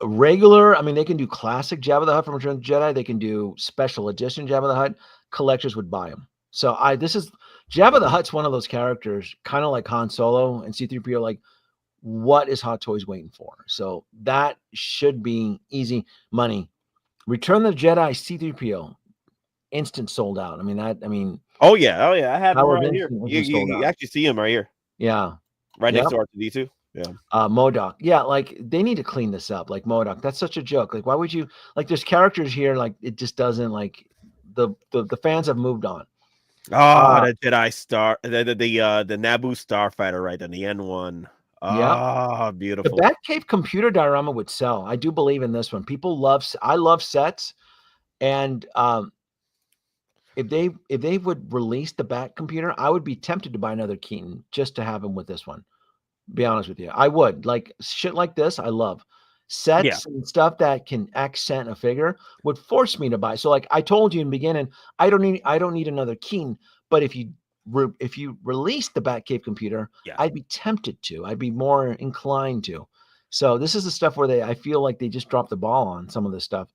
regular, I mean, they can do classic Jabba the Hutt from Return of the Jedi. They can do special edition Jabba the Hutt. Collectors would buy them. So this is Jabba the Hutt's one of those characters, kind of like Han Solo and C-3PO. Like, what is Hot Toys waiting for? So that should be easy money. Return of the Jedi C-3PO, instant sold out. I mean. Oh yeah, I have him right here. You actually see him right here. Yeah, right next to R2D2. Yeah. MODOK. Yeah, like they need to clean this up. Like MODOK, that's such a joke. Like, why would you like? There's characters here. Like, it just doesn't like the fans have moved on. Oh, the Jedi Star, the Naboo Starfighter, right? And the N1. Yeah, beautiful. The Batcave computer diorama would sell. I do believe in this one. I love sets, and if they would release the Bat computer, I would be tempted to buy another Keaton just to have him with this one. Be honest with you, I would. Like, shit like this, I love sets and stuff that can accent a figure would force me to buy. So, like I told you in the beginning, I don't need another Keaton. But if you release the Batcave computer, I'd be tempted to. I'd be more inclined to. So this is the stuff where I feel like they just dropped the ball on some of this stuff.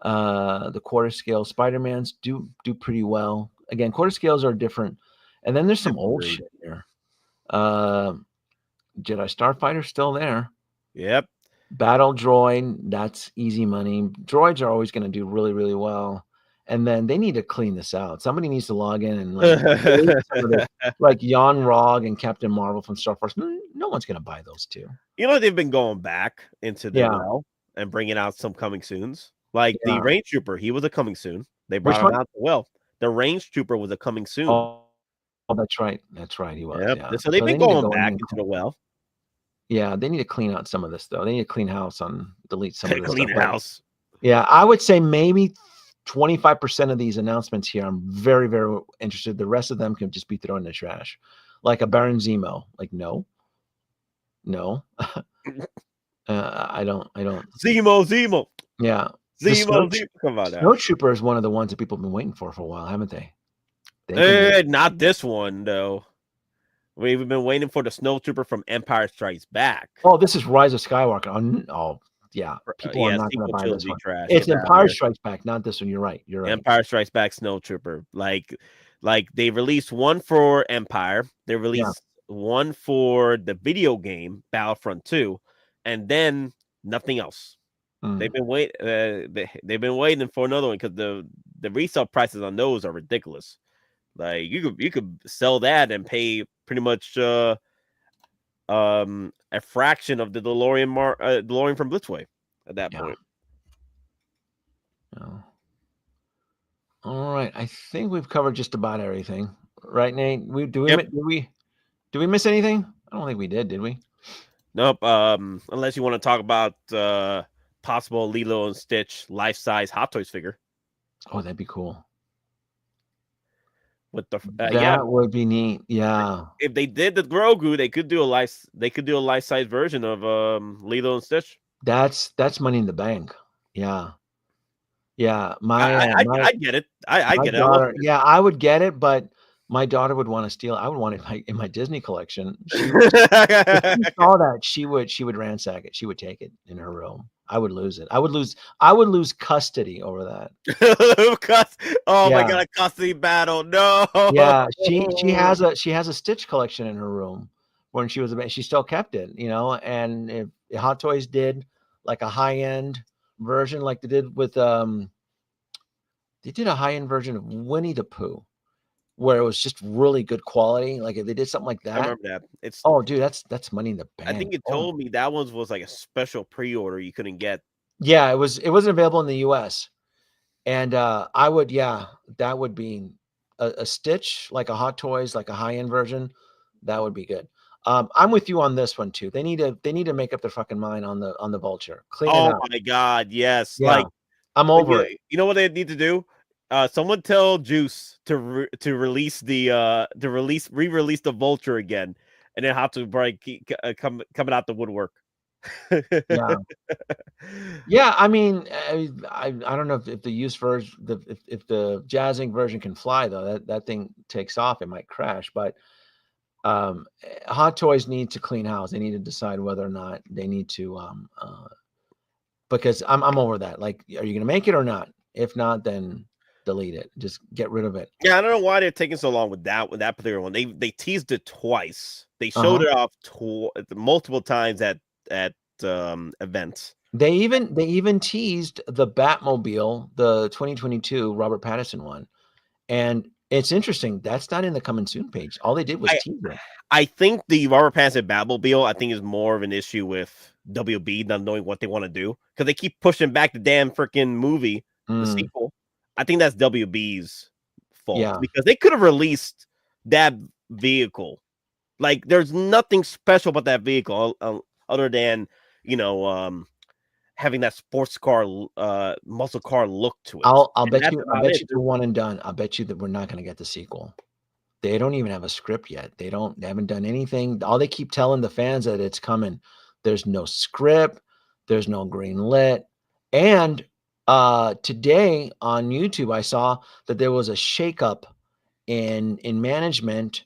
The quarter scale Spider-Mans do pretty well. Again, quarter scales are different. And then there's some old shit here. Jedi Starfighter still there. Yep. Battle Droid, that's easy money. Droids are always going to do really, really well. And then they need to clean this out. Somebody needs to log in and like Jan Rog and Captain Marvel from Star Wars. No one's going to buy those two. They've been going back into the well and bringing out some coming soons. Like the Range Trooper, he was a coming soon. They brought him out well. The Range Trooper was a coming soon. Oh, that's right. That's right. He was. Yep. Yeah. So they've been going back into the well. Yeah, they need to clean out some of this though. They need to clean house delete some of this clean stuff. house. Yeah, I would say maybe 25% of these announcements here, I'm very, very interested. The rest of them can just be thrown in the trash. Like a Baron Zemo. Like, no. I don't. Zemo. Yeah. Zemo. Come on now. Snow Trooper is one of the ones that people have been waiting for a while, haven't they? Not this one, though. We've been waiting for the Snow Trooper from Empire Strikes Back. Oh, this is Rise of Skywalker. Oh, yeah. People are not going to buy this one. Trash. It's Empire Strikes Back, not this one. You're right. Empire Strikes Back Snow Trooper. Like they released one for Empire. They released one for the video game Battlefront 2, and then nothing else. They've been they've been waiting for another one because the resale prices on those are ridiculous. Like you could sell that and pay pretty much a fraction of the DeLorean from Blitzway at that point. Oh. All right, I think we've covered just about everything, right, Nate? Do we miss anything? I don't think we did we? Nope. Unless you want to talk about possible Lilo and Stitch life-size Hot Toys figure. Oh, that'd be cool. With the that would be neat. Yeah. If they did the Grogu, they could do a life-size version of Lilo and Stitch. That's money in the bank. Yeah. Yeah. I get it. I get it. Yeah, I would get it, but My daughter would want to steal. I would want it in my Disney collection. If she saw that, she would ransack it. She would take it in her room. I would lose it. I would lose custody over that. Oh my Yeah. god, a custody battle. No. Yeah, she has a Stitch collection in her room. When she was she still kept it, and if Hot Toys did like a high-end version like they did with they did a high-end version of Winnie the Pooh where it was just really good quality. Like if they did something like I that, remember that. It's oh dude, that's money in the I think bank. you Oh, told me that one was like a special pre-order you couldn't get. yeah, it wasn't available in the US. And that would be a Stitch, like a Hot Toys, like a high-end version. That would be good. I'm with you on this one too. They need to make up their fucking mind on the Vulture. Clean it Oh up. my god, yes. Yeah, Like I'm over it. you know what they need to do? Someone tell Juice to release the re-release the Vulture again, and then have to keep coming out the woodwork. Yeah. Yeah, I mean, I don't know if the used version, if the jazzing version can fly though. That thing takes off, it might crash. But Hot Toys need to clean house. They need to decide whether or not they need to because I'm over that. Like, are you gonna make it or not? If not, then delete it. Just get rid of it. Yeah, I don't know why they're taking so long with that particular one. They teased it twice. They showed Uh-huh. it off multiple times at events. They even teased the Batmobile, the 2022 Robert Pattinson one. And it's interesting. That's not in the coming soon page. All they did was tease it. I think the Robert Pattinson Batmobile, I think, is more of an issue with WB not knowing what they want to do because they keep pushing back the damn freaking movie, the sequel. I think that's WB's fault because they could have released that vehicle. Like, there's nothing special about that vehicle other than having that sports car, muscle car look to it. I'll bet you they're one and done. I'll bet you that we're not going to get the sequel. They don't even have a script yet. They haven't done anything. All they keep telling the fans that it's coming. There's no script. There's no green lit. And today on YouTube, I saw that there was a shakeup in management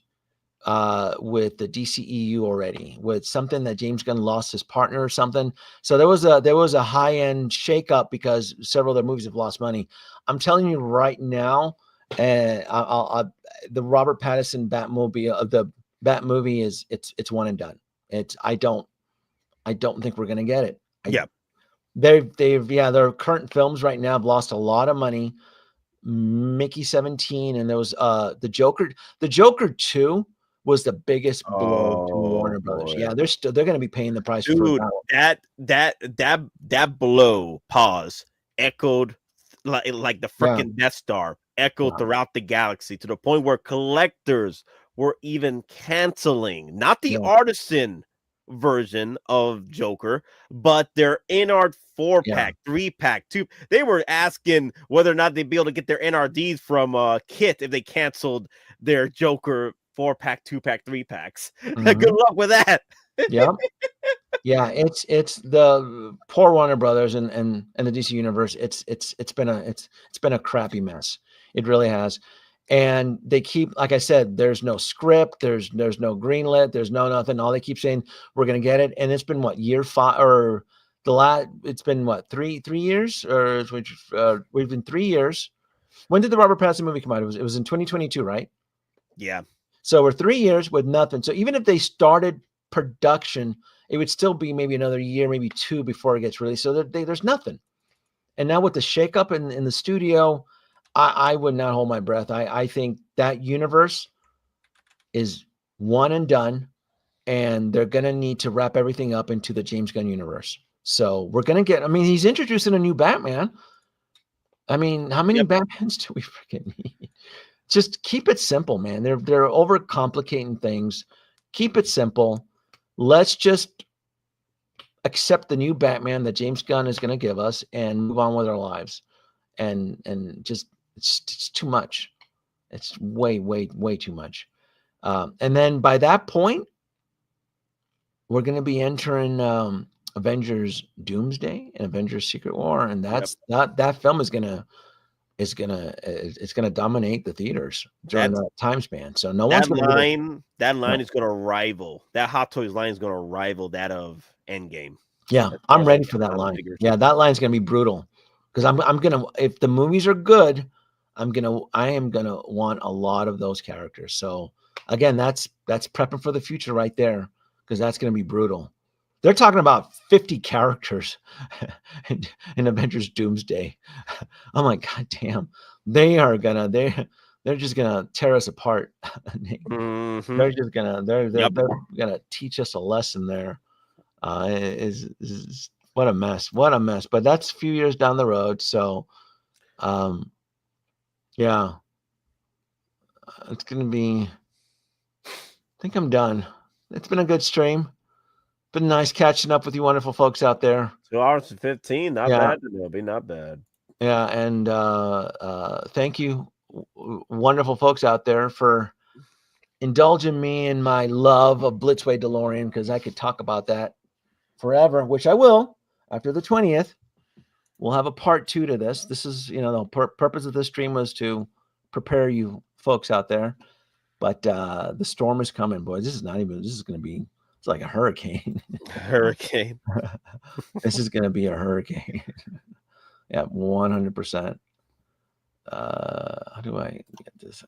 with the DCEU already, with something that James Gunn lost his partner or something. So there was a high end shakeup because several of their movies have lost money. I'm telling you right now, the Robert Pattinson Batmobile of the Bat movie it's one and done. I don't think we're gonna get it. Their current films right now have lost a lot of money. Mickey 17 and there was the Joker 2 was the biggest blow to Warner Brothers. Yeah, they're going to be paying the price. Dude, that blow echoed like the freaking Death Star echoed throughout the galaxy to the point where collectors were even canceling not the artisan version of Joker, but their NR 4-pack, 3-pack, 2. They were asking whether or not they'd be able to get their NRDs from Kit if they canceled their Joker 4-pack, 2-pack, 3-packs. Good luck with that. Yeah. It's the poor Warner Brothers and the DC universe. It's been a crappy mess. It really has. And they keep, like I said, there's no script, there's no greenlit, there's no nothing. All they keep saying, we're gonna get it. And it's been what, year 5 or it's been what, three years? Or we've been 3 years. When did the Robert Pattinson movie come out? It was in 2022, right? Yeah. So we're 3 years with nothing. So even if they started production, it would still be maybe another year, maybe 2 before it gets released. So there's nothing. And now with the shakeup in the studio, I would not hold my breath. I think that universe is one and done, and they're going to need to wrap everything up into the James Gunn universe. So we're going to get, he's introducing a new Batman. How many Batmans do we freaking need? Just keep it simple, man. They're overcomplicating things. Keep it simple. Let's just accept the new Batman that James Gunn is going to give us and move on with our lives. And just it's too much. It's way too much. And then by that point, we're going to be entering Avengers Doomsday and Avengers Secret War, and that film is going to is gonna dominate the theaters during that time span. So no one's That gonna line, that line is gonna rival that Hot Toys line is gonna rival that of Endgame. Yeah, As I'm far as, ready like, for that action line. figures. Yeah, that line's gonna be brutal because I'm gonna, if the movies are good, I am gonna want a lot of those characters. So again, that's prepping for the future right there because that's gonna be brutal. They're talking about 50 characters in Avengers Doomsday. I'm like, God damn, they're just gonna tear us apart. Mhm. They're just gonna Yep. they're gonna teach us a lesson there. Is what a mess, what a mess. But that's a few years down the road. So, yeah, it's gonna be. I think I'm done. It's been a good stream. Been nice catching up with you, wonderful folks out there. 2 hours and 15, not Yeah. bad, Denobi, not bad. Yeah, and thank you, wonderful folks out there, for indulging me in my love of Blitzway Delorean, because I could talk about that forever, which I will after the 20th. We'll have a part 2 to this. This is, the purpose of this stream was to prepare you folks out there. But the storm is coming, boys. This is going to be, it's like a hurricane. Hurricane. This is going to be a hurricane. Yeah, 100%. How do I get this?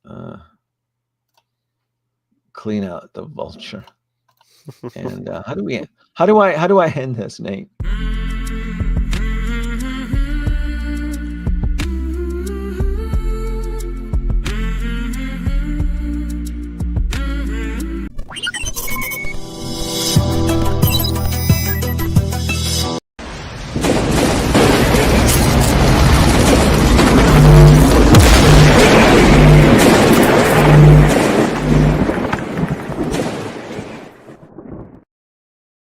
Clean out the vulture. And how do I end this, Nate?